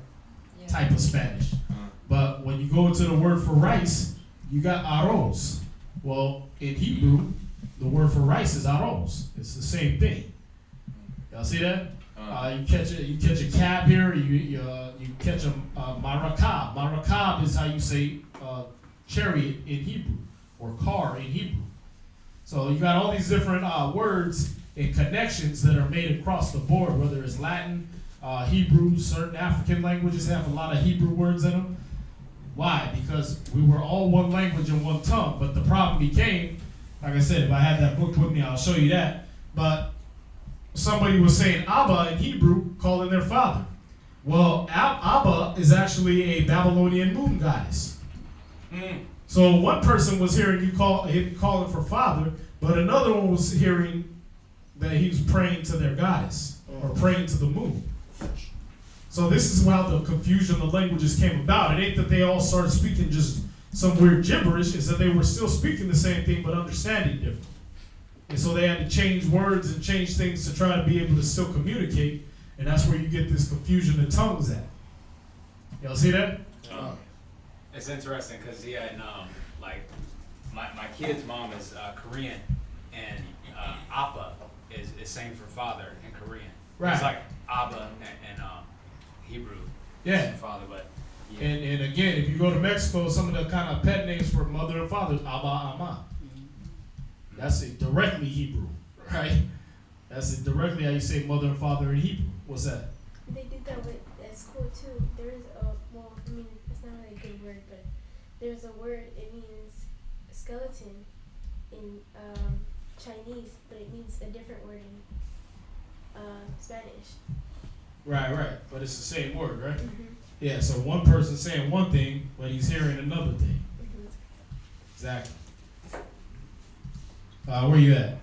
type of Spanish. But when you go into the word for rice, you got arroz. Well, in Hebrew, the word for rice is arroz. It's the same thing. Y'all see that? You catch a cab here. You catch a marakab. Marakab is how you say chariot in Hebrew or car in Hebrew. So you got all these different words and connections that are made across the board, whether it's Latin, Hebrew. Certain African languages have a lot of Hebrew words in them. Why? Because we were all one language and one tongue. But the problem became, like I said, if I had that book with me, I'll show you that. But somebody was saying Abba in Hebrew, calling their father. Well, Abba is actually a Babylonian moon goddess. So one person was hearing you calling for father, but another one was hearing that he was praying to their goddess or praying to the moon. So this is how the confusion of languages came about. It ain't that they all started speaking just some weird gibberish. It's that they were still speaking the same thing but understanding different. And so they had to change words and change things to try to be able to still communicate. And that's where you get this confusion of tongues at. Y'all see that? It's interesting because like my kid's mom is Korean, and Appa is same for father in Korean. Right. It's like Abba and Hebrew. Yeah. Father, but yeah. And again, if you go to Mexico, some of the kind of pet names for mother and father is Abba, Ama. That's it, directly Hebrew, right? That's it, directly how you say mother and father in Hebrew. What's that? They did that at school too. There's it's not really a good word, but there's a word, it means skeleton in Chinese, but it means a different word in Spanish. Right. But it's the same word, right? Mm-hmm. Yeah, so one person's saying one thing, but he's hearing another thing. Mm-hmm. Exactly. Where you at?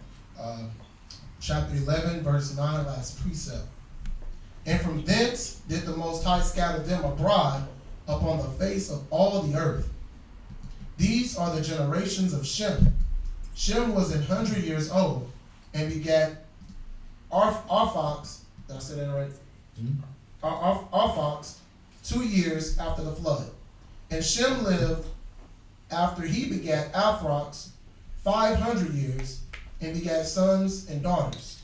Chapter 11, verse 9, last precept. And from thence did the Most High scatter them abroad upon the face of all the earth. These are the generations of Shem. Shem was 100 years old and begat Arphax. Did I say that right? Arphax 2 years after the flood. And Shem lived after he begat Arphax 500 years and begat sons and daughters.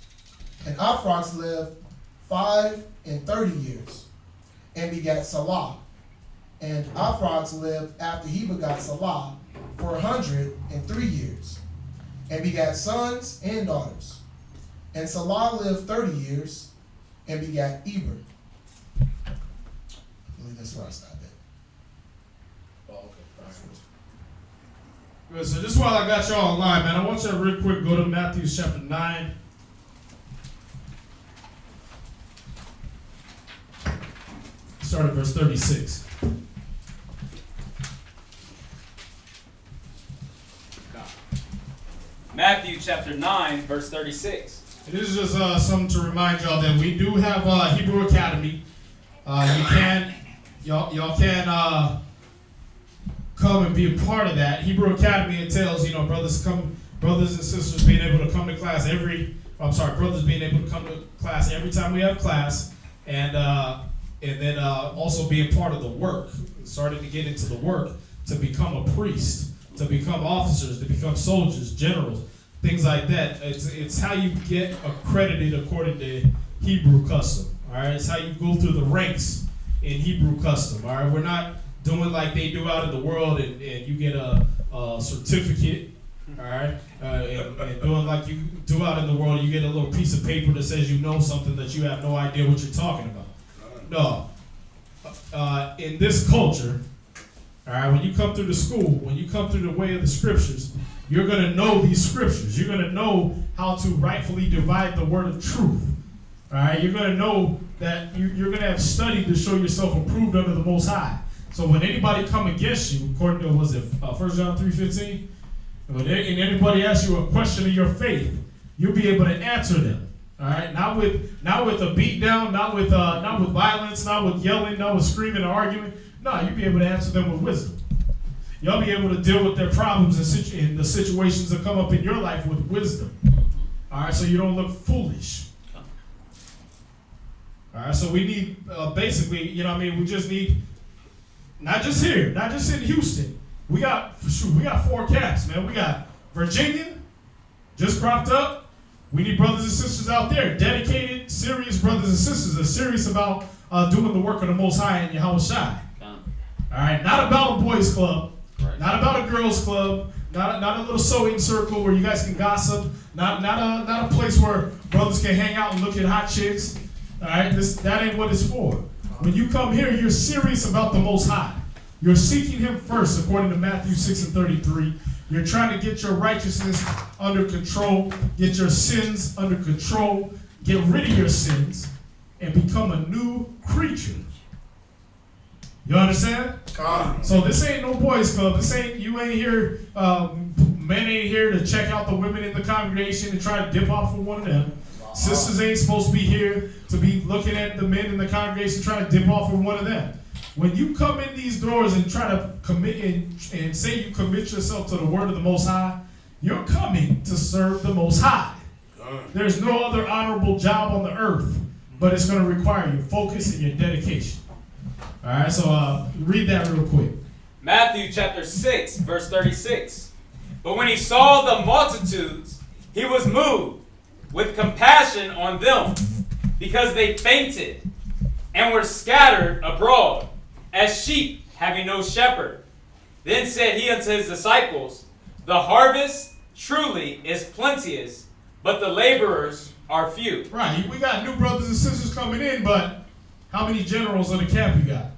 And Arphax lived 530 years and begat Salah. And Arphax lived after he begot Salah for 103 years and begat sons and daughters. And Salah lived 30 years and begat Eber. I believe that's where I stopped at. Oh, okay. Good, so just while I got y'all online, man, I want you to real quick go to Matthew chapter 9. Start at verse 36. Matthew chapter 9, verse 36. This is just something to remind y'all that we do have Hebrew Academy. Y'all can come and be a part of that. Hebrew Academy entails, brothers and sisters being able to come to class brothers being able to come to class every time we have class, and then also being part of the work, starting to get into the work to become a priest, to become officers, to become soldiers, generals, things like that. It's how you get accredited according to Hebrew custom. All right, it's how you go through the ranks in Hebrew custom. All right, we're not doing like they do out in the world and you get a certificate. All right, and doing like you do out in the world, you get a little piece of paper that says you know something that you have no idea what you're talking about. No, in this culture, all right, when you come through the school, when you come through the way of the scriptures, you're going to know these scriptures. You're going to know how to rightfully divide the word of truth. All right, you're going to know that you're going to have studied to show yourself approved under the Most High. So when anybody come against you, according to, 1 John 3:15, and anybody asks you a question of your faith, you'll be able to answer them. All right, not with a beat down, not with violence, not with yelling, not with screaming or arguing. No, you'll be able to answer them with wisdom. You'll be able to deal with their problems and the situations that come up in your life with wisdom. All right, so you don't look foolish. All right, so we need basically, we just need Not just here, not just in Houston. We got 4 camps, man. We got Virginia, just cropped up. We need brothers and sisters out there, dedicated, serious brothers and sisters that are serious about doing the work of the Most High in Yahweh Shai. All right, not about a boys' club, not about a girls' club, not a little sewing circle where you guys can gossip, not a place where brothers can hang out and look at hot chicks. All right, that ain't what it's for. When you come here, you're serious about the Most High. You're seeking Him first, according to Matthew 6:33. You're trying to get your righteousness under control, get your sins under control, get rid of your sins, and become a new creature. You understand? So this ain't no boys club. You ain't here, men ain't here to check out the women in the congregation and try to dip off for one of them. Sisters ain't supposed to be here to be looking at the men in the congregation trying to dip off for one of them. When you come in these doors and try to commit and say you commit yourself to the word of the Most High, you're coming to serve the Most High. There's no other honorable job on the earth, but it's going to require your focus and your dedication. All right, so read that real quick. Matthew chapter 6, verse 36. But when he saw the multitudes, he was moved with compassion on them, because they fainted and were scattered abroad, as sheep having no shepherd. Then said he unto his disciples, the harvest truly is plenteous, but the laborers are few. Right, we got new brothers and sisters coming in, but how many generals in the camp you got?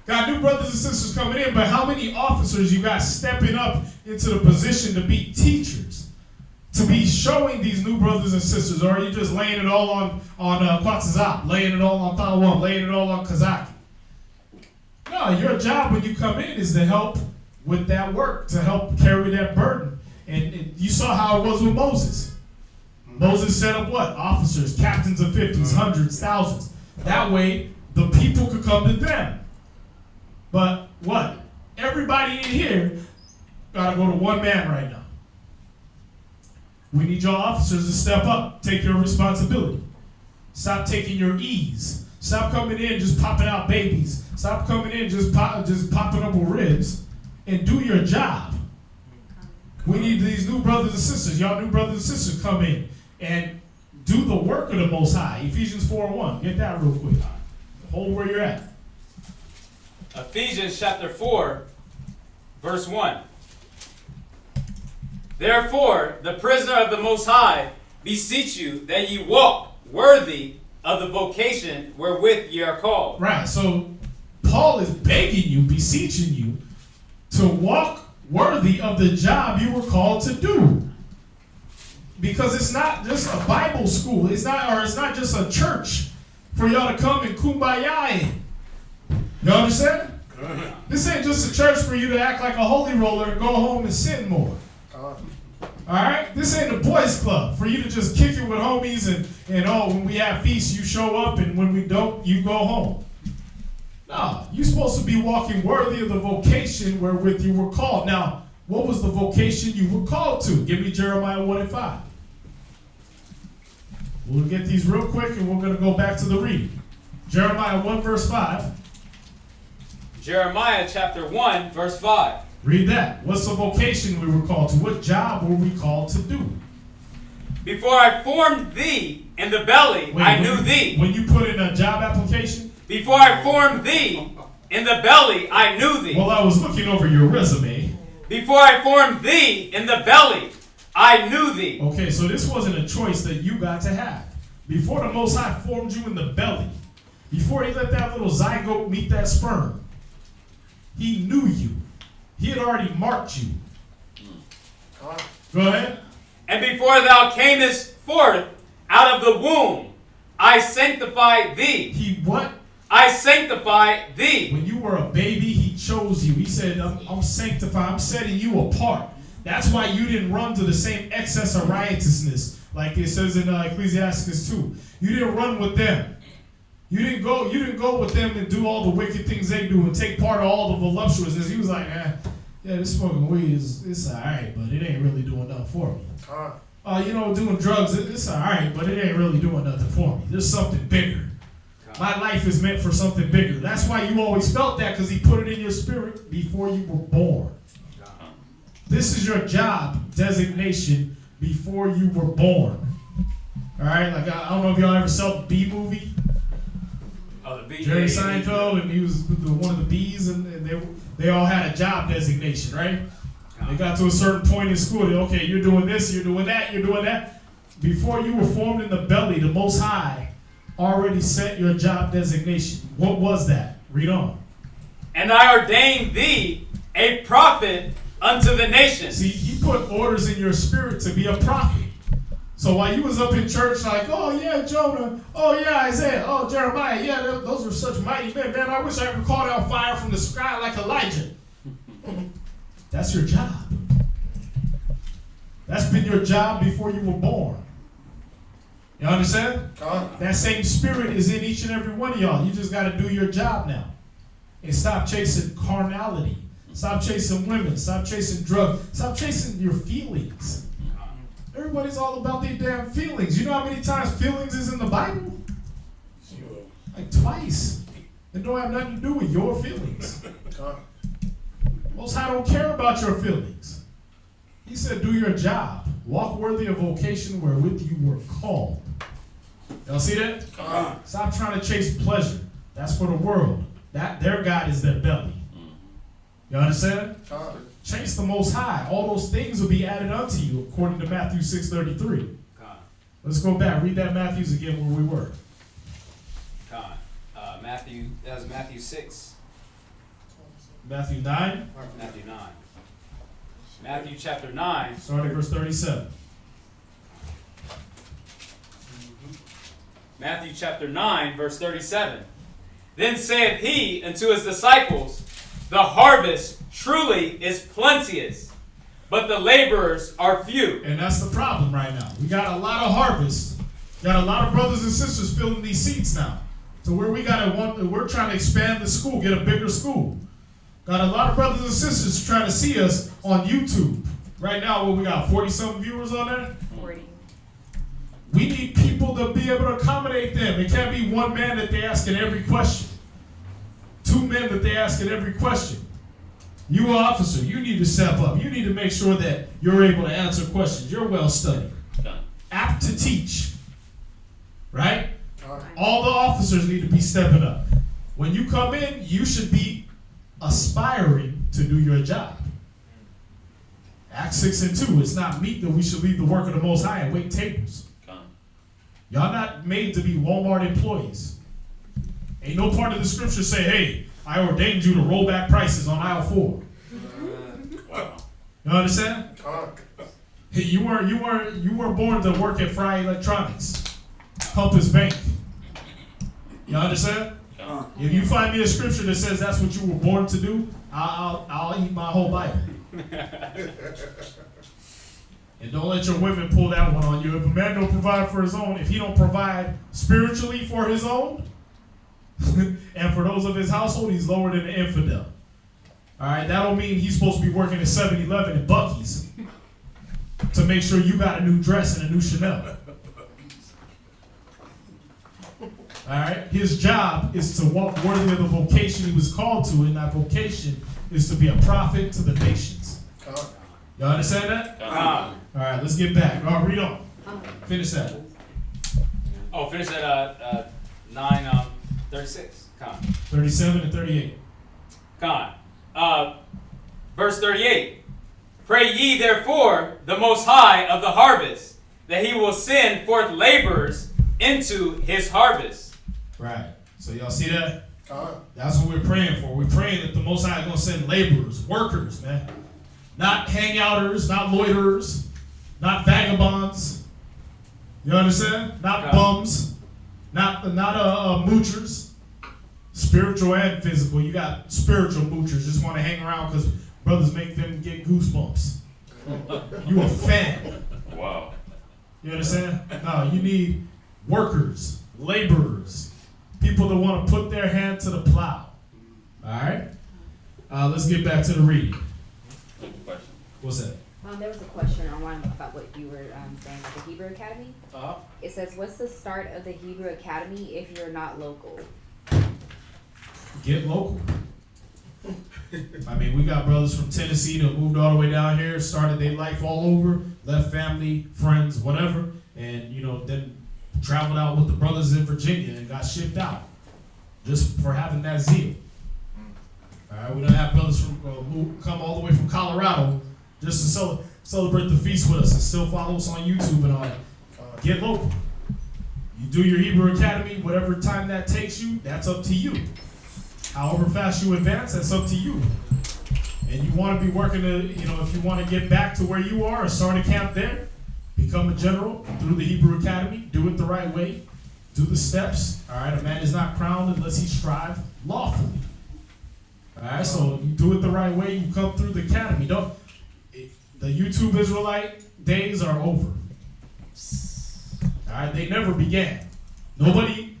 Got new brothers and sisters coming in, but how many officers you got stepping up into the position to be teachers? To be showing these new brothers and sisters, or are you just laying it all on Quatzazop, laying it all on Taiwan, laying it all on Kazaki? No, your job when you come in is to help with that work, to help carry that burden. And you saw how it was with Moses. Moses set up what? Officers, captains of 50s, hundreds, thousands. That way, the people could come to them. But what? Everybody in here got to go to one man right now. We need your officers to step up, take your responsibility. Stop taking your ease. Stop coming in just popping out babies. Stop coming in just popping up with ribs, and do your job. We need these new brothers and sisters. Y'all new brothers and sisters come in and do the work of the Most High. Ephesians 4:1. Get that real quick. Hold where you're at. Ephesians chapter 4, verse 1. Therefore, the prisoner of the Most High, beseech you that ye walk worthy of the vocation wherewith ye are called. Right, so Paul is begging you, beseeching you, to walk worthy of the job you were called to do. Because it's not just a Bible school, it's not just a church for y'all to come and kumbaya in. You understand? This ain't just a church for you to act like a holy roller and go home and sin more. Alright? This ain't a boys club for you to just kick it with homies and when we have feasts you show up and when we don't, you go home. No, you're supposed to be walking worthy of the vocation wherewith you were called. Now, what was the vocation you were called to? Give me Jeremiah 1:5. We'll get these real quick and we're going to go back to the reading. Jeremiah 1 verse 5. Jeremiah chapter 1 verse 5. Read that. What's the vocation we were called to? What job were we called to do? Before I formed thee in the belly, I knew thee. When you put in a job application? Before I formed thee in the belly, I knew thee. Well, I was looking over your resume. Before I formed thee in the belly, I knew thee. Okay, so this wasn't a choice that you got to have. Before the Most High formed you in the belly, before he let that little zygote meet that sperm, he knew you. He had already marked you. Go ahead. And before thou camest forth out of the womb, I sanctified thee. He what? I sanctified thee. When you were a baby, he chose you. He said, I'm sanctified. I'm setting you apart. That's why you didn't run to the same excess of riotousness, like it says in Ecclesiastes 2. You didn't run with them. You didn't go with them and do all the wicked things they do and take part of all the voluptuousness. He was like, yeah, this smoking weed it's all right, but it ain't really doing nothing for me. Doing drugs, it's all right, but it ain't really doing nothing for me. There's something bigger. My life is meant for something bigger. That's why you always felt that, because he put it in your spirit before you were born. This is your job designation before you were born. All right, like I don't know if y'all ever saw the Bee movie. Oh, the bee. Jerry Seinfeld, and he was one of the bees, and they all had a job designation, right? They got to a certain point in school. Okay, you're doing this, you're doing that, you're doing that. Before you were formed in the belly, the Most High already set your job designation. What was that? Read on. And I ordained thee a prophet unto the nations. See, he put orders in your spirit to be a prophet. So while you was up in church like, oh yeah, Jonah, oh yeah, Isaiah, oh Jeremiah, yeah, those were such mighty men. Man, I wish I could call down fire from the sky like Elijah. That's your job. That's been your job before you were born. You understand? That same spirit is in each and every one of y'all. You just got to do your job now. And stop chasing carnality. Stop chasing women. Stop chasing drugs. Stop chasing your feelings. Everybody's all about their damn feelings. You know how many times feelings is in the Bible? Like twice. It don't have nothing to do with your feelings. Most High don't care about your feelings. He said, do your job. Walk worthy of vocation wherewith you were called. Y'all see that? Stop trying to chase pleasure. That's for the world. Their God is their belly. You understand? Chase the Most High. All those things will be added unto you, according to Matthew 6:33. Let's go back. Read that Matthews again where we were. Matthew, that was Matthew 6. Matthew 9. Matthew 9. Matthew chapter 9. Starting at verse 37. Matthew chapter 9, verse 37. Then saith he unto his disciples, the harvest truly is plenteous, but the laborers are few. And that's the problem right now. We got a lot of harvest. Got a lot of brothers and sisters filling these seats now. So where we're trying to expand the school, get a bigger school. Got a lot of brothers and sisters trying to see us on YouTube. Right now, what we got, 40-something viewers on there? 40. We need people to be able to accommodate them. It can't be one man that they asking every question. Two men that they asking every question. You an officer, you need to step up. You need to make sure that you're able to answer questions. You're well studied. Apt to teach. Right? All the officers need to be stepping up. When you come in, you should be aspiring to do your job. Acts 6:2, it's not meet that we should leave the work of the Most High and wait tables. Y'all not made to be Walmart employees. Ain't no part of the scripture say, hey, I ordained you to roll back prices on aisle 4. You understand? You weren't born to work at Fry Electronics, Compass Bank. You understand? If you find me a scripture that says that's what you were born to do, I'll eat my whole Bible. And don't let your women pull that one on you. If a man don't provide for his own, if he don't provide spiritually for his own, and for those of his household, he's lower than an infidel. All right, that don't mean he's supposed to be working at 7-Eleven and Buc-ee's to make sure you got a new dress and a new Chanel. All right, his job is to walk worthy of the vocation he was called to, and that vocation is to be a prophet to the nations. Y'all understand that? All right, let's get back. All right, read on. Finish that. Oh, finish at 9:36. 37 and 38. Verse 38. Pray ye therefore the Most High of the harvest, that he will send forth laborers into his harvest. Right. So y'all see that? That's what we're praying for. We're praying that the Most High is going to send laborers, workers, man. Not hangouters, not loiterers, not vagabonds. You understand? Not bums, not moochers. Spiritual and physical. You got spiritual moochers just want to hang around because brothers make them get goosebumps. You a fan. Wow. You understand? No, you need workers, laborers, people that want to put their hand to the plow. All right? Let's get back to the reading. Question. What's that? There was a question online about what you were saying about the Hebrew Academy. Uh-huh. It says, what's the start of the Hebrew Academy if you're not local? Get local. I mean, we got brothers from Tennessee that moved all the way down here, started their life all over, left family, friends, whatever, and, you know, then traveled out with the brothers in Virginia and got shipped out just for having that zeal. All right, we don't have brothers from who come all the way from Colorado just to celebrate the feast with us and still follow us on YouTube and all that. Get local. You do your Hebrew Academy, whatever time that takes you, that's up to you. However fast you advance, that's up to you. And you want to be working to, you know, if you want to get back to where you are or start a camp there, become a general through the Hebrew Academy, do it the right way, do the steps. All right, a man is not crowned unless he strive lawfully. All right, so you do it the right way, you come through the academy. The YouTube Israelite days are over. All right, they never began. Nobody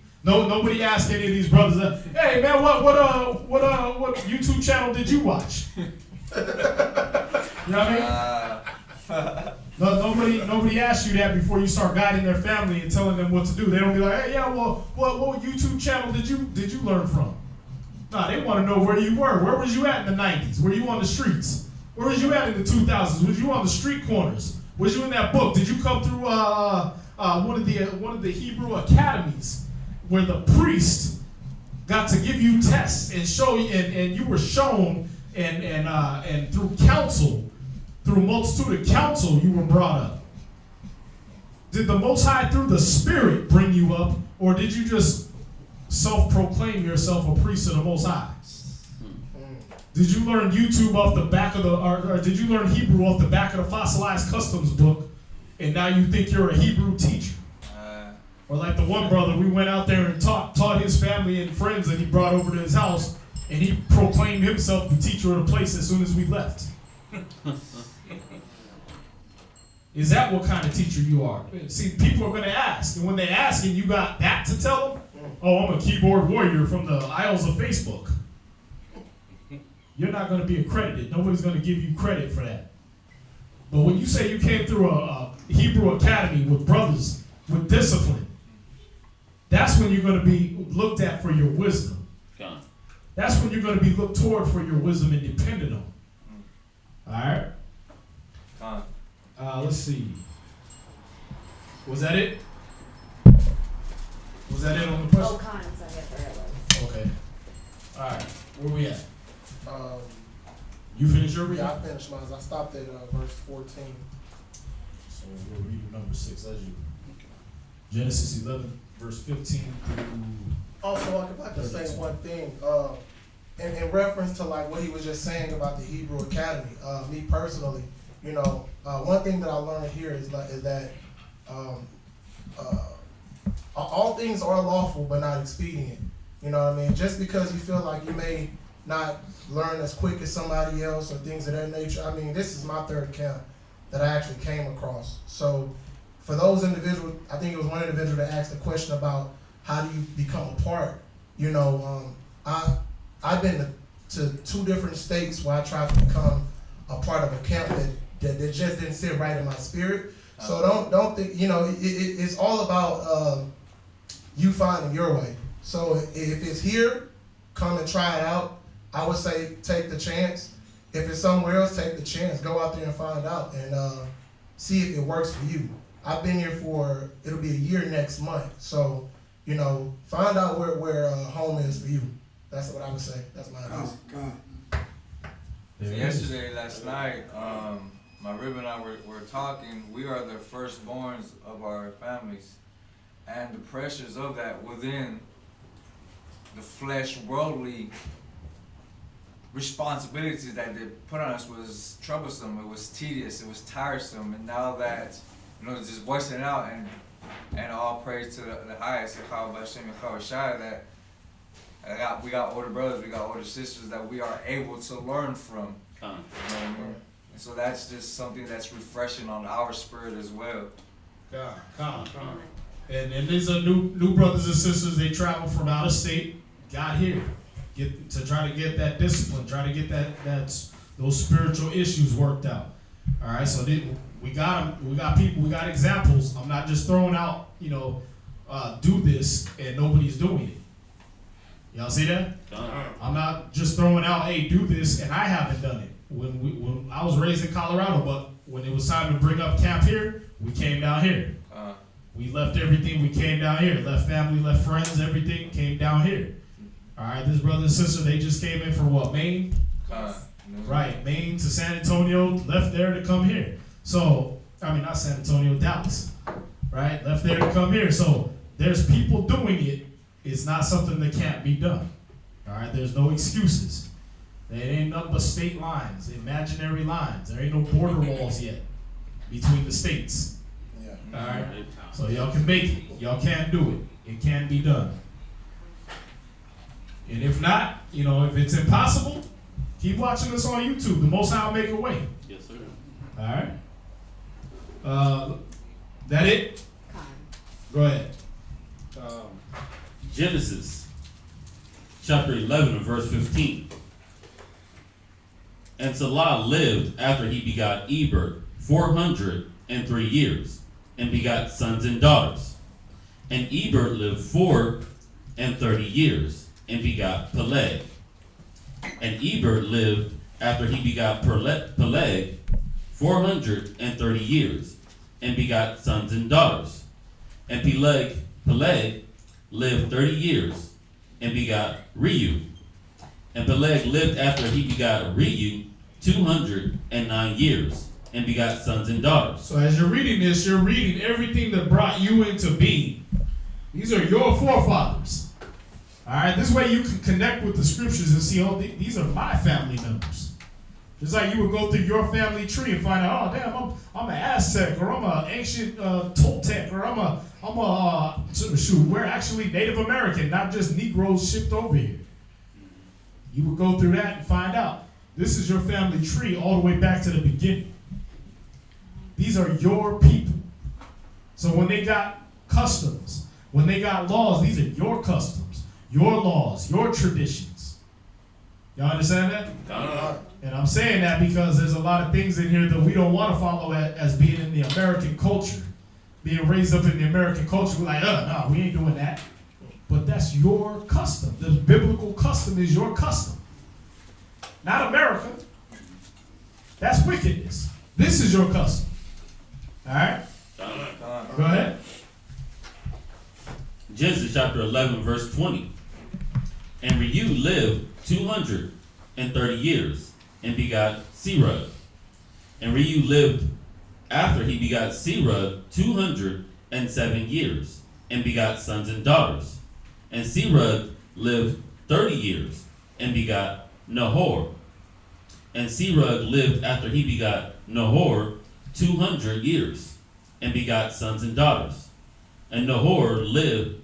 asked any of these brothers, hey man, what YouTube channel did you watch? You know what I mean? Nobody asked you that before you start guiding their family and telling them what to do. They don't be like, hey, yeah, well, what YouTube channel did you learn from? Nah, they want to know where you were. Where was you at in the 90s? Were you on the streets? Where was you at in the 2000s? Was you on the street corners? Was you in that book? Did you come through one of the Hebrew academies where the priest got to give you tests and show you, and you were shown and through counsel, through multitude of counsel, you were brought up? Did the Most High through the Spirit bring you up, or did you just self-proclaim yourself a priest of the Most High? Did you learn YouTube off the back of the, or did you learn Hebrew off the back of the fossilized customs book, and now you think you're a Hebrew teacher? Or like the one brother, we went out there and taught his family and friends that he brought over to his house, and he proclaimed himself the teacher of the place as soon as we left. Is that what kind of teacher you are? See, people are going to ask, and when they ask and you got that to tell them, oh, I'm a keyboard warrior from the aisles of Facebook. You're not going to be accredited. Nobody's going to give you credit for that. But when you say you came through a Hebrew academy with brothers with discipline, that's when you're going to be looked at for your wisdom. That's when you're going to be looked toward for your wisdom and dependent on. All right? Let's see. Was that it? Was that it on the question? Oh, cons, I guess I realized. Okay. All right. Where we at? You finished your reading? Yeah, I finished mine. I stopped at verse 14. So we're reading number 6 as you. Genesis 11, verse 15 through. Also, if I could say one thing, in reference to like what he was just saying about the Hebrew Academy, me personally, you know, one thing that I learned here is that all things are lawful but not expedient. You know what I mean? Just because you feel like you may not learn as quick as somebody else or things of that nature. I mean, this is my third camp that I actually came across. So for those individuals, I think it was one individual that asked a question about how do you become a part. You know, I've been to 2 different states where I tried to become a part of a camp that just didn't sit right in my spirit. So don't think, you know, it's all about you finding your way. So if it's here, come and try it out. I would say take the chance. If it's somewhere else, take the chance. Go out there and find out and see if it works for you. I've been here it'll be a year next month. So, you know, find out where home is for you. That's what I would say. That's my advice. So yesterday, last night, my rib and I were talking. We are the firstborns of our families. And the pressures of that within the flesh, worldly responsibilities that they put on us was troublesome. It was tedious. It was tiresome. And now that, you know, just voicing it out and all praise to the highest, that we got older brothers, we got older sisters that we are able to learn from. You know what I mean? And so that's just something that's refreshing on our spirit as well. And these are new brothers and sisters. They travel from out of state, got here, to try to get that discipline, try to get those spiritual issues worked out. All right, so we got them. We got people. We got examples. I'm not just throwing out, do this and nobody's doing it. Y'all see that? I'm not just throwing out, hey, do this, and I haven't done it. When I was raised in Colorado, but when it was time to bring up camp here, we came down here. We left everything. We came down here. Left family, left friends, everything came down here. All right, this brother and sister, they just came in from what, Maine? Right, Maine to San Antonio, left there to come here. So, not San Antonio, Dallas. Right, left there to come here. So, there's people doing it. It's not something that can't be done. All right, there's no excuses. There ain't nothing but state lines, imaginary lines. There ain't no border walls yet between the states. Yeah. All right, so y'all can make it. Y'all can do it. It can be done. And if not, if it's impossible, keep watching us on YouTube. The Most High will make a way. Yes, sir. All right. That it? Go ahead. Genesis chapter 11 and verse 15. And Salah lived after he begot Eber 403 years, and begot sons and daughters. And Eber lived 430 years, and begot Peleg. And Eber lived after he begot Peleg 430 years, and begot sons and daughters. And Peleg lived 30 years, and begot Reu. And Peleg lived after he begot Reu 209 years, and begot sons and daughters. So as you're reading this, you're reading everything that brought you into being. These are your forefathers. All right, this way you can connect with the scriptures and see, these are my family members. Just like you would go through your family tree and find out, oh damn, I'm an Aztec, or I'm an ancient Toltec, or we're actually Native American, not just Negroes shipped over here. You would go through that and find out. This is your family tree all the way back to the beginning. These are your people. So when they got customs, when they got laws, these are your customs, your laws, your traditions. Y'all understand that? And I'm saying that because there's a lot of things in here that we don't want to follow as being in the American culture. Being raised up in the American culture, we're like, no, we ain't doing that. But that's your custom. The biblical custom is your custom. Not America. That's wickedness. This is your custom. All right? Go ahead. Genesis chapter 11, verse 20. And Reu lived 230 years, and begot Serug. And Reu lived after he begot Serug 207 years, and begot sons and daughters. And Serug lived 30 years, and begot Nahor. And Serug lived after he begot Nahor 200 years, and begot sons and daughters. And Nahor lived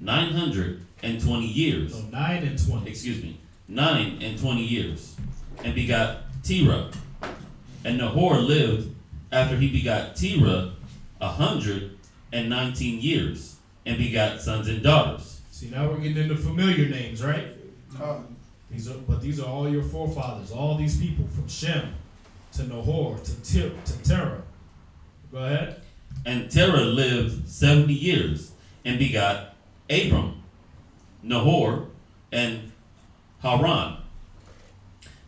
920 years. So 9 and 20. Excuse me, 9 and 20 years, and begot Terah. And Nahor lived after he begot Terah 119 years, and begot sons and daughters. See, now we're getting into familiar names, right? These are all your forefathers, all these people from Shem to Nahor to Terah. Go ahead. And Terah lived 70 years, and begot Abram, Nahor, and Haran.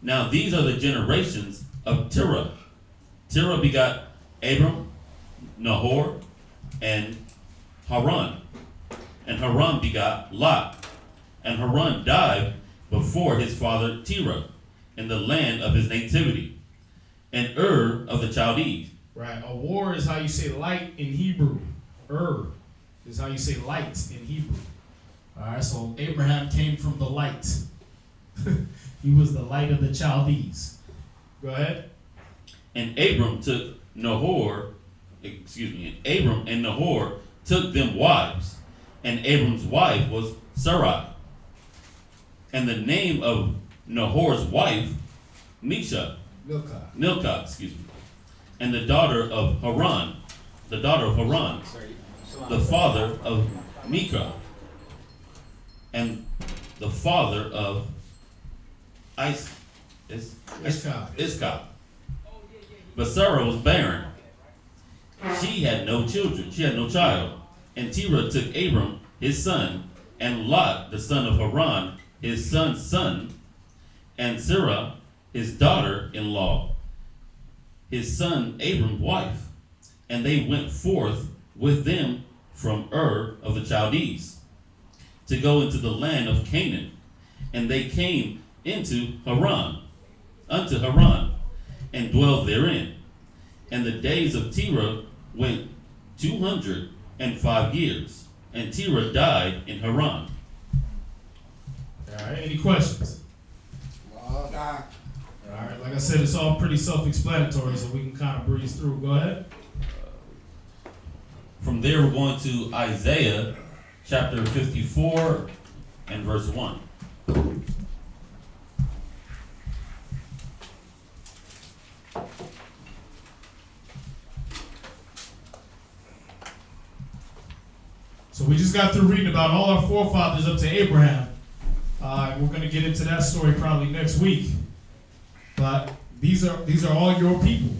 Now these are the generations of Terah. Terah begot Abram, Nahor, and Haran. And Haran begot Lot. And Haran died before his father Terah, in the land of his nativity, and Ur of the Chaldees. Right. A war is how you say light in Hebrew. Is how you say light in Hebrew. All right. So Abraham came from the light. He was the light of the Chaldees. Go ahead. And Abram and Nahor took them wives, and Abram's wife was Sarai. And the name of Nahor's wife, Milcah, and the daughter of Haran, the father of Micah, and the father of Iscah. But Sarah was barren. She had no children. She had no child. And Terah took Abram, his son, and Lot, the son of Haran, his son's son, and Sarah, his daughter-in-law, his son Abram's wife. And they went forth with them from Ur of the Chaldees to go into the land of Canaan. And they came unto Haran, and dwelled therein. And the days of Terah went 205 years, and Terah died in Haran. All right, any questions? All right, like I said, it's all pretty self-explanatory, so we can kind of breeze through. Go ahead. From there, we're going to Isaiah chapter 54 and verse 1. So we just got through reading about all our forefathers up to Abraham. We're going to get into that story probably next week. But these are all your people.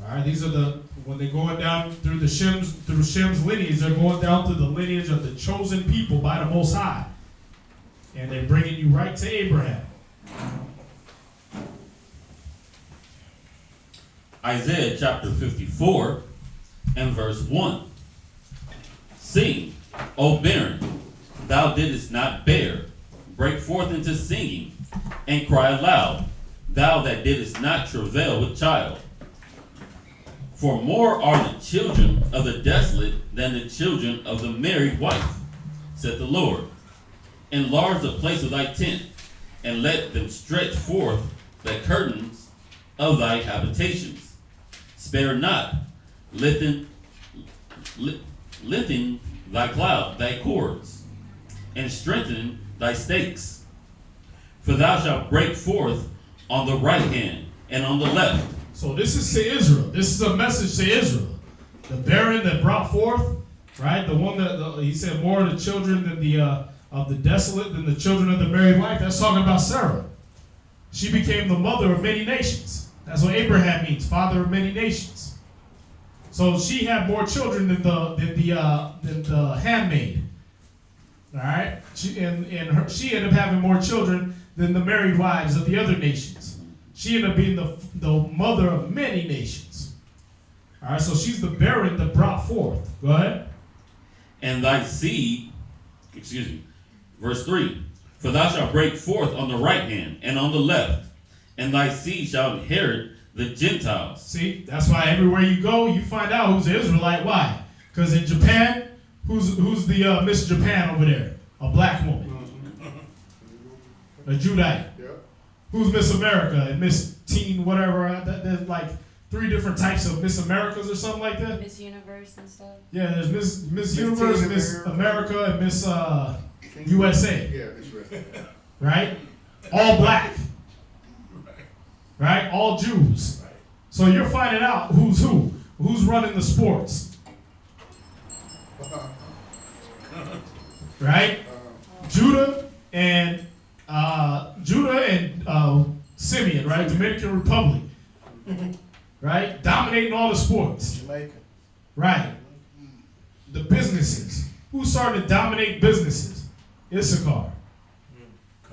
All right, these are when they're going down through Shem's lineage, they're going down through the lineage of the chosen people by the Most High. And they're bringing you right to Abraham. Isaiah chapter 54 and verse 1. Sing, O barren, thou didst not bear. Break forth into singing, and cry aloud, thou that didst not travail with child. For more are the children of the desolate than the children of the married wife, said the Lord. Enlarge the place of thy tent, and let them stretch forth the curtains of thy habitations. Spare not, lifting thy cords, and strengthen thy stakes. For thou shalt break forth on the right hand and on the left. So this is to Israel. This is a message to Israel. The barren that brought forth, right? The one that he said more of the children than of the desolate than the children of the married wife. That's talking about Sarah. She became the mother of many nations. That's what Abraham means, father of many nations. So she had more children than the handmaid. All right, she ended up having more children than the married wives of the other nations. She ended up being the mother of many nations. All right, so she's the barren that brought forth. Go ahead. And thy seed, verse 3, for thou shalt break forth on the right hand and on the left, and thy seed shall inherit the Gentiles. See, that's why everywhere you go, you find out who's an Israelite. Why? Because in Japan, who's the Miss Japan over there? A black woman. A Judite. Yep. Who's Miss America and Miss Teen whatever? There's like 3 different types of Miss Americas or something like that. Miss Universe and stuff. Yeah, there's Miss Universe, Miss America, and Miss USA. Yeah, Miss USA. Right? All black. Right? All Jews. So you're finding out who's who. Who's running the sports. Right? Judah and Simeon, right? Dominican Republic. Right? Dominating all the sports. Jamaica. Right. The businesses. Who started to dominate businesses? Issachar.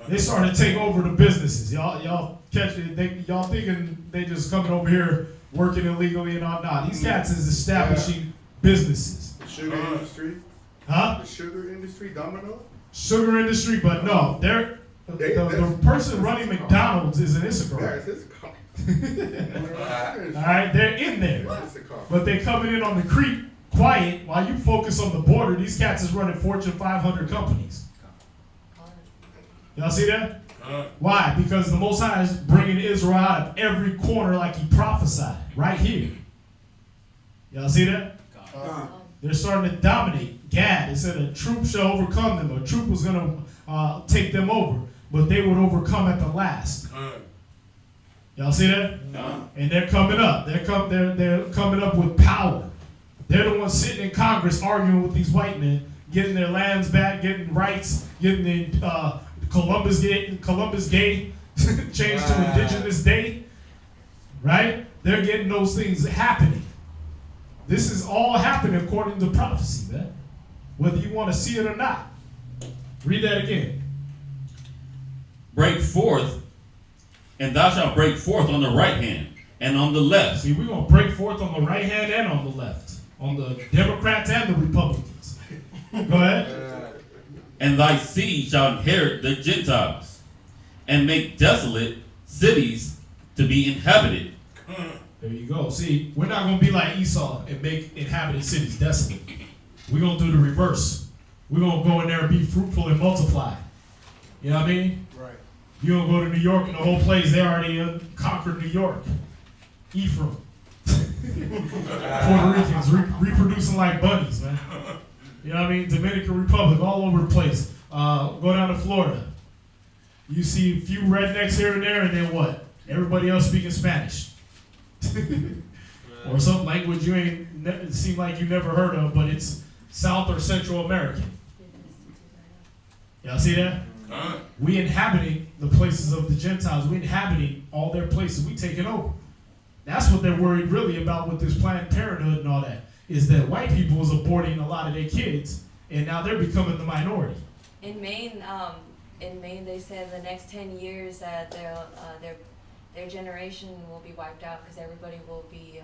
They started to take over the businesses. Y'all catch it. Y'all thinking they just coming over here working illegally and all. Nah, these cats is establishing businesses. The sugar industry. Huh? The sugar industry, Domino. Sugar industry, but no, the person running McDonald's is an Issachar. Yeah, it's Issachar. All right, they're in there, but they're coming in on the creek quiet while you focus on the border. These cats is running Fortune 500 companies. Y'all see that? Why? Because the Most High is bringing Israel out of every corner like he prophesied, right here. Y'all see that? They're starting to dominate. Gad, it said a troop shall overcome them. A troop was going to take them over, but they would overcome at the last. Y'all see that? And they're coming up. They're coming up with power. They're the ones sitting in Congress arguing with these white men, getting their lands back, getting rights, getting the Columbus Day changed to Indigenous Day. right? They're getting those things happening. This is all happening according to prophecy, man. Whether you want to see it or not. Read that again. Break forth, and thou shalt break forth on the right hand and on the left. See, we're going to break forth on the right hand and on the left. On the Democrats and the Republicans. Go ahead. And thy seed shall inherit the Gentiles, and make desolate cities to be inhabited. There you go. See, we're not going to be like Esau and make inhabited cities desolate. We're going to do the reverse. We're going to go in there and be fruitful and multiply. You know what I mean? Right. You don't go to New York and the whole place, they already conquered New York. Ephraim. Puerto Ricans reproducing like bunnies, man. You know what I mean? Dominican Republic, all over the place. Go down to Florida. You see a few rednecks here and there, and then what? Everybody else speaking Spanish. Or some language you it seem like you never heard of, but it's South or Central American. Y'all see that? We inhabiting the places of the Gentiles. We inhabiting all their places. We taking over. That's what they're worried really about with this Planned Parenthood and all that, is that white people is aborting a lot of their kids, and now they're becoming the minority. In Maine, they said the next 10 years that their generation will be wiped out because everybody will be.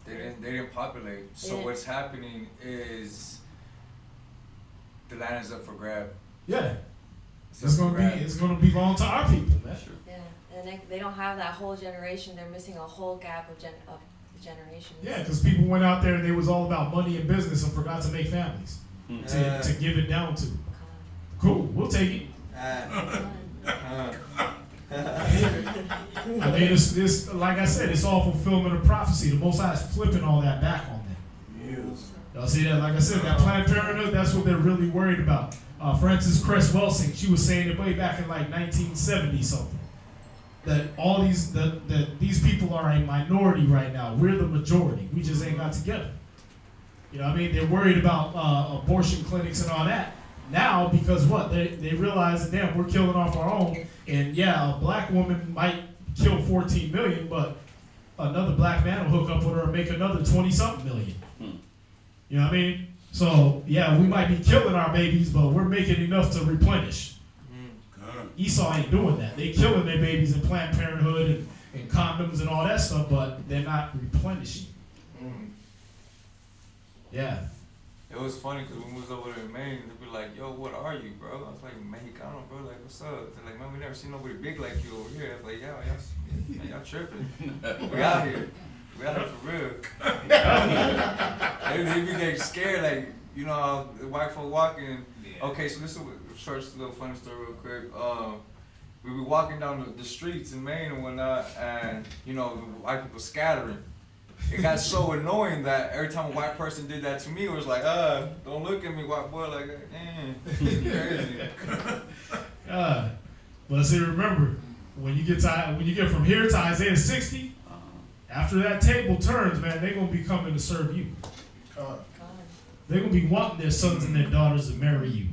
They didn't populate. So what's happening is the land is up for grab. Yeah. It's gonna belong to our people, man. Sure. Yeah, and they don't have that whole generation. They're missing a whole gap of the generations. Yeah, because people went out there and they was all about money and business and forgot to make families to give it down to. Cool, we'll take it. I mean, it's like I said, it's all fulfillment of prophecy. The Most High is flipping all that back on them. Yes. Y'all see that? Like I said, that Planned Parenthood, that's what they're really worried about. Frances Cress Welsing, she was saying it way back in like 1970 something. That all these people are a minority right now. We're the majority. We just ain't got together. You know what I mean? They're worried about abortion clinics and all that. Now, because what? They realize that, damn, we're killing off our own. And yeah, a black woman might kill 14 million, but another black man will hook up with her and make another 20-something million. You know what I mean? So, yeah, we might be killing our babies, but we're making enough to replenish. Esau ain't doing that. They killing their babies in Planned Parenthood and condoms and all that stuff, but they're not replenishing. Yeah. It was funny because when we was over there in Maine, they'd be like, yo, what are you, bro? I was like, Mexicano, bro. Like, what's up? They're like, man, we never seen nobody big like you over here. I was like, y'all tripping. We out here. We out here for real. They be getting scared, like, you know, the white folk walking. Yeah. Okay, so this is a short little funny story real quick. We be walking down the streets in Maine and whatnot, and, you know, the white people scattering. It got so annoying that every time a white person did that to me, it was like, don't look at me, white boy, like, crazy. But see, remember, when you get from here to Isaiah 60, after that table turns, man, they're going to be coming to serve you. They're going to be wanting their sons and their daughters to marry you.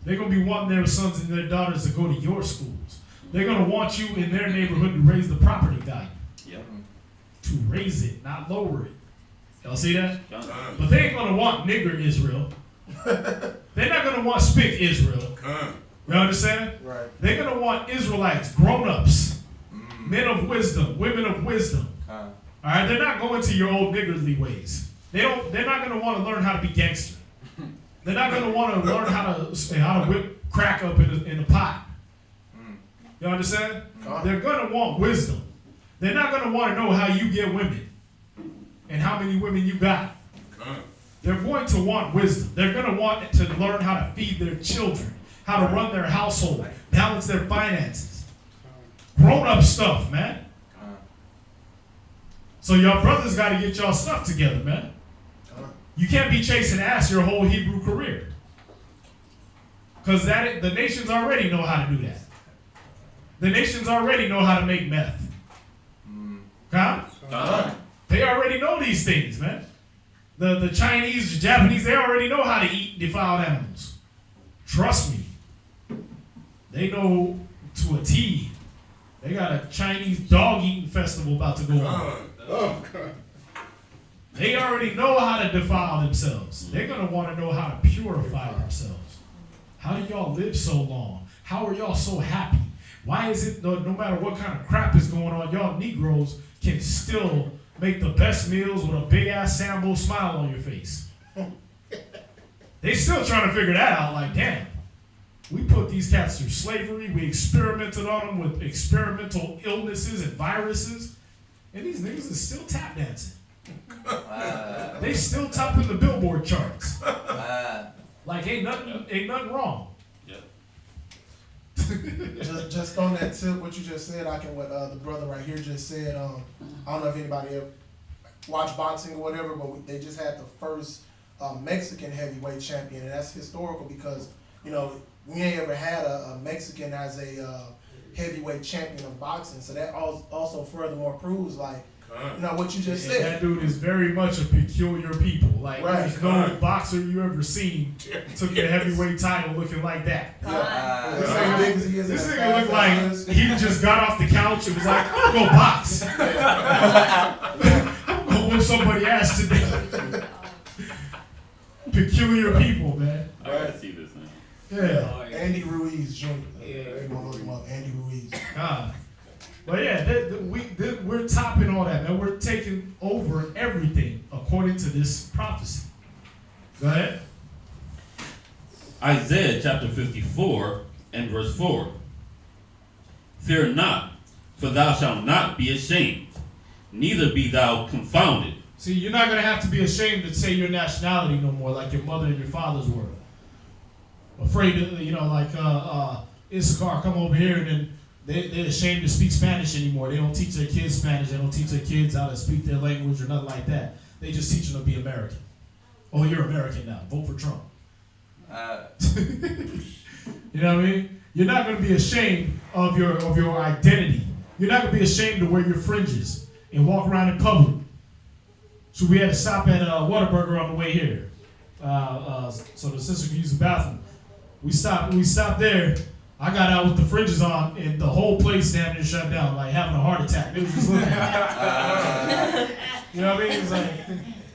They're going to be wanting their sons and their daughters to go to your schools. They're going to want you in their neighborhood to raise the property value. Yep. To raise it, not lower it. Y'all see that? But they ain't going to want nigger Israel. They're not going to want spick Israel. You understand? Right. They're going to want Israelites, grown-ups, men of wisdom, women of wisdom. All right? They're not going to your old niggardly ways. They're not going to want to learn how to be gangster. They're not going to want to learn how to whip crack up in a pot. You understand? They're going to want wisdom. They're not going to want to know how you get women and how many women you got. They're going to want wisdom. They're going to want to learn how to feed their children, how to run their household, balance their finances. Grown-up stuff, man. So y'all brothers got to get y'all stuff together, man. You can't be chasing ass your whole Hebrew career. Because the nations already know how to do that. The nations already know how to make meth. They already know these things, man. The Chinese, the Japanese, they already know how to eat defiled animals. Trust me. They know to a T They got a Chinese dog eating festival about to go on. Oh, God. They already know how to defile themselves. They're going to want to know how to purify themselves. How do y'all live so long? How are y'all so happy? Why is it no matter what kind of crap is going on, y'all Negroes can still make the best meals with a big-ass Sambo smile on your face? They still trying to figure that out. Like, damn, we put these cats through slavery. We experimented on them with experimental illnesses and viruses. And these niggas is still tap dancing. They still topping the Billboard charts. Like ain't nothing wrong. Yep. just on that tip, what you just said, what the brother right here just said. I don't know if anybody ever watched boxing or whatever, but they just had the first Mexican heavyweight champion, and that's historical because we ain't ever had a Mexican as a heavyweight champion of boxing. So that also furthermore proves what you just said. That dude is very much a peculiar people. Like there's no boxer you ever seen took the heavyweight title looking like that. This nigga looked like he just got off the couch and was like, I'm gonna go box. I'm gonna whoop somebody's ass today. Peculiar people, man. I gotta see this now. Yeah. Andy Ruiz Jr. You want to look him up, Andy Ruiz. But yeah, we're topping all that, man. We're taking over everything according to this prophecy. Go ahead. Isaiah chapter 54 and verse 4. Fear not, for thou shalt not be ashamed, neither be thou confounded. See, you're not going to have to be ashamed to say your nationality no more like your mother and your fathers were. Afraid to, Issachar come over here and then they're ashamed to speak Spanish anymore. They don't teach their kids Spanish. They don't teach their kids how to speak their language or nothing like that. They just teach them to be American. Oh, you're American now. Vote for Trump. You know what I mean? You're not going to be ashamed of your identity. You're not going to be ashamed to wear your fringes and walk around in public. So we had to stop at Whataburger on the way here, so the sister could use the bathroom. We stopped there. I got out with the fringes on, and the whole place damn near shut down, like having a heart attack. They was just looking at me. You know what I mean? It's like,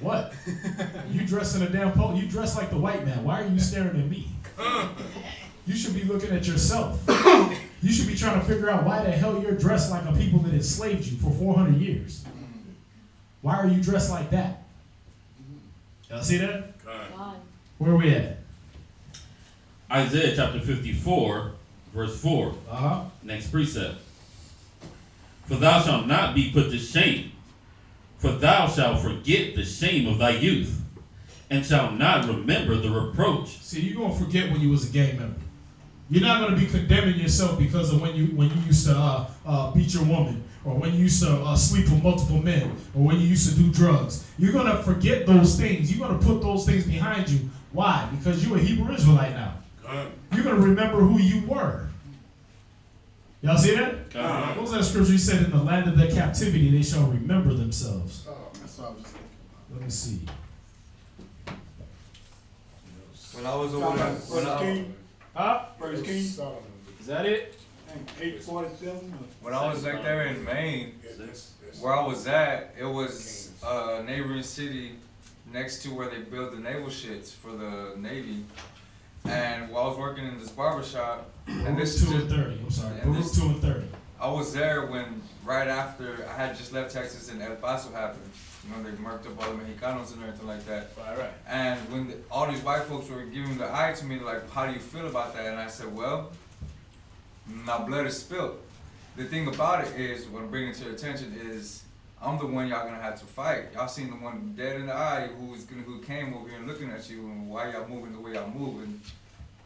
what? You dress in a damn polo. You dress like the white man. Why are you staring at me? You should be looking at yourself. You should be trying to figure out why the hell you're dressed like a people that enslaved you for 400 years. Why are you dressed like that? Y'all see that? God. Where are we at? Isaiah chapter 54, verse 4. Uh-huh. Next precept. For thou shalt not be put to shame, for thou shalt forget the shame of thy youth, and shalt not remember the reproach. See, you're going to forget when you was a gang member. You're not going to be condemning yourself because of when you used to beat your woman, or when you used to sleep with multiple men, or when you used to do drugs. You're going to forget those things. You're going to put those things behind you. Why? Because you're a Hebrew Israelite now. You're going to remember who you were. Y'all see that? What was that scripture? He said, in the land of their captivity, they shall remember themselves. That's what I was just thinking about. Let me see. When I was over there, First King. Is that it? 847. when I was like there in Maine, where I was at, it was a neighboring city next to where they build the naval ships for the Navy. And while I was working in this barbershop, and this is 2 and just, 30. I'm sorry. and Baruch this- 2 and 30. I was there when right after I had just left Texas and El Paso happened. They marked up all the Mexicanos and everything like that. Right. And when all these white folks were giving the eye to me, like, how do you feel about that? And I said, well, my blood is spilled. The thing about it is, what I'm bringing to your attention is, I'm the one y'all gonna have to fight. Y'all seen the one dead in the eye who came over here and looking at you and why y'all moving the way y'all moving.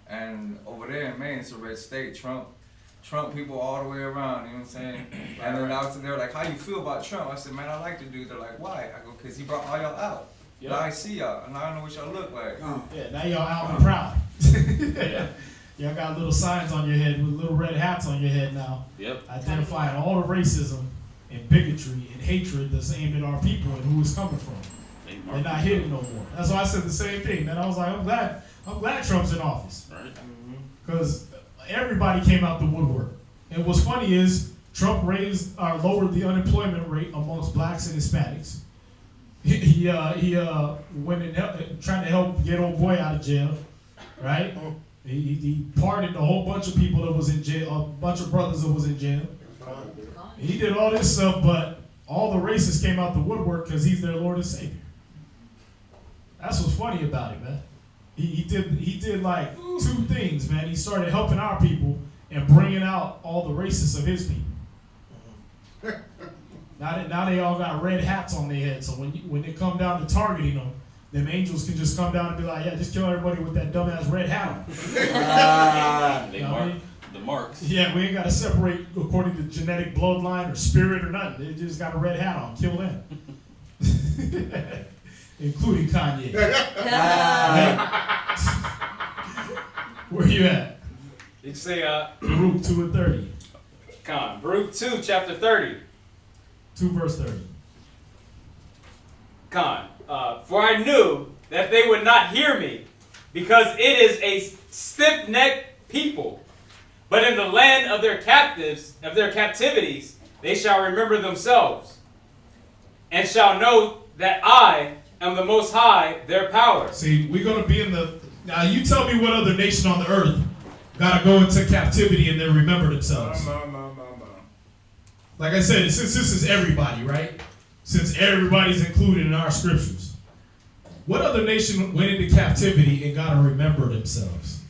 And over there in Maine, it's a red state. Trump people all the way around, you know what I'm saying? And then after they're like, how you feel about Trump? I said, man, I like the dude. They're like, why? I go, cause he brought all y'all out. Yep. Now I see y'all, and I know what y'all look like. Yeah, now y'all out and proud. Y'all got little signs on your head with little red hats on your head now. Yep. Identifying all the racism and bigotry and hatred that's aimed at our people and who it's coming from. They're not hidden no more. That's why I said the same thing. Then I was like, I'm glad Trump's in office. Right. Because everybody came out the woodwork. And what's funny is Trump lowered the unemployment rate amongst blacks and Hispanics. He went and trying to help get old boy out of jail, right? He pardoned a whole bunch of people that was in jail, a bunch of brothers that was in jail. He did all this stuff, but all the racists came out the woodwork because he's their Lord and Savior. That's what's funny about it, man. He did like two things, man. He started helping our people and bringing out all the racists of his people. Now they all got red hats on their heads. So when they come down to targeting them angels can just come down and be like, yeah, just kill everybody with that dumbass red hat on. They mark the marks. Yeah, we ain't got to separate according to genetic bloodline or spirit or nothing. They just got a red hat on. Kill them. Including Kanye. Where you at? Did you say Baruch 2 and 30. Con, Baruch 2, chapter 30. 2 verse 30. Con, for I knew that they would not hear me, because it is a stiff-necked people. But in the land of their captivities, they shall remember themselves, and shall know that I am the Most High, their power. See, we're going to be in the... Now, you tell me what other nation on the earth got to go into captivity and then remember themselves. Like I said, since this is everybody, right? Since everybody's included in our scriptures. What other nation went into captivity and got to remember themselves?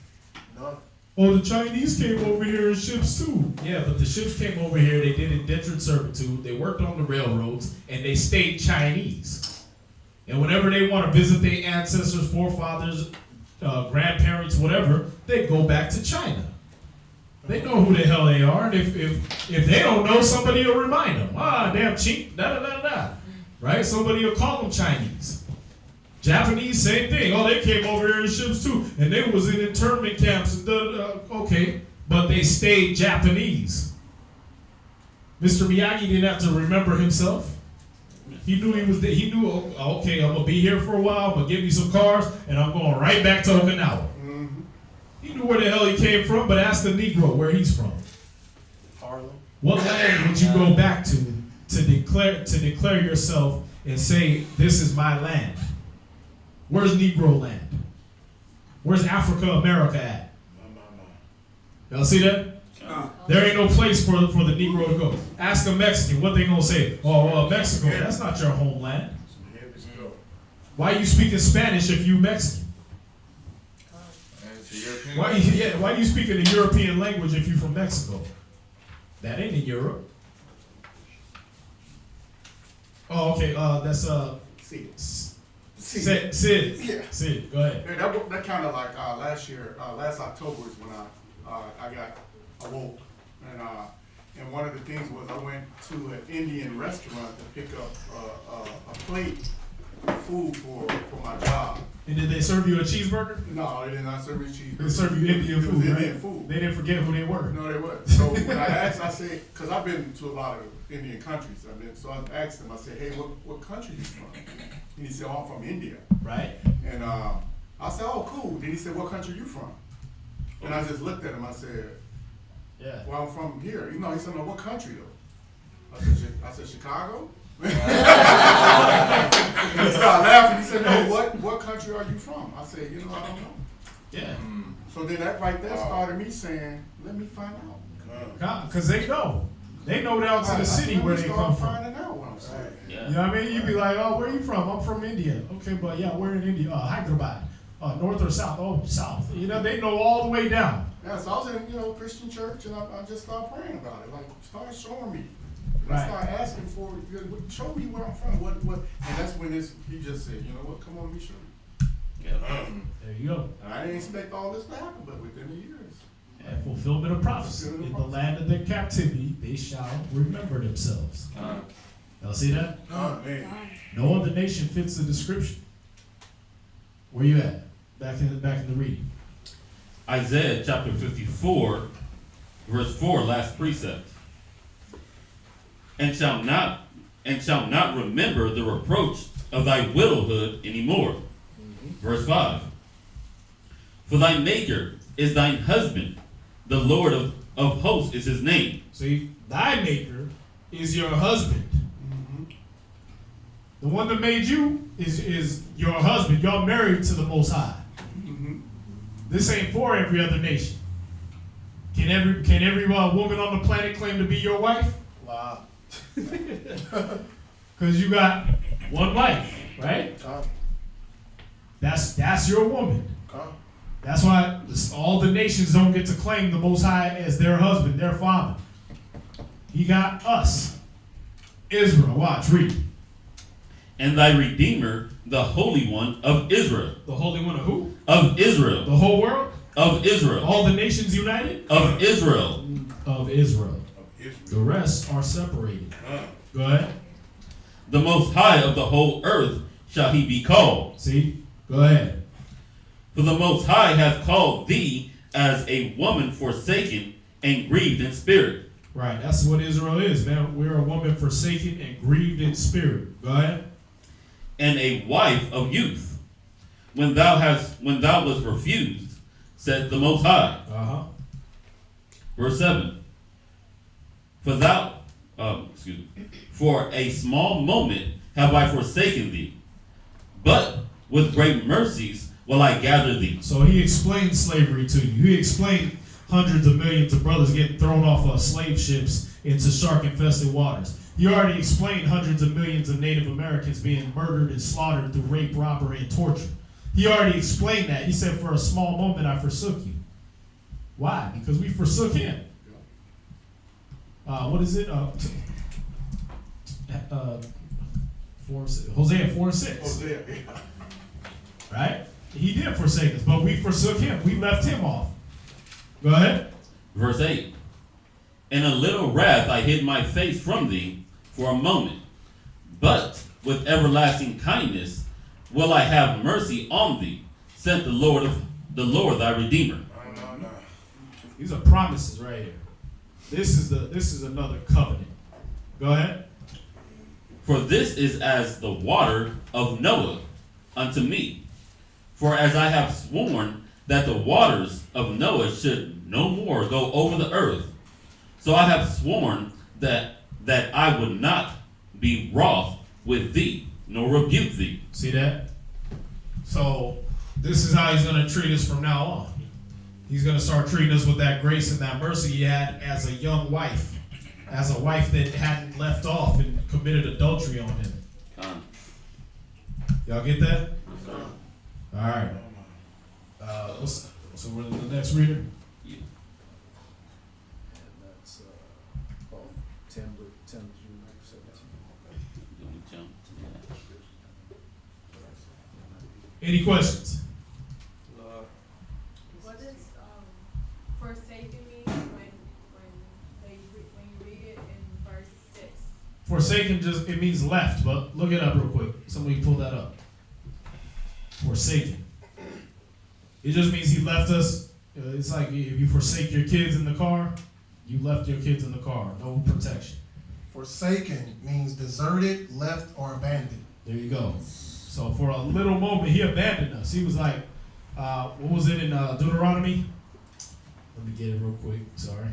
None. Oh, the Chinese came over here in ships too. Yeah, but the ships came over here, they did indentured servitude, they worked on the railroads, and they stayed Chinese. And whenever they want to visit their ancestors, forefathers, grandparents, whatever, they go back to China. They know who the hell they are, and if they don't know, somebody will remind them. Damn cheap, da-da-da-da. Right? Somebody will call them Chinese. Japanese, same thing. Oh, they came over here in ships too, and they was in internment camps. And okay, but they stayed Japanese. Mr. Miyagi didn't have to remember himself. He knew he was there. He knew, okay, I'm gonna be here for a while. I'm gonna give me some cars, and I'm going right back to Okinawa. He knew where the hell he came from, but ask the Negro where he's from. Harlem. What land would you go back to declare yourself and say, this is my land? Where's Negro land? Where's Africa, America at? Y'all see that? There ain't no place for the Negro to go. Ask a Mexican, what they gonna say? Oh, Mexico, that's not your homeland. Why are you speaking Spanish if you Mexican? Why are you speaking the European language if you from Mexico? That ain't in Europe. Oh, okay. That's Sid. Yeah. Sid, go ahead. Yeah, that kind of like last October is when I got awoke, and one of the things was I went to an Indian restaurant to pick up a plate of food for my job. And did they serve you a cheeseburger? No, they did not serve me cheeseburger. They served you Indian food, right? Indian food. They didn't forget who they were. No, they weren't. So when I asked, I said, because I've been to a lot of Indian countries, so I asked him, I said, hey, what country you from? And he said, oh, I'm from India. Right. And I said, oh, cool. Then he said, what country you from? And I just looked at him, I said, yeah. Well, I'm from here. He said, no, what country though? I said, Chicago? And he started laughing. He said, no, what country are you from? I said, I don't know. Yeah. So then that right there started me saying, let me find out. Because they know. They know down to the city where they come from. Finding out what I'm saying. Yeah. You know what I mean? You'd be like, oh, where are you from? I'm from India. Okay, but yeah, we're in India. Hyderabad. North or south? Oh, south. They know all the way down. Yeah, so I was in, Christian church, and I just started praying about it. Like, start showing me. Right. I started asking for, show me where I'm from. What? And that's when he just said, you know what, come on, let me show you. Yeah. There you go. And I didn't expect all this to happen, but within the years. And fulfillment of prophecy. In the land of their captivity, they shall remember themselves. Y'all see that? Man. No other nation fits the description. Where you at? Back in the reading. Isaiah chapter 54, verse 4, last precept. And shall not remember the reproach of thy widowhood anymore. Verse 5. For thy maker is thine husband, the Lord of hosts is his name. See, thy maker is your husband. The one that made you is your husband. Y'all married to the Most High. This ain't for every other nation. Can every woman on the planet claim to be your wife? Wow. Because you got one wife, right? That's your woman. That's why all the nations don't get to claim the Most High as their husband, their father. He got us. Israel, watch, read. And thy Redeemer, the Holy One of Israel. The Holy One of who? Of Israel. The whole world? Of Israel. All the nations united? Of Israel. Of Israel. The rest are separated. Go ahead. The Most High of the whole earth shall he be called. See? Go ahead. For the Most High hath called thee as a woman forsaken and grieved in spirit. Right, that's what Israel is, man. We're a woman forsaken and grieved in spirit. Go ahead. And a wife of youth. When thou wast refused, said the Most High. Verse 7. For a small moment have I forsaken thee, but with great mercies will I gather thee. So he explained slavery to you. He explained hundreds of millions of brothers getting thrown off of slave ships into shark-infested waters. He already explained hundreds of millions of Native Americans being murdered and slaughtered through rape, robbery, and torture. He already explained that. He said, for a small moment I forsook you. Why? Because we forsook him. What is it? Hosea 4:6. Hosea, yeah. Right? He did forsake us, but we forsook him. We left him off. Go ahead. Verse 8. In a little wrath I hid my face from thee for a moment, but with everlasting kindness will I have mercy on thee, said the Lord thy Redeemer. These are promises right here. This is another covenant. Go ahead. For this is as the water of Noah unto me. For as I have sworn that the waters of Noah should no more go over the earth, so I have sworn that I would not be wroth with thee, nor rebuke thee. See that? So this is how he's going to treat us from now on. He's going to start treating us with that grace and that mercy he had as a young wife, as a wife that hadn't left off and committed adultery on him. Y'all get that? All right. So we're the next reader? Yeah. And that's 10 through 17. Any questions? What does forsaken mean when you read it in verse 6? Forsaken it means left, but look it up real quick. Somebody pull that up. Forsaken. It just means he left us. It's like if you forsake your kids in the car, you left your kids in the car. No protection. Forsaken means deserted, left, or abandoned. There you go. So for a little moment, he abandoned us. He was like, what was it in Deuteronomy? Let me get it real quick. Sorry.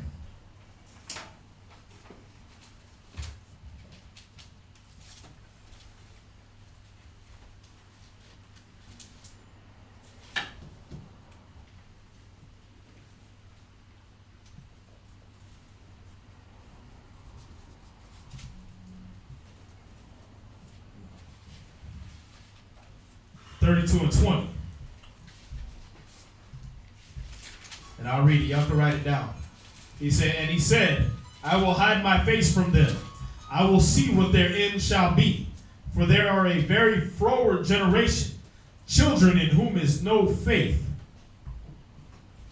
And 20. And I'll read it. Y'all can write it down. He said, I will hide my face from them. I will see what their end shall be. For there are a very froward generation, children in whom is no faith.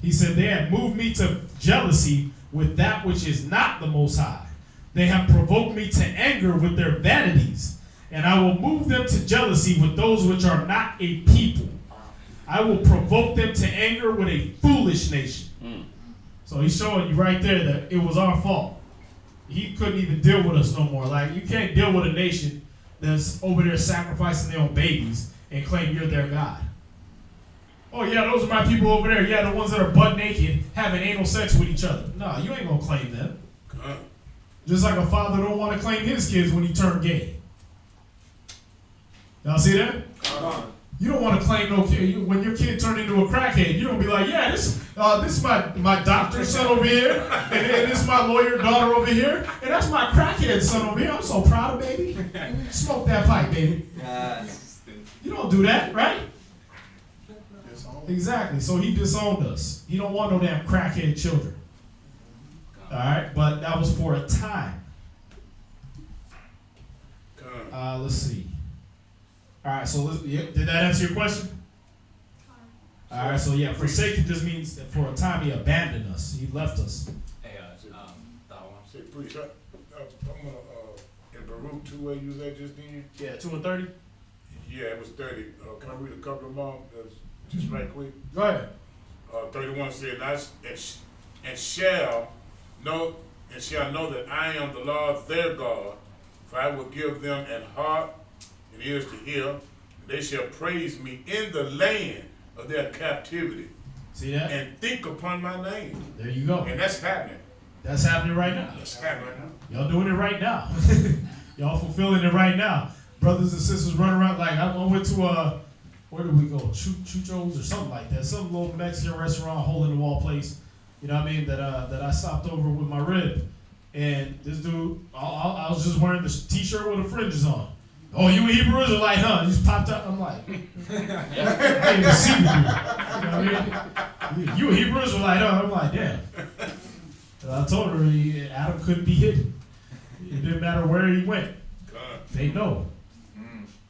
He said, they have moved me to jealousy with that which is not the Most High. They have provoked me to anger with their vanities. And I will move them to jealousy with those which are not a people. I will provoke them to anger with a foolish nation. So he's showing you right there that it was our fault. He couldn't even deal with us no more. Like, you can't deal with a nation that's over there sacrificing their own babies and claim you're their God. Oh yeah, those are my people over there. Yeah, the ones that are butt naked having anal sex with each other. No, you ain't gonna claim them. Just like a father don't want to claim his kids when he turned gay. Y'all see that? You don't want to claim no kid. When your kid turned into a crackhead, you don't be like, yeah, this is my doctor's son over here, and this is my lawyer daughter over here, and that's my crackhead son over here. I'm so proud of baby. Smoke that pipe, baby. You don't do that, right? Exactly. So he disowned us. He don't want no damn crackhead children. All right, but that was for a time. Let's see. All right, so did that answer your question? All right, so yeah, forsaken just means that for a time he abandoned us. He left us. Hey, say, please, I'm gonna, in Baruch 2 where you was at just then? Yeah, 2 and 30. Yeah, it was 30. Can I read a couple of more? Just right quick. Go ahead. 31 said, and shall know that I am the Lord their God, for I will give them an heart and ears to hear, and they shall praise me in the land of their captivity. See that? And think upon my name. There you go. And that's happening. That's happening right now. That's happening right now. Y'all doing it right now. Y'all fulfilling it right now. Brothers and sisters running around like I went to where did we go? Chucho's or something like that. Some little Mexican restaurant, hole in the wall place. You know what I mean? That I stopped over with my rib. And this dude, I was just wearing this t-shirt with the fringes on. Oh, you a Hebrew Israelite, huh? He just popped up. I'm like, I didn't even see you. You know what I mean? You a Hebrew Israelite, huh? I'm like, damn. I told her Adam couldn't be hidden. It didn't matter where he went. They know.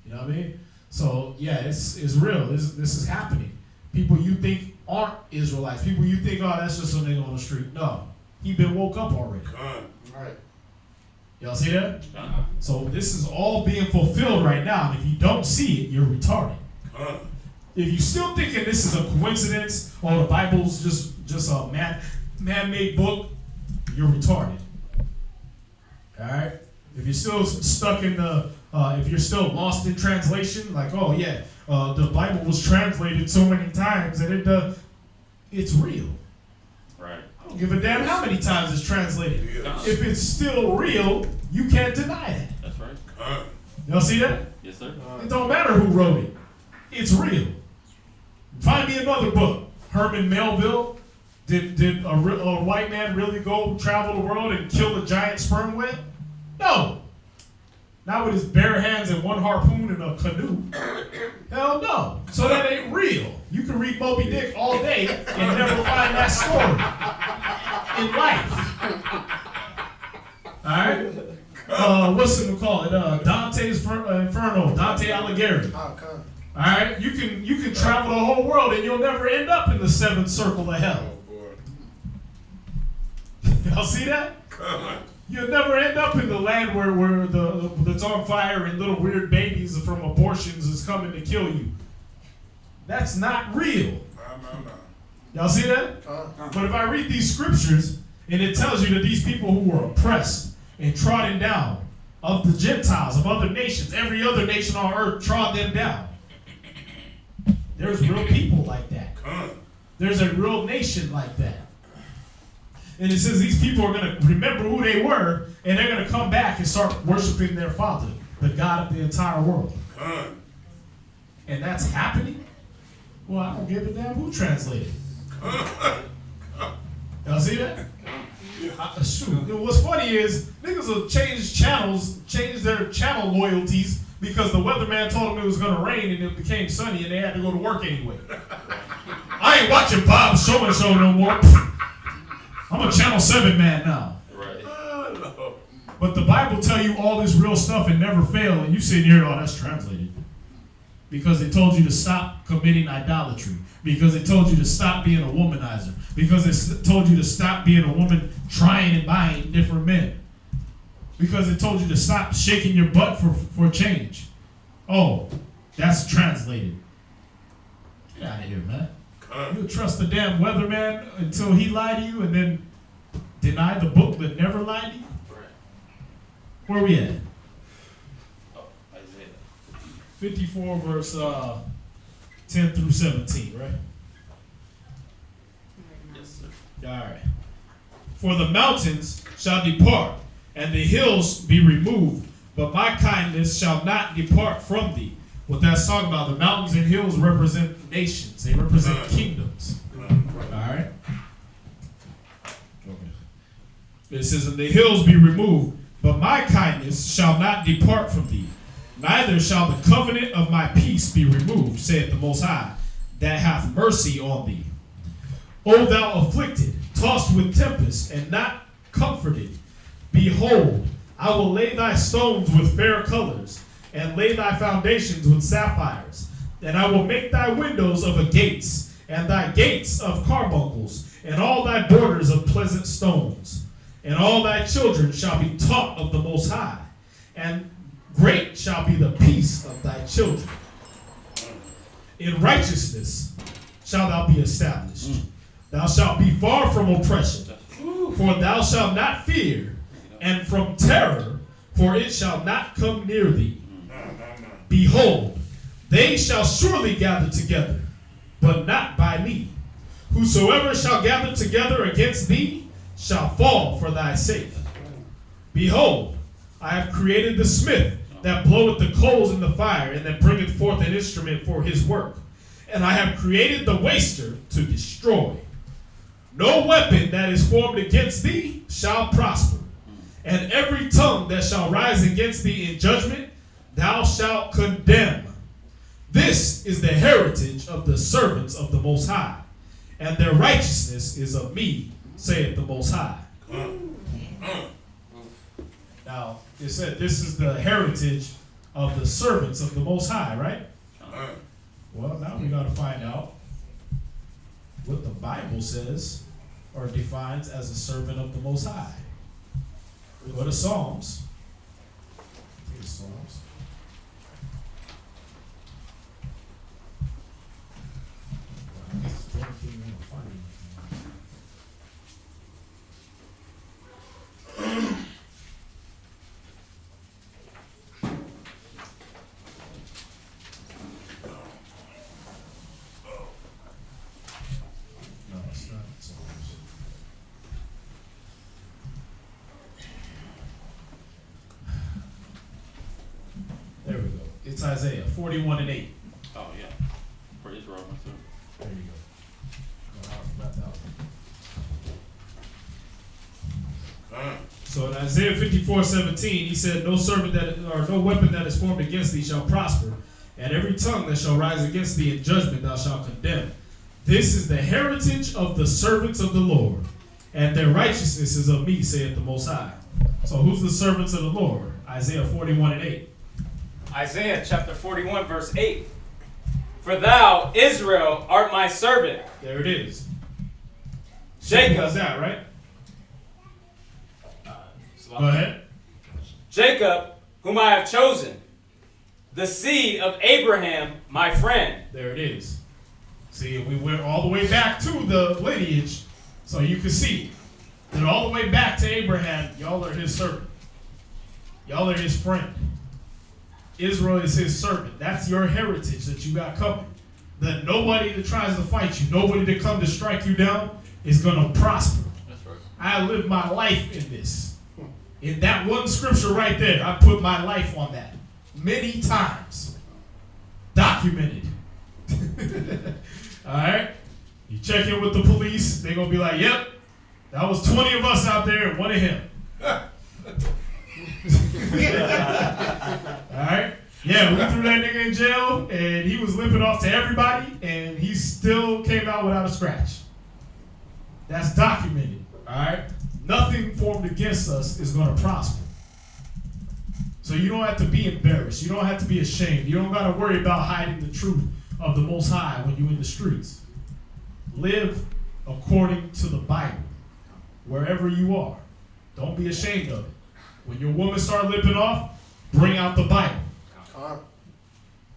You know what I mean? So yeah, it's real. This is happening. People you think aren't Israelites. People you think, oh, that's just some nigga on the street. No, he been woke up already. Right. Y'all see that? So this is all being fulfilled right now. And if you don't see it, you're retarded. If you still thinking this is a coincidence or the Bible's just a man-made book, you're retarded. All right. If you're still stuck in if you're still lost in translation, like, oh yeah, the Bible was translated so many times and it's real. Right. I don't give a damn how many times it's translated. If it's still real, you can't deny it. That's right. Y'all see that? Yes, sir. It don't matter who wrote it. It's real. Find me another book. Herman Melville. Did a white man really go travel the world and kill a giant sperm whale? No. Not with his bare hands and one harpoon in a canoe. Hell no. So that ain't real. You can read Moby Dick all day and never find that story in life. All right? What's it called? Dante's Inferno, Dante Alighieri. All right? You can travel the whole world and you'll never end up in the seventh circle of hell. Y'all see that? You'll never end up in the land where that's on fire and little weird babies from abortions is coming to kill you. That's not real. Y'all see that? But if I read these scriptures and it tells you that these people who were oppressed and trodden down of the Gentiles, of other nations, every other nation on earth trod them down. There's real people like that. There's a real nation like that. And it says these people are going to remember who they were, and they're going to come back and start worshiping their Father, the God of the entire world. And that's happening? Well, I don't give a damn who translated. Y'all see that? Shoot. What's funny is niggas will change their channel loyalties because the weatherman told them it was going to rain and it became sunny and they had to go to work anyway. I ain't watching Bob Show and Show no more. I'm a Channel 7 man now. Right. But the Bible tell you all this real stuff and never fail, and you sitting here, oh, that's translated. Because they told you to stop committing idolatry. Because they told you to stop being a womanizer. Because they told you to stop being a woman trying and buying different men. Because they told you to stop shaking your butt for change. Oh, that's translated. Get out of here, man. You'll trust the damn weatherman until he lied to you and then deny the book that never lied to you? Right. Where we at? Oh, Isaiah. 54 verse 10 through 17, right? Yes, sir. All right. For the mountains shall depart and the hills be removed, but my kindness shall not depart from thee. What that's talking about, the mountains and hills represent nations. They represent kingdoms. Alright? Okay. It says, and the hills be removed, but my kindness shall not depart from thee. Neither shall the covenant of my peace be removed, saith the Most High, that hath mercy on thee. O thou afflicted, tossed with tempest, and not comforted, behold, I will lay thy stones with fair colors, and lay thy foundations with sapphires. And I will make thy windows of agates, and thy gates of carbuncles, and all thy borders of pleasant stones. And all thy children shall be taught of the Most High, and great shall be the peace of thy children. In righteousness shalt thou be established. Thou shalt be far from oppression, for thou shalt not fear, and from terror, for it shall not come near thee. Behold, they shall surely gather together, but not by me. Whosoever shall gather together against thee shall fall for thy sake. Behold, I have created the smith that bloweth the coals in the fire, and that bringeth forth an instrument for his work. And I have created the waster to destroy. No weapon that is formed against thee shall prosper, and every tongue that shall rise against thee in judgment thou shalt condemn. This is the heritage of the servants of the Most High, and their righteousness is of me, saith the Most High. Now, it said this is the heritage of the servants of the Most High, right? Well, now we got to find out what the Bible says or defines as a servant of the Most High. We go to Psalms. Here's Psalms. There we go. It's Isaiah 41:8. Oh, yeah. For Israel, my son. There you go. So in Isaiah 54:17, he said, no servant that or no weapon that is formed against thee shall prosper, and every tongue that shall rise against thee in judgment thou shalt condemn. This is the heritage of the servants of the Lord, and their righteousness is of me, saith the Most High. So who's the servants of the Lord? Isaiah 41:8. Isaiah chapter 41, verse 8. For thou, Israel, art my servant. There it is. Jacob. Does that, right? Go ahead. Jacob, whom I have chosen, the seed of Abraham, my friend. There it is. See, we went all the way back to the lineage, so you can see that all the way back to Abraham, y'all are his servant. Y'all are his friend. Israel is his servant. That's your heritage that you got coming. That nobody that tries to fight you, nobody that come to strike you down is going to prosper. That's right. I live my life in this. In that one scripture right there, I put my life on that. Many times. Documented. Alright? You check in with the police, they're going to be like, yep, that was 20 of us out there and one of him. Alright? Yeah, we threw that nigga in jail and he was limping off to everybody and he still came out without a scratch. That's documented. Alright? Nothing formed against us is going to prosper. So you don't have to be embarrassed. You don't have to be ashamed. You don't got to worry about hiding the truth of the Most High when you're in the streets. Live according to the Bible, wherever you are. Don't be ashamed of it. When your woman start lipping off, bring out the Bible.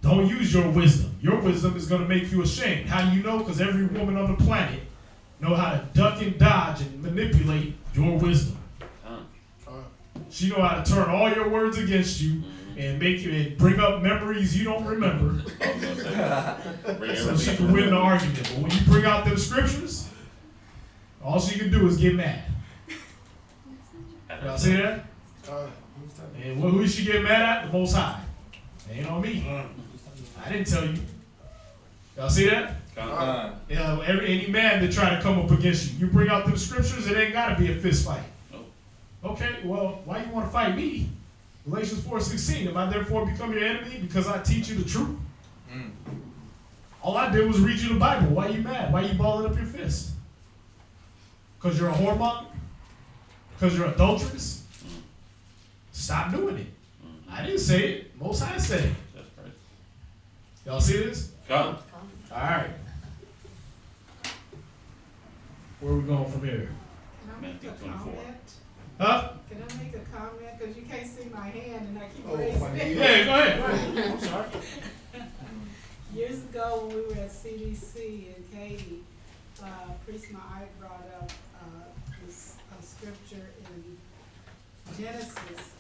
Don't use your wisdom. Your wisdom is going to make you ashamed. How do you know? Because every woman on the planet know how to duck and dodge and manipulate your wisdom. She know how to turn all your words against you and make you and bring up memories you don't remember. So she can win the argument. But when you bring out them scriptures, all she can do is get mad. Y'all see that? And who you should get mad at? The Most High. It ain't on me. I didn't tell you. Y'all see that? Yeah, any man that try to come up against you, you bring out the scriptures, it ain't got to be a fist fight. Okay, well, why you want to fight me? Galatians 4:16, am I therefore become your enemy because I teach you the truth? All I did was read you the Bible. Why you mad? Why you balling up your fist? Because you're a whoremonger? Because you're adulterous? Stop doing it. I didn't say it. Most High said it. That's right. Y'all see this? Come. All right. Where are we going from here? Can I make a Matthew 24. comment? Huh? Can I make a comment? Because you can't see my hand and I keep Oh, raising my it. Yeah, go ahead. Go ahead. I'm sorry. Years ago when we were at CDC in Katy, Priest Ma'ai brought up this scripture in Genesis,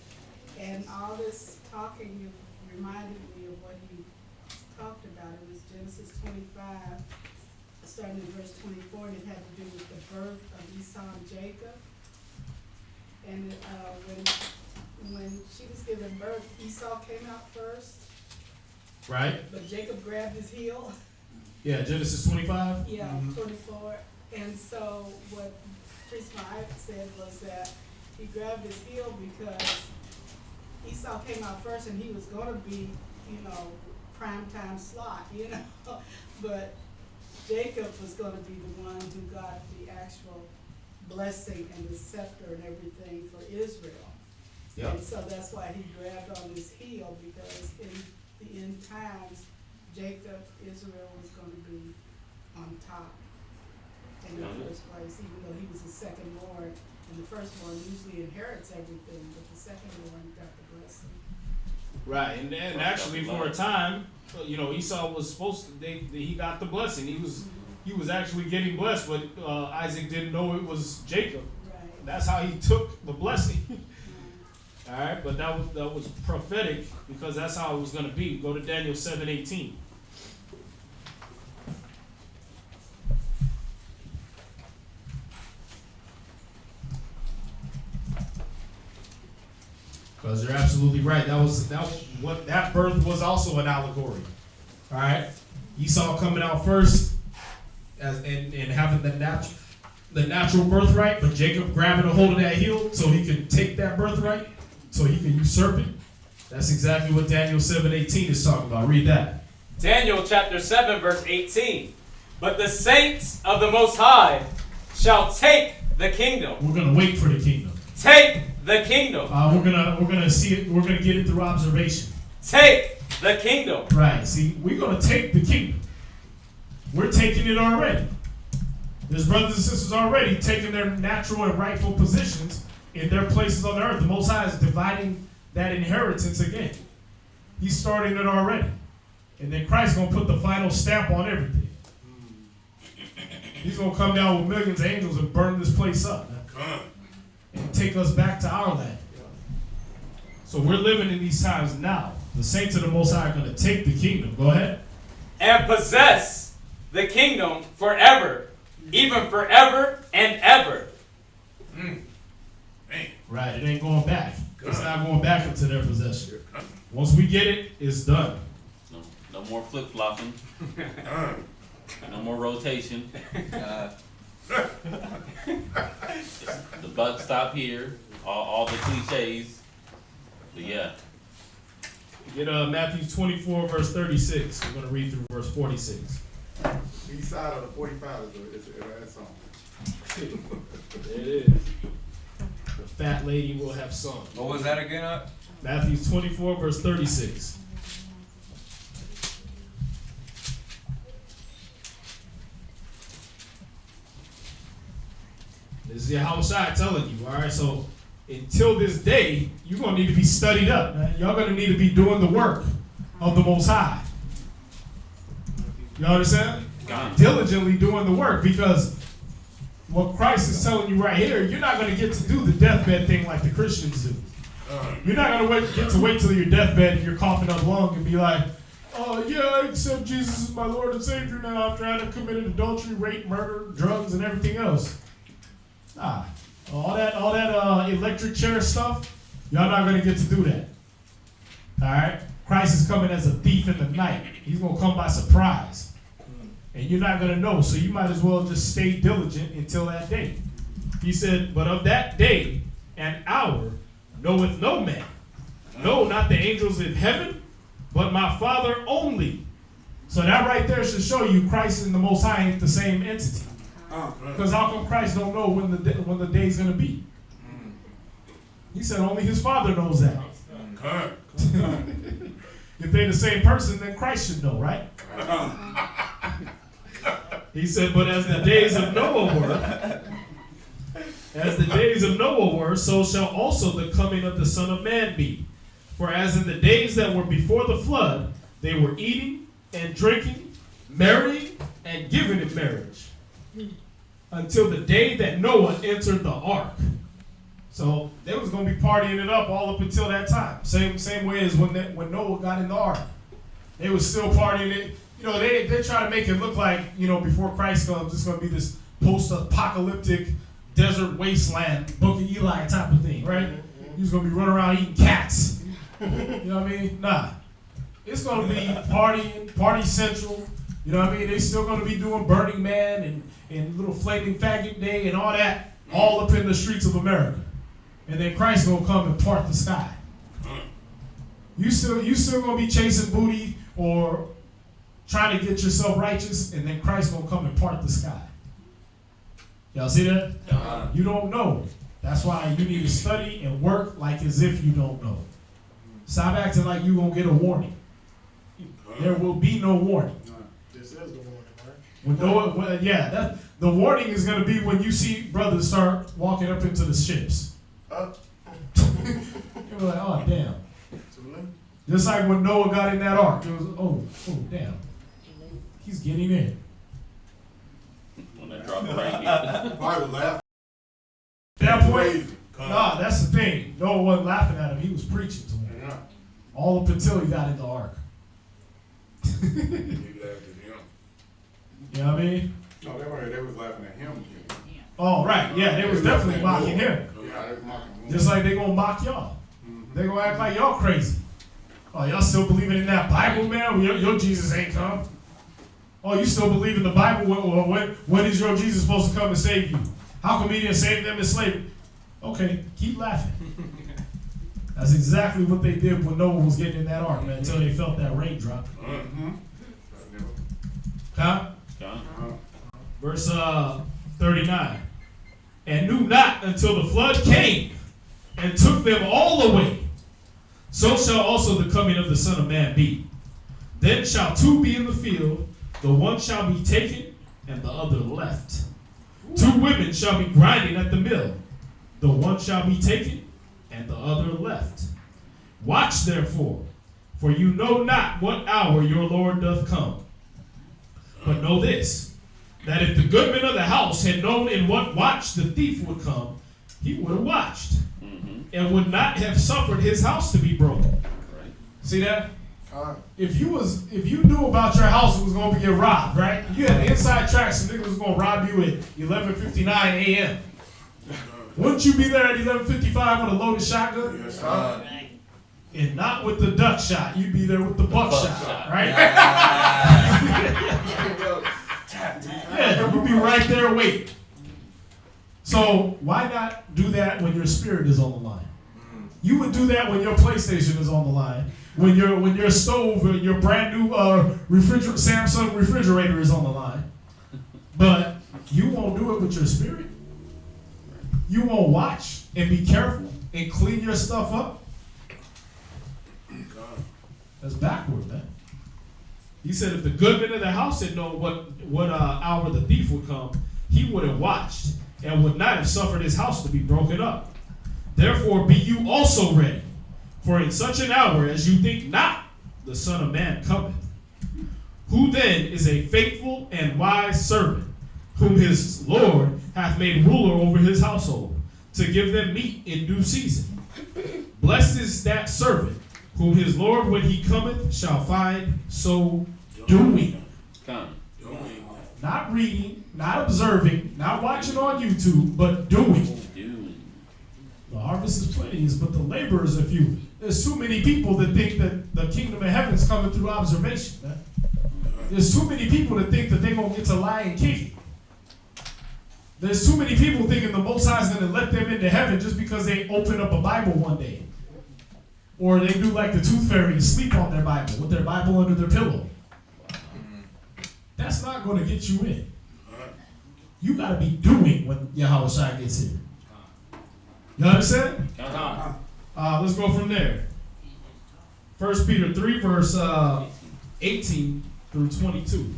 and all this talking you reminded me of what you talked about. It was Genesis 25, starting in verse 24, and it had to do with the birth of Esau and Jacob. And when she was giving birth, Esau came out first. Right? But Jacob grabbed his heel. Yeah, Genesis 25. Yeah, 24. And so what Priest Ma'ai said was that he grabbed his heel because Esau came out first and he was going to be, primetime slot, But Jacob was going to be the one who got the actual blessing and the scepter and everything for Israel. Yep. And so that's why he grabbed on his heel, because in the end times, Jacob, Israel was going to be on top in the first place, even though he was the second-born. And the firstborn usually inherits everything, but the second-born got the blessing. Right, and actually for a time, Esau was supposed to. He got the blessing. He was actually getting blessed, but Isaac didn't know it was Jacob. Right. That's how he took the blessing. All right, but that was prophetic because that's how it was going to be. Go to Daniel 7:18. Because you're absolutely right. That was what that birth was also an allegory. All right, Esau coming out first and having the natural birthright, but Jacob grabbing a hold of that heel so he could take that birthright, so he could usurp it. That's exactly what Daniel 7:18 is talking about. Read that. Daniel chapter 7 verse 18. But the saints of the Most High shall take the kingdom. We're gonna wait for the kingdom. Take the kingdom. We're gonna see it. We're gonna get it through observation. Take the kingdom. Right. See, we're gonna take the kingdom. We're taking it already. There's brothers and sisters already taking their natural and rightful positions in their places on the earth. The Most High is dividing that inheritance again. He's starting it already. And then Christ's going to put the final stamp on everything. He's going to come down with millions of angels and burn this place up. And take us back to our land. So we're living in these times now. The saints of the Most High are going to take the kingdom. Go ahead. And possess the kingdom forever, even forever and ever. Right, it ain't going back. It's not going back into their possession. Once we get it, it's done. No more flip-flopping. No more rotation. The buck stop here. All the cliches. But yeah. Get Matthew 24, verse 36. We're going to read through verse 46. East side of the 45 is that song. There it is. The fat lady will have sung. What was that again? Matthew 24, verse 36. This is Yahushua telling you, all right? So until this day, you're going to need to be studied up, man. Y'all going to need to be doing the work of the Most High. You understand? Diligently doing the work, because what Christ is telling you right here, you're not going to get to do the deathbed thing like the Christians do. You're not going to get to wait till your deathbed and you're coughing up lung and be like, oh yeah, I accept Jesus as my Lord and Savior now after I have committed adultery, rape, murder, drugs, and everything else. Nah, all that electric chair stuff, Y'all not going to get to do that. All right? Christ is coming as a thief in the night. He's going to come by surprise. And you're not going to know, so you might as well just stay diligent until that day. He said, but of that day and hour knoweth no man. No, not the angels in heaven, but my Father only. So that right there should show you Christ and the Most High ain't the same entity. Because how come Christ don't know when the day's going to be? He said only his Father knows that. If they're the same person, then Christ should know, right? He said, but as the days of Noah were, so shall also the coming of the Son of Man be. For as in the days that were before the flood, they were eating and drinking, marrying and giving in marriage, until the day that Noah entered the ark. So they was going to be partying it up all up until that time. Same way as when Noah got in the ark. They was still partying it. You know, they try to make it look like, you know, before Christ comes, it's going to be this post-apocalyptic desert wasteland, Book of Eli type of thing, right? He's going to be running around eating cats. You know what I mean? Nah. It's going to be partying, party central. You know what I mean? They still going to be doing Burning Man and little flaming faggot day and all that, all up in the streets of America. And then Christ going to come and part the sky. You still going to be chasing booty or trying to get yourself righteous, and then Christ going to come and part the sky. Y'all see that? You don't know. That's why you need to study and work like as if you don't know. Stop acting like you're going to get a warning. There will be no warning. This is the warning, right? When Noah, the warning is going to be when you see brothers start walking up into the ships. You're like, oh, damn. Just like when Noah got in that ark, it was, oh, damn. He's getting in. When that drop right Bible laugh. At that point, nah, that's the thing. Noah wasn't laughing at him. He was preaching to him. Yeah. All up until he got in the ark. He laughed at him. You know what I mean? No, they was laughing at him. Oh, right. Yeah, they was definitely mocking him. Yeah, they was mocking him. Just like they gonna mock y'all. They gonna act like y'all crazy. Oh, y'all still believing in that Bible, man? Well, your Jesus ain't come. Oh, you still believe in the Bible? When is your Jesus supposed to come and save you? How come he didn't save them in slavery? Okay, keep laughing. That's exactly what they did when Noah was getting in that ark, man, until they felt that raindrop. Huh? Verse 39. And knew not until the flood came and took them all away. So shall also the coming of the Son of Man be. Then shall two be in the field, the one shall be taken and the other left. Two women shall be grinding at the mill, the one shall be taken and the other left. Watch therefore, for you know not what hour your Lord doth come. But know this, that if the goodman of the house had known in what watch the thief would come, he would have watched and would not have suffered his house to be broken. Right. See that? If you knew about your house was going to get robbed, right? You had the inside track, some niggas was going to rob you at 11:59 a.m. Wouldn't you be there at 11:55 with a loaded shotgun? Yes, And not with the duck shot. You'd be there with the buckshot, right? Yeah, you'd be right there waiting. So why not do that when your spirit is on the line? You would do that when your PlayStation is on the line, when your stove, your brand new Samsung refrigerator is on the line. But you won't do it with your spirit. You won't watch and be careful and clean your stuff up. That's backward, man. He said if the goodman of the house had known what hour the thief would come, he would have watched and would not have suffered his house to be broken up. Therefore be you also ready, for in such an hour as you think not, the Son of Man cometh. Who then is a faithful and wise servant, whom his Lord hath made ruler over his household, to give them meat in due season? Blessed is that servant, whom his Lord when he cometh shall find so doing. Not reading, not observing, not watching on YouTube, but doing. harvest is plenty, but the laborers are few. There's too many people that think that the kingdom of heaven is coming through observation, man. There's too many people that think that they're going to get to lie and kick it. There's too many people thinking the Most High is going to let them into heaven just because they open up a Bible one day. Or they do like the tooth fairy and sleep on their Bible with their Bible under their pillow. That's not going to get you in. You got to be doing when Yahushua gets here. You understand? Let's go from there. 1 Peter 3, verse 18 through 22.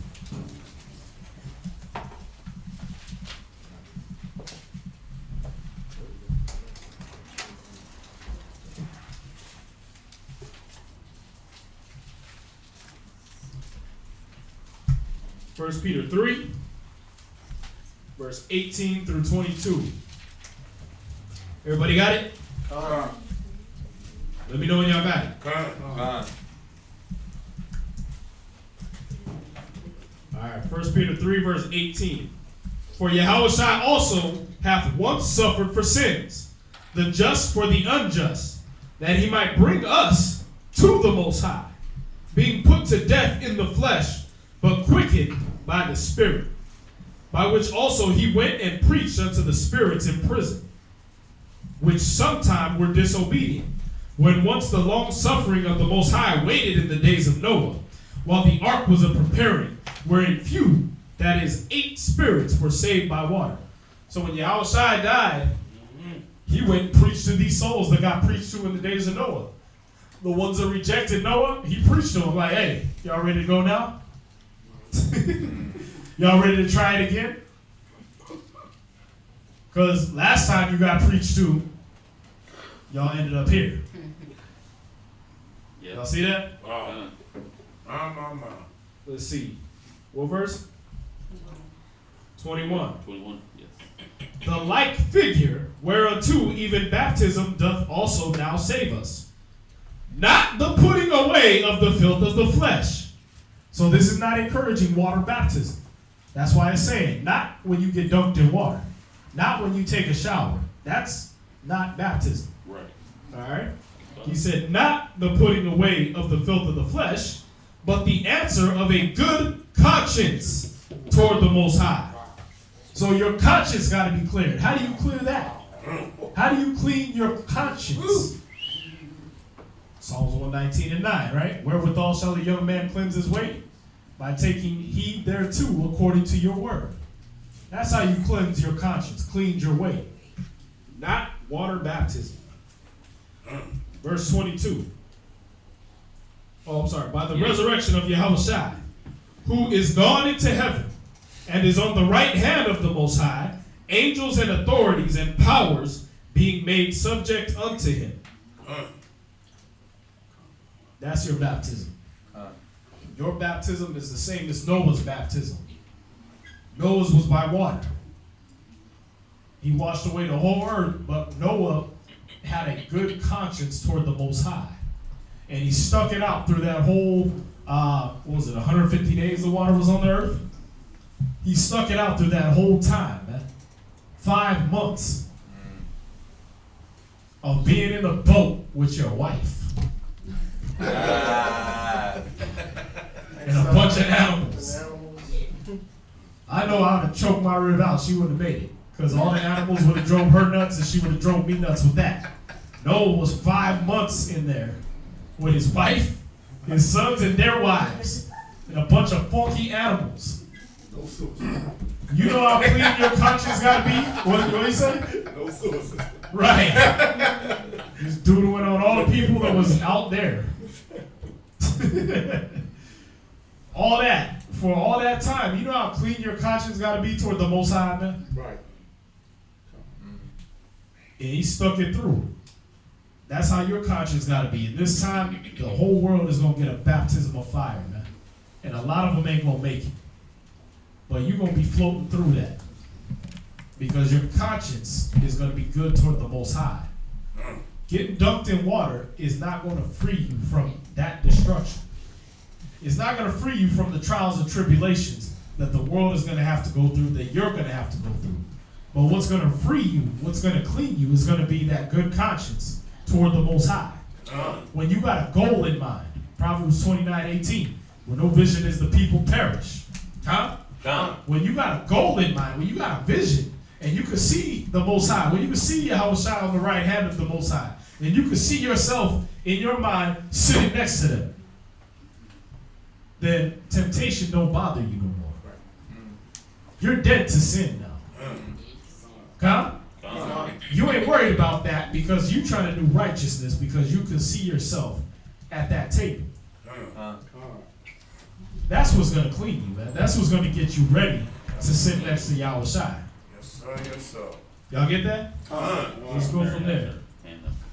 First Peter 3, verse 18 through 22. Everybody got it? Let me know when y'all got it. Alright, 1 Peter 3, verse 18. For Yahushua also hath once suffered for sins, the just for the unjust, that he might bring us to the Most High, being put to death in the flesh, but quickened by the Spirit, by which also he went and preached unto the spirits in prison, which sometime were disobedient, when once the long suffering of the Most High waited in the days of Noah, while the ark was a preparing, wherein few, that is 8 spirits, were saved by water. So when Yahushua died, he went and preached to these souls that got preached to in the days of Noah. The ones that rejected Noah, he preached to them like, hey, y'all ready to go now? Y'all ready to try it again? Because last time you got preached to, y'all ended up here. Y'all see that? Let's see. What verse? 21. 21, yes. The like figure whereunto even baptism doth also now save us. Not the putting away of the filth of the flesh. So this is not encouraging water baptism. That's why it's saying, not when you get dunked in water. Not when you take a shower. That's not baptism. Right. All right? He said, not the putting away of the filth of the flesh, but the answer of a good conscience toward the Most High. So your conscience got to be cleared. How do you clear that? How do you clean your conscience? Psalms 119 and 9, right? Wherewithal shall a young man cleanse his way? By taking heed thereto according to your word. That's how you cleanse your conscience, cleanse your way. Not water baptism. Verse 22. Oh, I'm sorry. By the resurrection of Yahushua, who is gone into heaven, and is on the right hand of the Most High, angels and authorities and powers being made subject unto him. That's your baptism. Your baptism is the same as Noah's baptism. Noah's was by water. He washed away the whole earth, but Noah had a good conscience toward the Most High. And he stuck it out through that whole, 150 days the water was on the earth? He stuck it out through that whole time, man. 5 months of being in a boat with your wife. And a bunch of animals. I know I would have choked my rib out. She wouldn't have made it. Because all the animals would have drove her nuts and she would have drove me nuts with that. Noah was 5 months in there with his wife, his sons, and their wives. And a bunch of funky animals. You know how clean your conscience got to be? What you say? No sources. Right. This dude went on all the people that was out there. All that. For all that time. You know how clean your conscience got to be toward the Most High, man? Right. And he stuck it through. That's how your conscience got to be. And this time, the whole world is going to get a baptism of fire, man. And a lot of them ain't going to make it. But you're going to be floating through that. Because your conscience is going to be good toward the Most High. Getting dunked in water is not going to free you from that destruction. It's not going to free you from the trials and tribulations that the world is going to have to go through, that you're going to have to go through. But what's going to free you, what's going to clean you, is going to be that good conscience toward the Most High. When you got a goal in mind, Proverbs 29:18, where no vision is the people perish. When you got a goal in mind, when you got a vision, and you can see the Most High, when you can see Yahweh on the right hand of the Most High, and you can see yourself in your mind sitting next to them, then temptation don't bother you no more. You're dead to sin now. You ain't worried about that because you're trying to do righteousness because you can see yourself at that table. That's what's going to clean you, man. That's what's going to get you ready to sit next to Yahweh Shai. Yes, sir. Yes, sir. Y'all get that? Let's go from there.